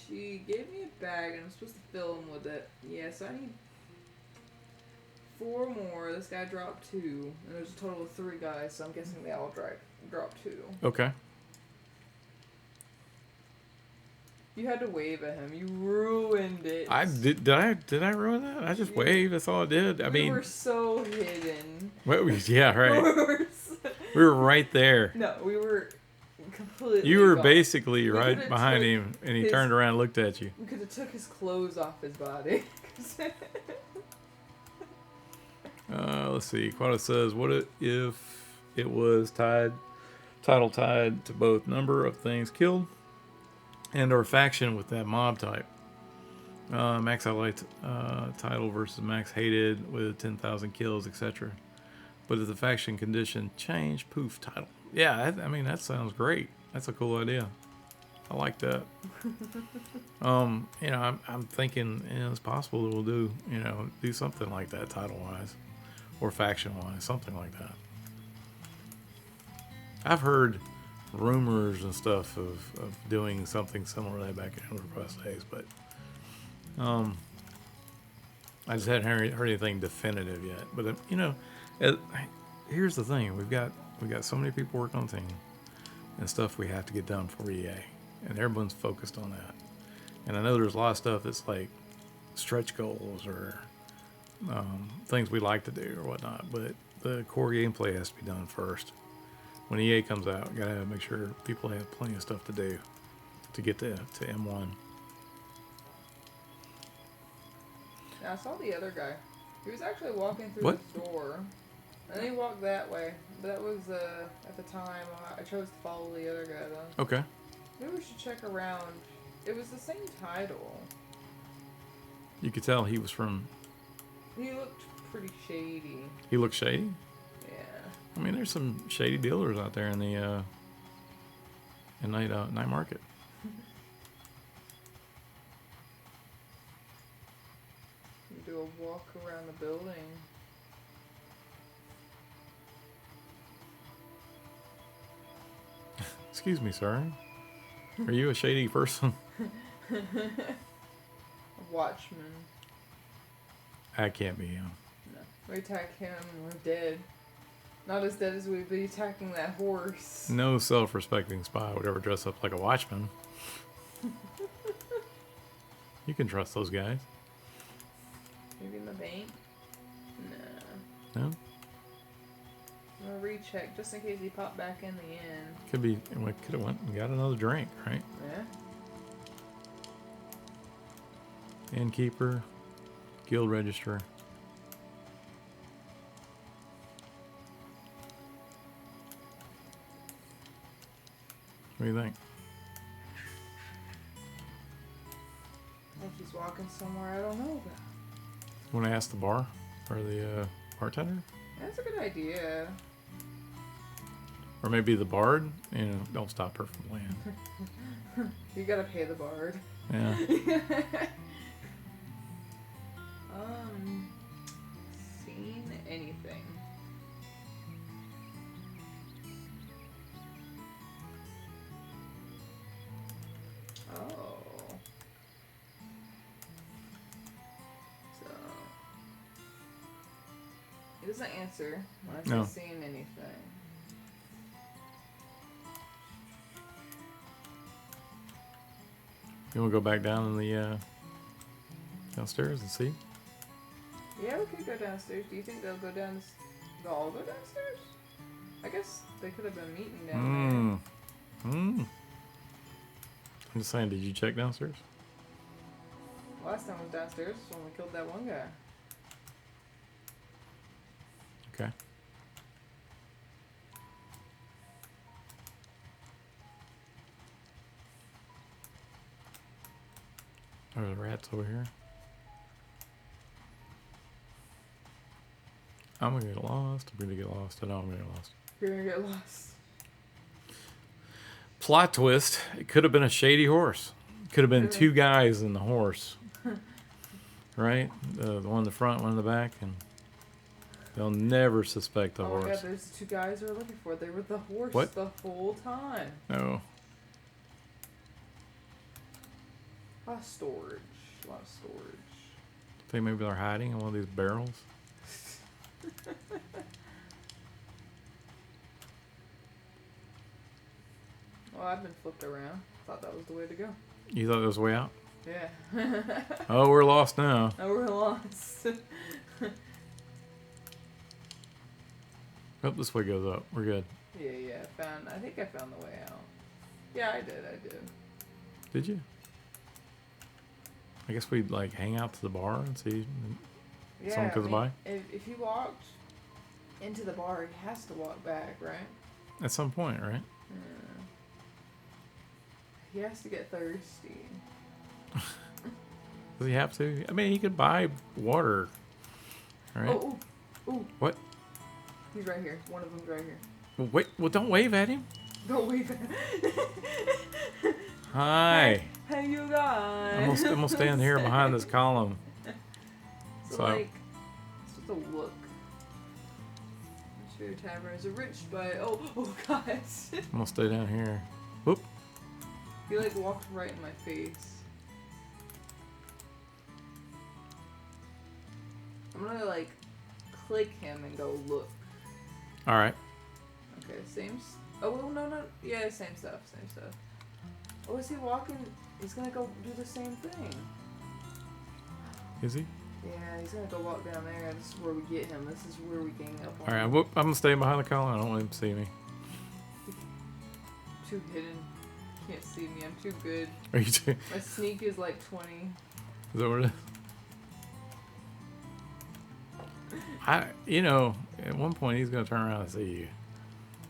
She gave me a bag, and I'm supposed to fill him with it. Yeah, so I need 4 more. This guy dropped 2, and there's a total of 3 guys, so I'm guessing they all dropped 2. Okay. You had to wave at him. You ruined it. I did. Did I ruin that? I just waved. That's all I did. I mean, we were so hidden. Well, yeah, right. We were right there. No, we were completely. You were gone. basically We right could've behind took him, and he his- turned around and looked at you. We could have took his clothes off his body. Let's see. Quada says, "What if it was title tied to both number of things killed and/or faction with that mob type? Max highlights title versus max hated with 10,000 kills, etc. But if the faction condition changed, poof, title. Yeah, I mean that sounds great. That's a cool idea. I like that. I'm thinking, it's possible that we'll do something like that title wise, or faction wise, something like that. I've heard rumors and stuff of doing something similar to that back in EverQuest days, but I just hadn't heard anything definitive yet. But here's the thing: we got so many people working on things and stuff we have to get done for EA, and everyone's focused on that. And I know there's a lot of stuff that's like stretch goals or things we like to do or whatnot, but the core gameplay has to be done first. When EA comes out, you gotta make sure people have plenty of stuff to do to get to M1. Yeah, I saw the other guy. He was actually walking through What? the door. And then he walked that way. But that was, at the time, I chose to follow the other guy, though. Okay. Maybe we should check around. It was the same title. You could tell he was from. He looked pretty shady. He looked shady. Yeah. I mean, there's some shady dealers out there in the night market. You do a walk around the building. Excuse me, sir. Are you a shady person? A watchman. I can't be him. No. We attack him and we're dead. Not as dead as we'd be attacking that horse. No self-respecting spy would ever dress up like a watchman. You can trust those guys. Maybe in the bank? No. No? I'm gonna recheck just in case he popped back in the end. Could be. We could have went and got another drink, right? Yeah. Innkeeper, guild register. What do you think? I think he's walking somewhere I don't know about. Want to ask the bar or the bartender, That's a good idea. or maybe the bard? Don't stop her from playing. You gotta pay the bard. Yeah. Seen anything? Oh. So he doesn't answer when I say No. seeing anything. You want to go back down in the downstairs and see? Yeah, we could go downstairs. Do you think they'll go down? They'll all go downstairs? I guess they could have been meeting down I'm just saying, did you check downstairs? Last time I was downstairs was when we killed that one guy. Okay. There's rats over here. I'm gonna get lost. I'm gonna get lost. I know I'm gonna get lost. You're gonna get lost. Plot twist. It could have been a shady horse. Could have been two guys in the horse. Right? The one in the front, one in the back, and they'll never suspect the Oh horse. my god, there's two guys we were looking for. They were the horse What? the whole time. No. A lot of storage. A lot of storage. Think maybe they're hiding in one of these barrels. Well, I've been flipped around. Thought that was the way to go. You thought it was the way out? Yeah. Oh, we're lost now. Oh, we're lost. Oh, this way goes up. We're good. Yeah. I think I found the way out. Yeah, I did. Did you? I guess we'd like hang out to the bar and see Yeah, someone comes by. If he walked into the bar, he has to walk back, right? At some point, right? He has to get thirsty. Does he have to? I mean, he could buy water, right? Oh, ooh. What? He's right here. One of them's right here. Well, wait. Well, don't wave at him. Don't wave. Hi. Hey, you guys. I'm gonna stand here behind this column. So, like, it's just a look. Your tavern is a rich by. Oh, guys. I'm gonna stay down here. Whoop. He like walked right in my face. I'm gonna like click him and go look. All right. Okay, same. Oh well, no. Yeah, same stuff. Oh, is he walking? He's gonna go do the same thing. Is he? Yeah, he's gonna go walk down there. This is where we get him. This is where we gang up on All right. him. Whoop. I'm gonna stay behind the column. I don't want him to see me. Too hidden. Can't see me. I'm too good. Are you too? My sneak is like 20. Is that what it is? At one point he's gonna turn around and see you,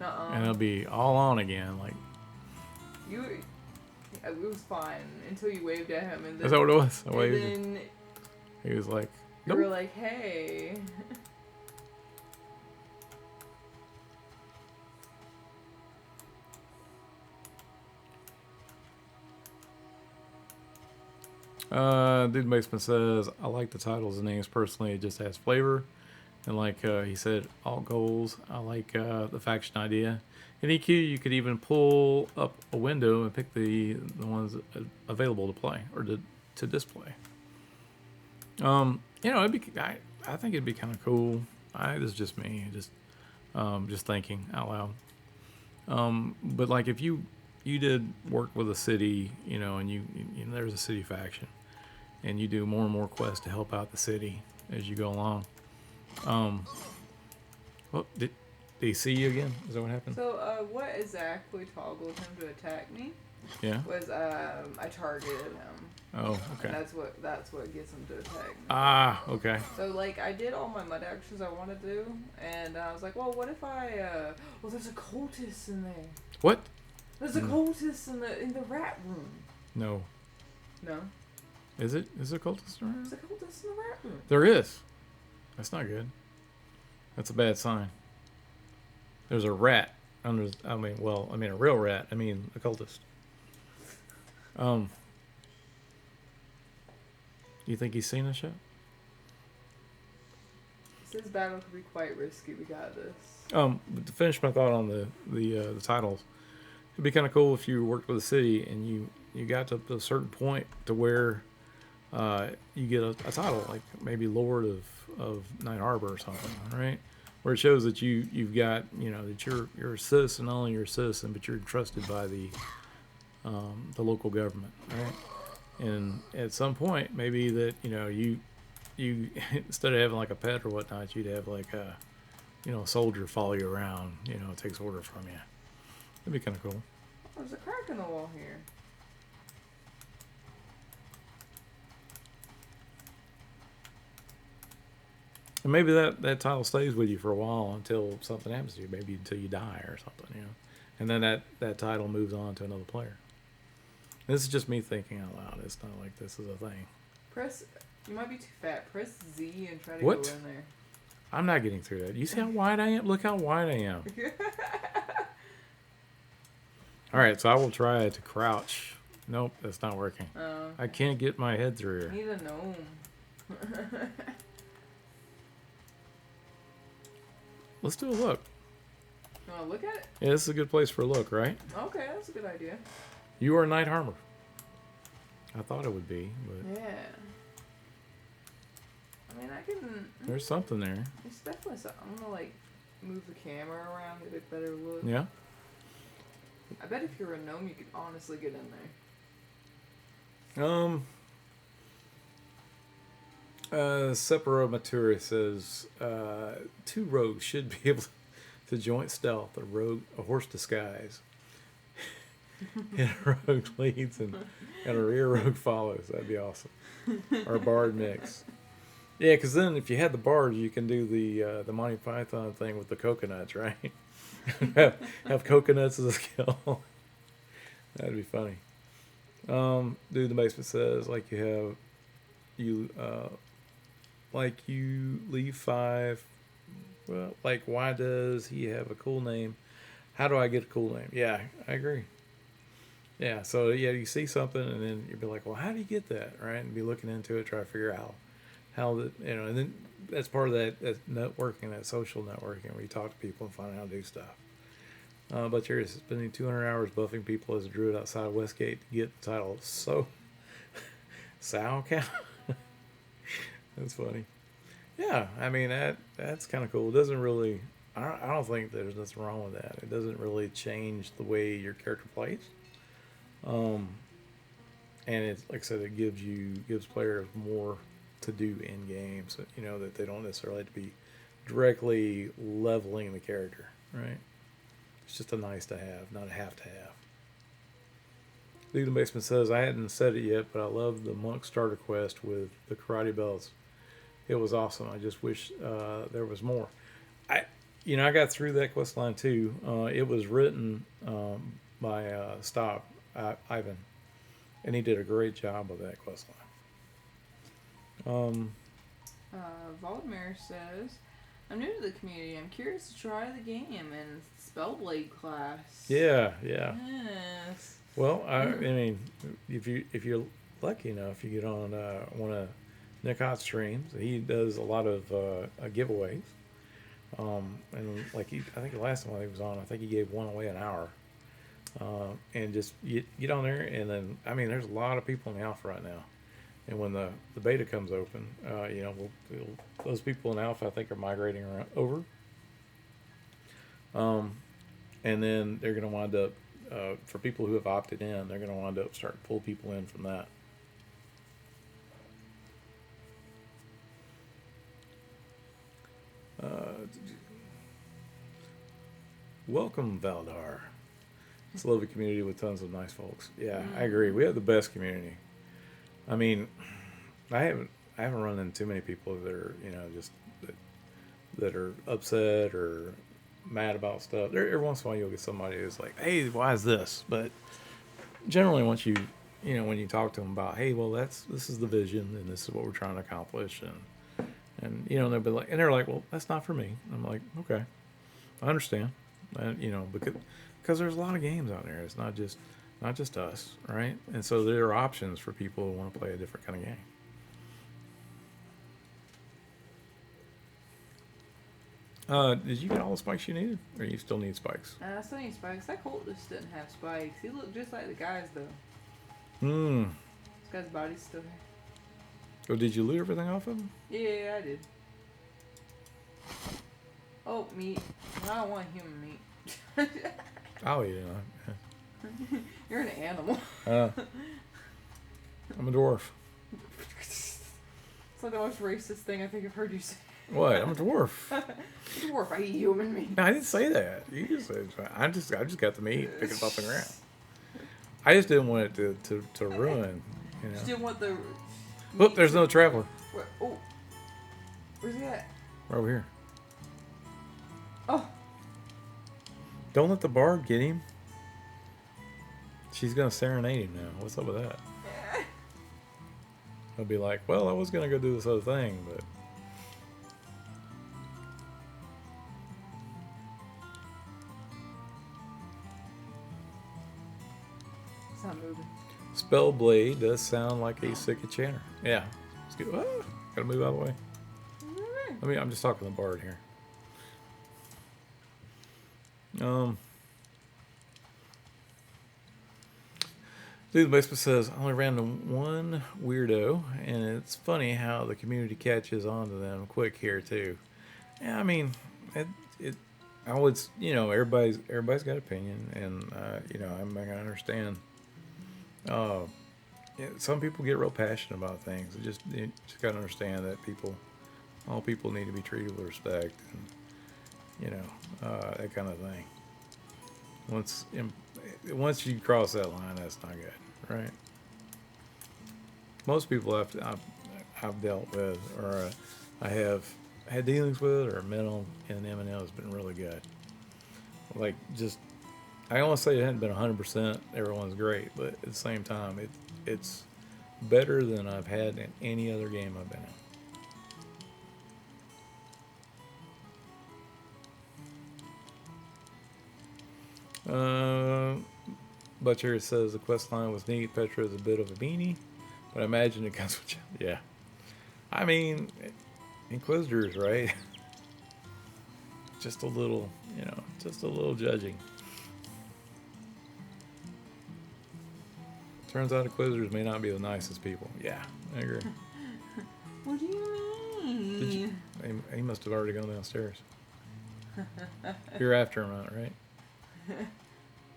and it'll be all on again. Like it was fine until you waved at him, and then is that what it was? I and waved. then He was like, you nope. were like, hey. Dude Basement says, I like the titles and names personally. It just has flavor. And like he said, all goals. I like the faction idea. In EQ, you could even pull up a window and pick the ones available to play or to display. It'd be. I think it'd be kind of cool. This is just me, just thinking out loud. But like if you did work with a city, and you there's a city faction, and you do more and more quests to help out the city as you go along. Well, did he see you again? Is that what happened? So, what exactly toggled him to attack me? Yeah. Was I targeted him. Oh, okay. And that's what gets him to attack me. Ah, okay. So like I did all my mud actions I want to do, and I was like, well, what if I? Well, there's a cultist in there. What? There's a cultist in the rat room. No. No. Is it? Is it a cultist around? There's a cultist in the rat room. There is. That's not good. That's a bad sign. There's a rat under. A real rat. A cultist. You think he's seen us yet? This battle could be quite risky. We got this. But to finish my thought on the titles, it'd be kind of cool if you worked with a city and you got to a certain point to where you get a title, like maybe Lord of Night Harbor or something, right? Where it shows that you've got that you're a citizen, not only you're a citizen, but you're trusted by the local government, right? And at some point, maybe that you instead of having like a pet or whatnot, you'd have like a soldier follow you around, takes order from you. That'd be kind of cool. Oh, there's a crack in the wall here. And maybe that title stays with you for a while until something happens to you, maybe until you die or something. And then that title moves on to another player. This is just me thinking out loud. It's not like this is a thing. You might be too fat. Press Z and try to What? go in there. I'm not getting through that. You see how wide I am? Look how wide I am. All right, so I will try to crouch. Nope, that's not working. Okay. I can't get my head through here. Need a gnome. Let's do a look. You want to look at it? Yeah, this is a good place for a look, right? Okay, that's a good idea. You are Night Harbor. I thought it would be, but Yeah. I mean, I can. there's something there. It's definitely something. I'm gonna like move the camera around, get a better look. Yeah. I bet if you're a gnome, you could honestly get in there. Separo Matura says 2 rogues should be able to joint stealth. A horse disguise. And a rogue leads and a rear rogue follows. That'd be awesome. Or a bard mix. Yeah, because then if you had the bard, you can do the Monty Python thing with the coconuts, right? have coconuts as a skill. That'd be funny. Dude in the basement says like you leave 5. Well, like why does he have a cool name? How do I get a cool name? Yeah, I agree. Yeah, so yeah, you see something and then you'd be like, well, how do you get that, right? And be looking into it, try to figure out how the and then that's part of that networking, that social networking, where you talk to people and find out how to do stuff. But you're spending 200 hours buffing people as a druid outside of Westgate to get the title. So, sow cow. That's funny. Yeah, I mean that's kind of cool. It doesn't really. I don't think there's nothing wrong with that. It doesn't really change the way your character plays. And it's like I said, it gives players more to do in game, so that they don't necessarily have to be directly leveling the character, right? It's just a nice to have, not a have to have. Dude in the basement says, I hadn't said it yet, but I love the monk starter quest with the karate belts. It was awesome. I just wish there was more. I got through that quest line too. It was written by Ivan, and he did a great job of that quest line. Voldemir says, I'm new to the community. I'm curious to try the game in Spellblade class. Yeah. Yes. Well, I mean, if you're lucky enough, you get on one of Nick Hott's streams. He does a lot of giveaways. And like I think the last time he was on, I think he gave one away an hour. And just get on there, and then there's a lot of people in the alpha right now. And when the beta comes open, those people in alpha I think are migrating over. And then they're going to wind up, for people who have opted in, they're going to wind up starting to pull people in from that. Welcome, Valdar. It's a lovely community with tons of nice folks. Yeah, I agree. We have the best community. I mean, I haven't run into too many people that are just that are upset or mad about stuff. Every once in a while you'll get somebody who's like, "Hey, why is this?" But generally, once when you talk to them about, "Hey, well, this is the vision and this is what we're trying to accomplish," and they'll be like, and they're like, "Well, that's not for me." I'm like, "Okay, I understand." Because there's a lot of games out there. It's not just us, right? And so there are options for people who want to play a different kind of game. Did you get all the spikes you needed, or you still need spikes? I still need spikes. That cultist didn't have spikes. He looked just like the guys, though. This guy's body's still here. Oh, did you loot everything off of him? Yeah, I did. Oh, meat. I don't want human meat. I'll eat it. You're an animal. I'm a dwarf. It's like the most racist thing I think I've heard you say. What? I'm a dwarf. Dwarf, I eat human meat. No, I didn't say that. You just said I just got the meat, pick it up off the ground. I just didn't want it to ruin. Just didn't want the. Look, there's no traveler. Oh, where's he at? Right over here. Oh. Don't let the bard get him. She's gonna serenade him now. What's up with that? He'll be like, well, I was gonna go do this other thing, but It's not moving. Spellblade does sound like a sick enchanter. Yeah. Let's get, gotta move out of the way. I'm just talking to the bard here. Dude, the basement says, I only ran into one weirdo, and it's funny how the community catches on to them quick here, too. Yeah, I mean, I would, everybody's got opinion, and, I'm going to understand. Some people get real passionate about things. You just got to understand that all people need to be treated with respect, and, that kind of thing. Once you cross that line, that's not good, right? Most people I've dealt with, or I have had dealings with, or met on in M&L has been really good. Like, just, I don't want to say it hadn't been 100%. Everyone's great, but at the same time, it's better than I've had in any other game I've been in. Butcher says the quest line was neat. Petra is a bit of a beanie, but I imagine it comes with yeah. I mean, Inquisitors, right? Just a little judging. Turns out Inquisitors may not be the nicest people. Yeah, I agree. What do you mean? He must have already gone downstairs. You're after him, right?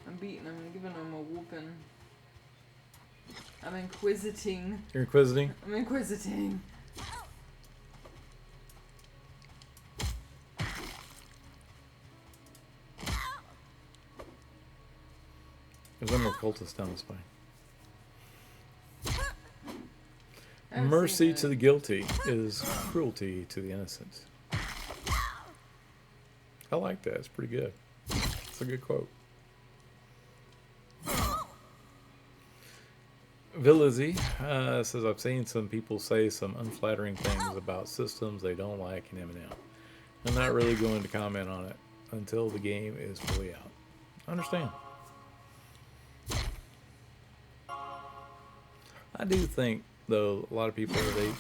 I'm beating him and giving him a whooping. I'm inquisiting. You're inquisiting? I'm inquisiting. There's one more cultist down this way. Mercy to the guilty is cruelty to the innocent. I like that. It's pretty good. It's a good quote. Villazzi says, I've seen some people say some unflattering things about systems they don't like in M&M. I'm not really going to comment on it until the game is fully out. I understand. I do think, though, a lot of people,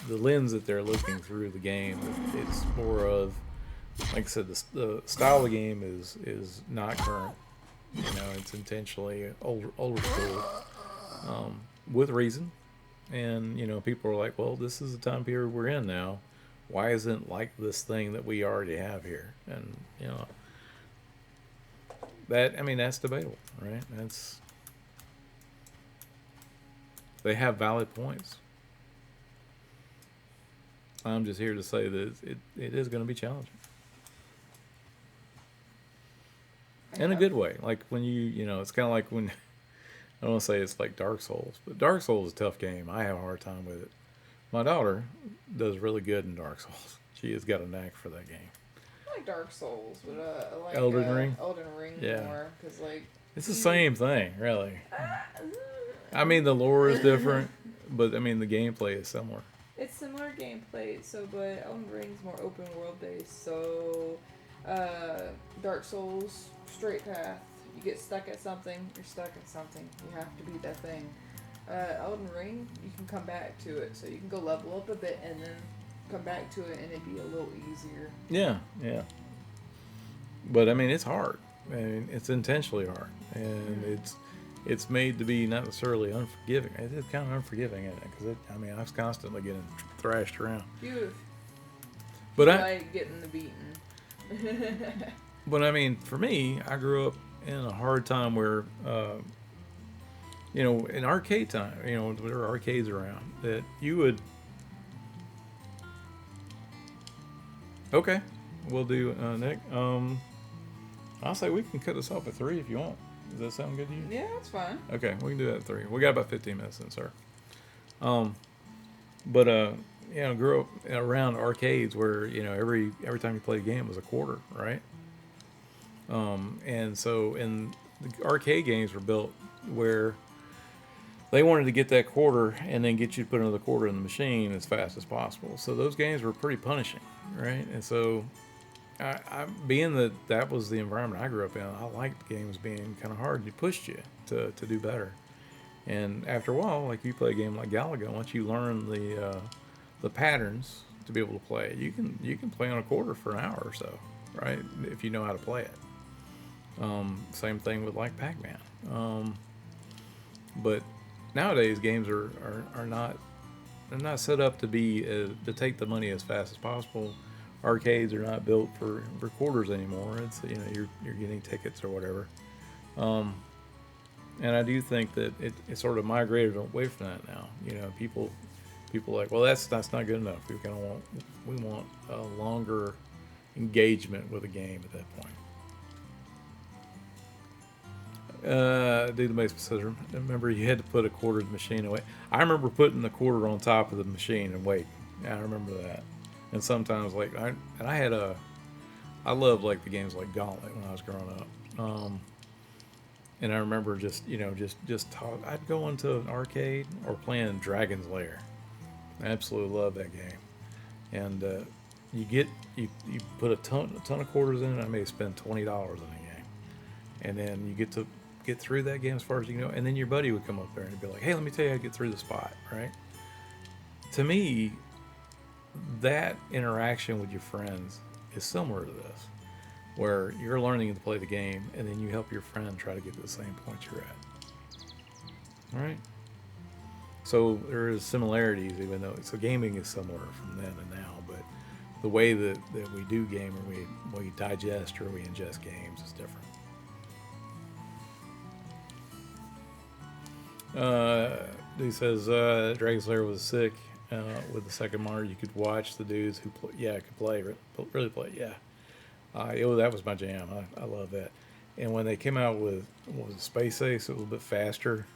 the lens that they're looking through the game, it's more of, like I said, the style of the game is not current. It's intentionally older school, with reason. And, people are like, well, this is the time period we're in now. Why isn't like this thing that we already have here? And, that's debatable, right? They have valid points. I'm just here to say that it is going to be challenging. In a good way. Like when it's kind of like when, I don't want to say it's like Dark Souls, but Dark Souls is a tough game. I have a hard time with it. My daughter does really good in Dark Souls. She has got a knack for that game. I like Dark Souls, but I like Elden Ring? Elden Ring more, because it's the same thing, really. I mean, the lore is different, but the gameplay is similar. It's similar gameplay, but Elden Ring's more open world based. So, Dark Souls, straight path. You get stuck at something, you're stuck at something. You have to beat that thing. Elden Ring, you can come back to it, so you can go level up a bit and then come back to it, and it'd be a little easier. Yeah. But it's hard. It's intentionally hard, and it's made to be not necessarily unforgiving. It is kind of unforgiving, isn't it? Because I was constantly getting thrashed around. But I like getting the beating. But for me, I grew up in a hard time where, in arcade time, there were arcades around that you would. Okay, we'll do Nick. I'll say we can cut this off at 3 if you want. Does that sound good to you? Yeah, that's fine. Okay, we can do that at 3. We got about 15 minutes in, sir. But grew up around arcades where every time you played a game was a quarter, right? And so and the arcade games were built where they wanted to get that quarter and then get you to put another quarter in the machine as fast as possible. So those games were pretty punishing, right? And so being that was the environment I grew up in, I liked games being kind of hard. It pushed you to do better. And after a while, like you play a game like Galaga, once you learn the patterns to be able to play it, you can play on a quarter for an hour or so, right? If you know how to play it. Same thing with like Pac-Man. But nowadays games are not they're not set up to be to take the money as fast as possible. Arcades are not built for quarters anymore. It's you're getting tickets or whatever. Um, and I do think that it sort of migrated away from that now. People are like, well, that's not good enough. We want a longer engagement with a game at that point. Do the basic system. Remember, you had to put a quarter in the machine away. I remember putting the quarter on top of the machine and waiting. Yeah, I remember that. And sometimes, I loved like the games like Gauntlet when I was growing up. And I remember I'd go into an arcade or playing Dragon's Lair. I absolutely love that game. And you get you put a ton of quarters in it. I may spend $20 in a game, and then you get to get through that game as far as you know. And then your buddy would come up there and be like, "Hey, let me tell you how to get through the spot." Right? To me, that interaction with your friends is similar to this, where you're learning to play the game, and then you help your friend try to get to the same point you're at. All right. So there is similarities, even though gaming is similar from then and now, but the way that we do game or we digest or we ingest games is different. He says Dragon's Lair was sick with the second Mario. You could watch the dudes who could play, really play. Yeah, that was my jam. I love that. And when they came out with what was it, Space Ace, it was a bit faster.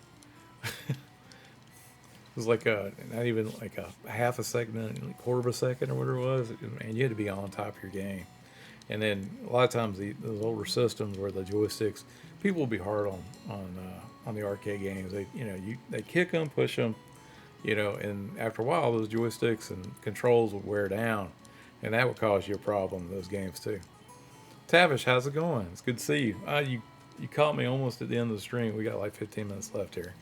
It was like not even like a half a second, a quarter of a second or whatever it was. And you had to be on top of your game. And then a lot of times those older systems where the joysticks, people will be hard on the arcade games. They kick them, push them, and after a while those joysticks and controls would wear down, and that would cause you a problem in those games too. Tavish, how's it going? It's good to see you. You caught me almost at the end of the stream. We got like 15 minutes left here.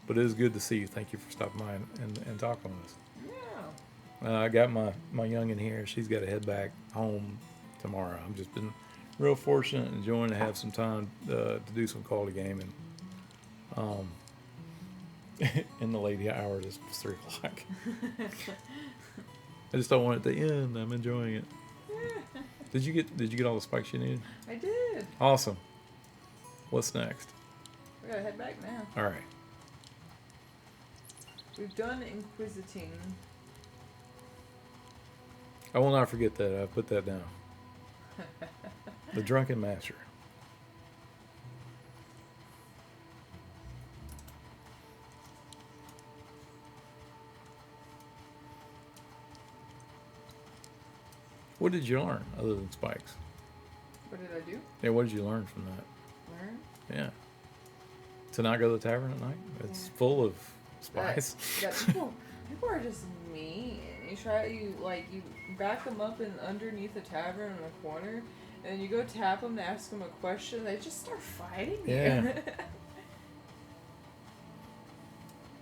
But it is good to see you. Thank you for stopping by and talking with us. Yeah. I got my youngin' here. She's got to head back home tomorrow. I've just been real fortunate and enjoying to have some time to do some quality gaming. In the late hours, it's 3 o'clock. I just don't want it to end. I'm enjoying it. Did you get all the spikes you needed? I did. Awesome. What's next? We gotta head back now. All right. We've done inquisiting. I will not forget that. I put that down. The Drunken Master. What did you learn other than spikes? What did I do? Yeah, what did you learn from that? Learn? Yeah. To not go to the tavern at night? It's full of spies. That people are just mean. You back them up in underneath a tavern in a corner, and you go tap them to ask them a question. They just start fighting you. Yeah.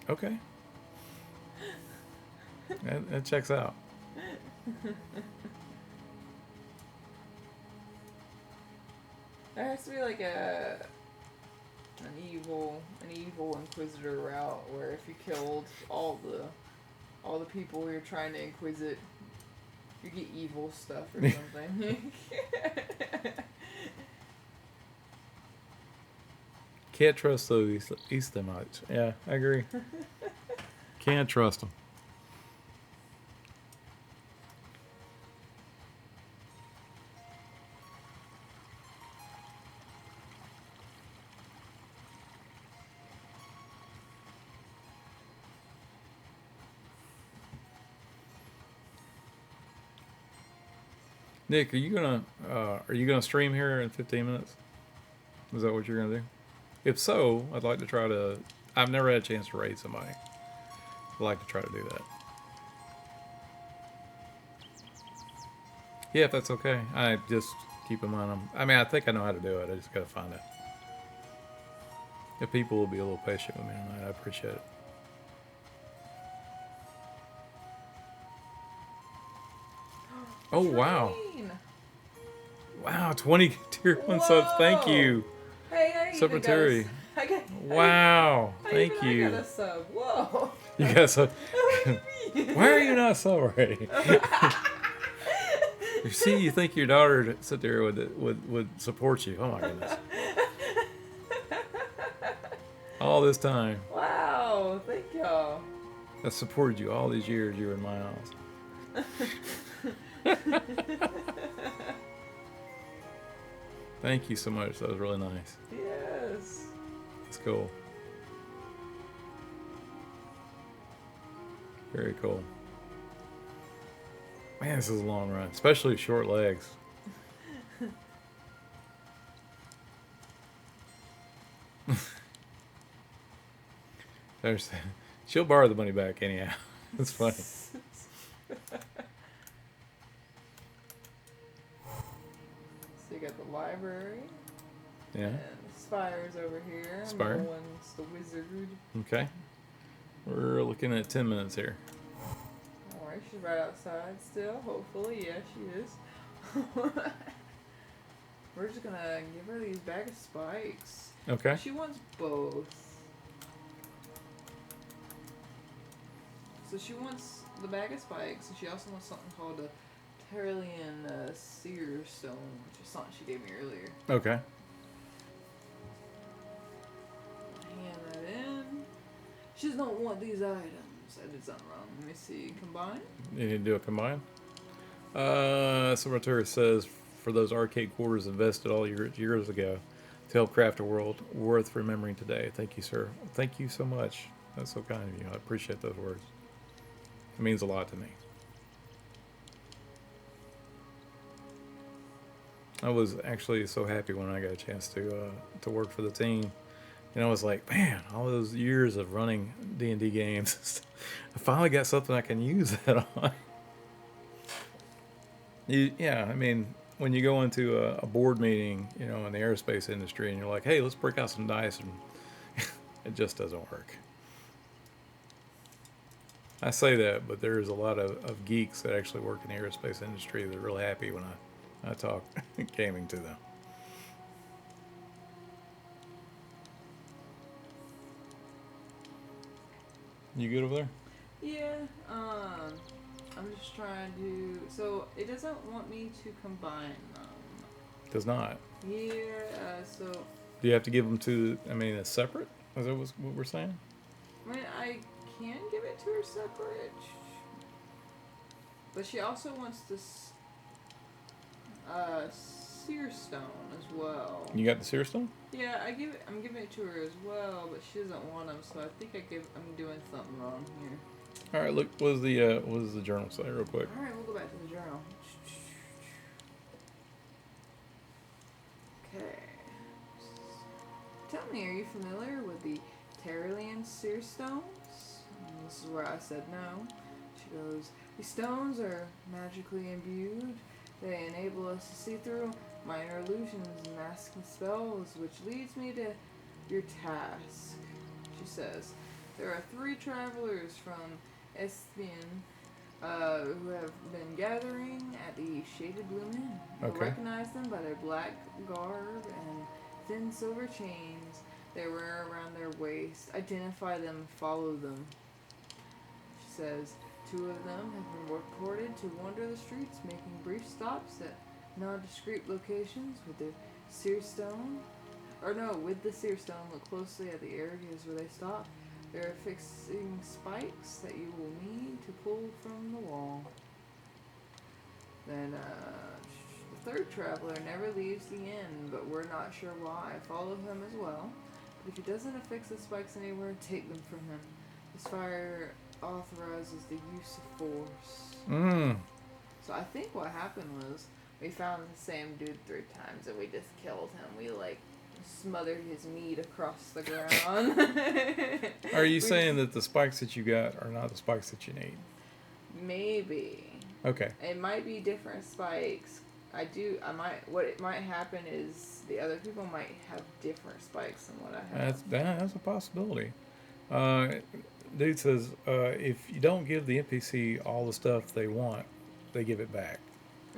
Okay. That checks out. There has to be like an evil inquisitor route where if you killed all the people you're trying to inquisit, you get evil stuff or something. Can't trust those Eastermites. Yeah, I agree. Can't trust them. Nick, are you gonna stream here in 15 minutes? Is that what you're gonna do? If so, I'd like to try to. I've never had a chance to raid somebody. I'd like to try to do that. Yeah, if that's okay. I just keep in mind. I mean, I think I know how to do it. I just gotta find it. If people will be a little patient with me tonight, I appreciate it. Oh wow! Train. Wow, 20 tier 1 subs. Thank Whoa. you, Hey, I even got Secretary. I got, Wow, I thank even you. I got a sub. Whoa. You guys, What do you mean? why are you not sub already? You see, you think your daughter to sit there would support you. Oh my goodness! All this time, Wow, thank y'all. I supported you all these years. You were in my house. Thank you so much. That was really nice. Yes. It's cool. Very cool. Man, this is a long run, especially short legs. She'll borrow the money back anyhow. It's funny. So you got the library. Yeah. And Spire's over here. Spire. No one's the wizard. Okay. We're looking at 10 minutes here. Alright, she's right outside still. Hopefully, yeah, she is. We're just gonna give her these bag of spikes. Okay. She wants both. So she wants the bag of spikes, and she also wants something called a Terralian Seer Stone, which is something she gave me earlier. Okay. Hand that in. She does not want these items. I did something wrong. Let me see. Combine? You need to do a combine. Secretary says, for those arcade quarters invested all years ago to help craft a world worth remembering today. Thank you, sir. Thank you so much. That's so kind of you. I appreciate those words. It means a lot to me. I was actually so happy when I got a chance to work for the team. And I was like, man, all those years of running D&D games, I finally got something I can use that on. Yeah, I mean, when you go into a board meeting, you know, in the aerospace industry, and you're like, hey, let's break out some dice, and it just doesn't work. I say that, but there's a lot of geeks that actually work in the aerospace industry that are really happy when I talk gaming to them. You good over there? Yeah, I'm just trying to. So it doesn't want me to combine them. Does not. Yeah, so. Do you have to give them to, I mean, as separate? Is that what we're saying? I mean, I can give it to her separate. But she also wants this seer stone as well. You got the seer stone? Yeah, I'm giving it to her as well, but she doesn't want them, so I think I'm doing something wrong here. All right, look. What does the journal say, real quick? All right, we'll go back to the journal. Okay. Tell me, are you familiar with the Terralian Seer Stones? And this is where I said no. She goes, these stones are magically imbued. They enable us to see through minor illusions and masking spells, which leads me to your task. She says, there are 3 travelers from Espion who have been gathering at the Shaded Blue Inn. You'll recognize them by their black garb and thin silver chains they wear around their waist. Identify them, follow them. She says, 2 of them have been reported to wander the streets, making brief stops at nondescript locations with the seer stone. With the seer stone, look closely at the areas where they stop. There are fixing spikes that you will need to pull from the wall. Then, the 3rd traveler never leaves the inn, but we're not sure why. Follow him as well. But if he doesn't affix the spikes anywhere, take them from him. This fire authorizes the use of force. Mm. So I think what happened was We found the same dude 3 times and we just killed him. We like smothered his meat across the ground. Are you saying that the spikes that you got are not the spikes that you need? Maybe. Okay. It might be different spikes. What it might happen is the other people might have different spikes than what I have. That's a possibility. Dude says if you don't give the NPC all the stuff they want, they give it back.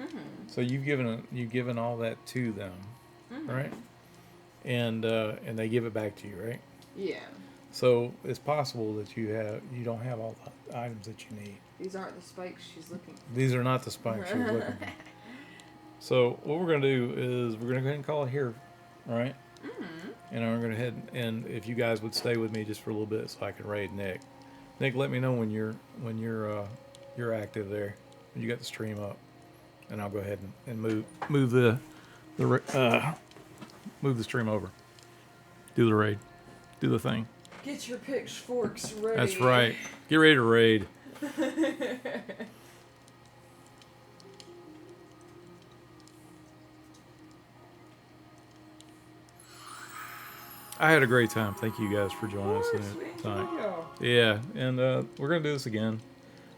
Mm-hmm. So you've given all that to them, right? And they give it back to you, right? Yeah. So it's possible that you don't have all the items that you need. These aren't the spikes she's looking for. These are not the spikes she's looking for. So what we're gonna do is we're gonna go ahead and call it here, all right? Mm-hmm. And I'm gonna head and if you guys would stay with me just for a little bit so I can raid Nick. Nick, let me know when you're active there. When you got the stream up, and I'll go ahead and move the stream over. Do the raid. Do the thing. Get your pitchforks ready. That's right. Get ready to raid. I had a great time. Thank you guys for joining us tonight. Yeah, and we're gonna do this again.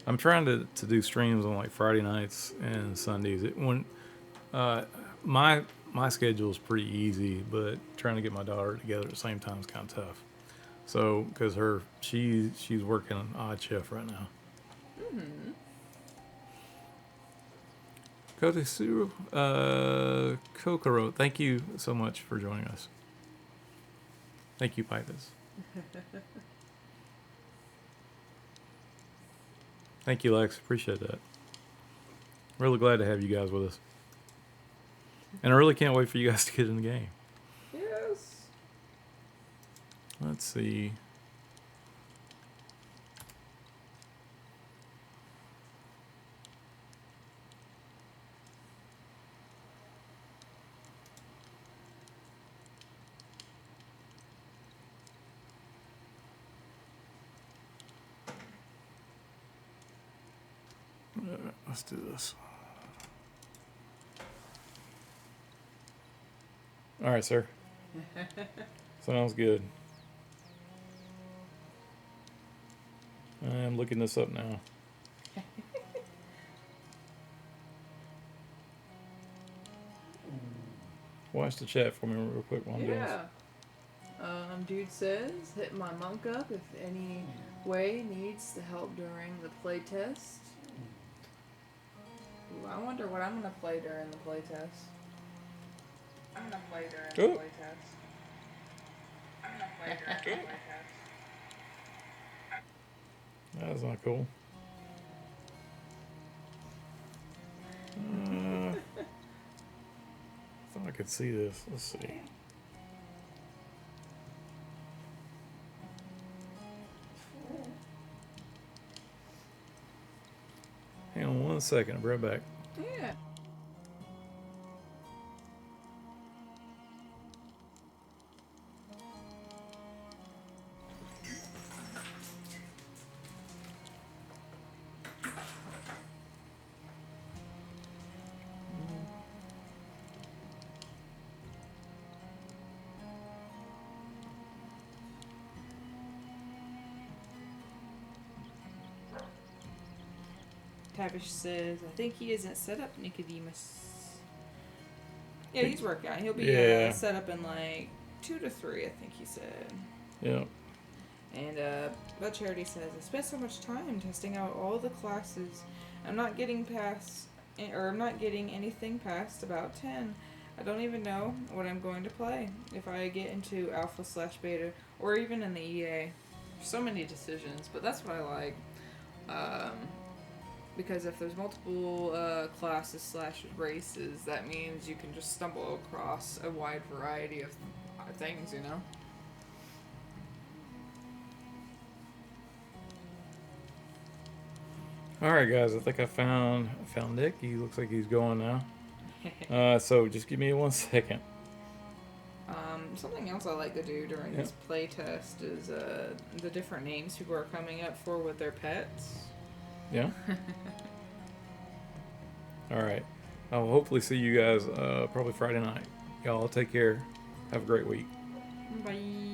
I'm trying to do streams on like Friday nights and Sundays. My schedule is pretty easy, but trying to get my daughter together at the same time is kind of tough. So, because she's working an odd shift right now. Mm-hmm. Kotesu Kokoro, thank you so much for joining us. Thank you, Pipers. Thank you, Lex. Appreciate that. Really glad to have you guys with us. And I really can't wait for you guys to get in the game. Yes. Let's see. Let's do this. All right, sir. Sounds good. I'm looking this up now. Watch the chat for me real quick while I'm doing this. Dude says, hit my monk up if any way needs to help during the play test. Ooh, I wonder what I'm gonna play during the play test. I'm gonna play during the play test. That's not cool. I thought I could see this. Let's see. Hang on 1 second. I'll be right back. Yeah. Tavish says, I think he isn't set up, Nicodemus. Yeah, he's working out. He'll be set up in like 2 to 3, I think he said. Yeah. And but Charity says, I spent so much time testing out all the classes. I'm not getting anything past about 10. I don't even know what I'm going to play if I get into alpha/beta or even in the EA. So many decisions, but that's what I like. Because if there's multiple classes/races, that means you can just stumble across a wide variety of things, you know? Alright guys, I think I found Nick. He looks like he's going now. So just give me 1 second. Something else I like to do during this play test is the different names people are coming up for with their pets. Yeah. All right. I'll hopefully see you guys probably Friday night. Y'all take care. Have a great week. Bye.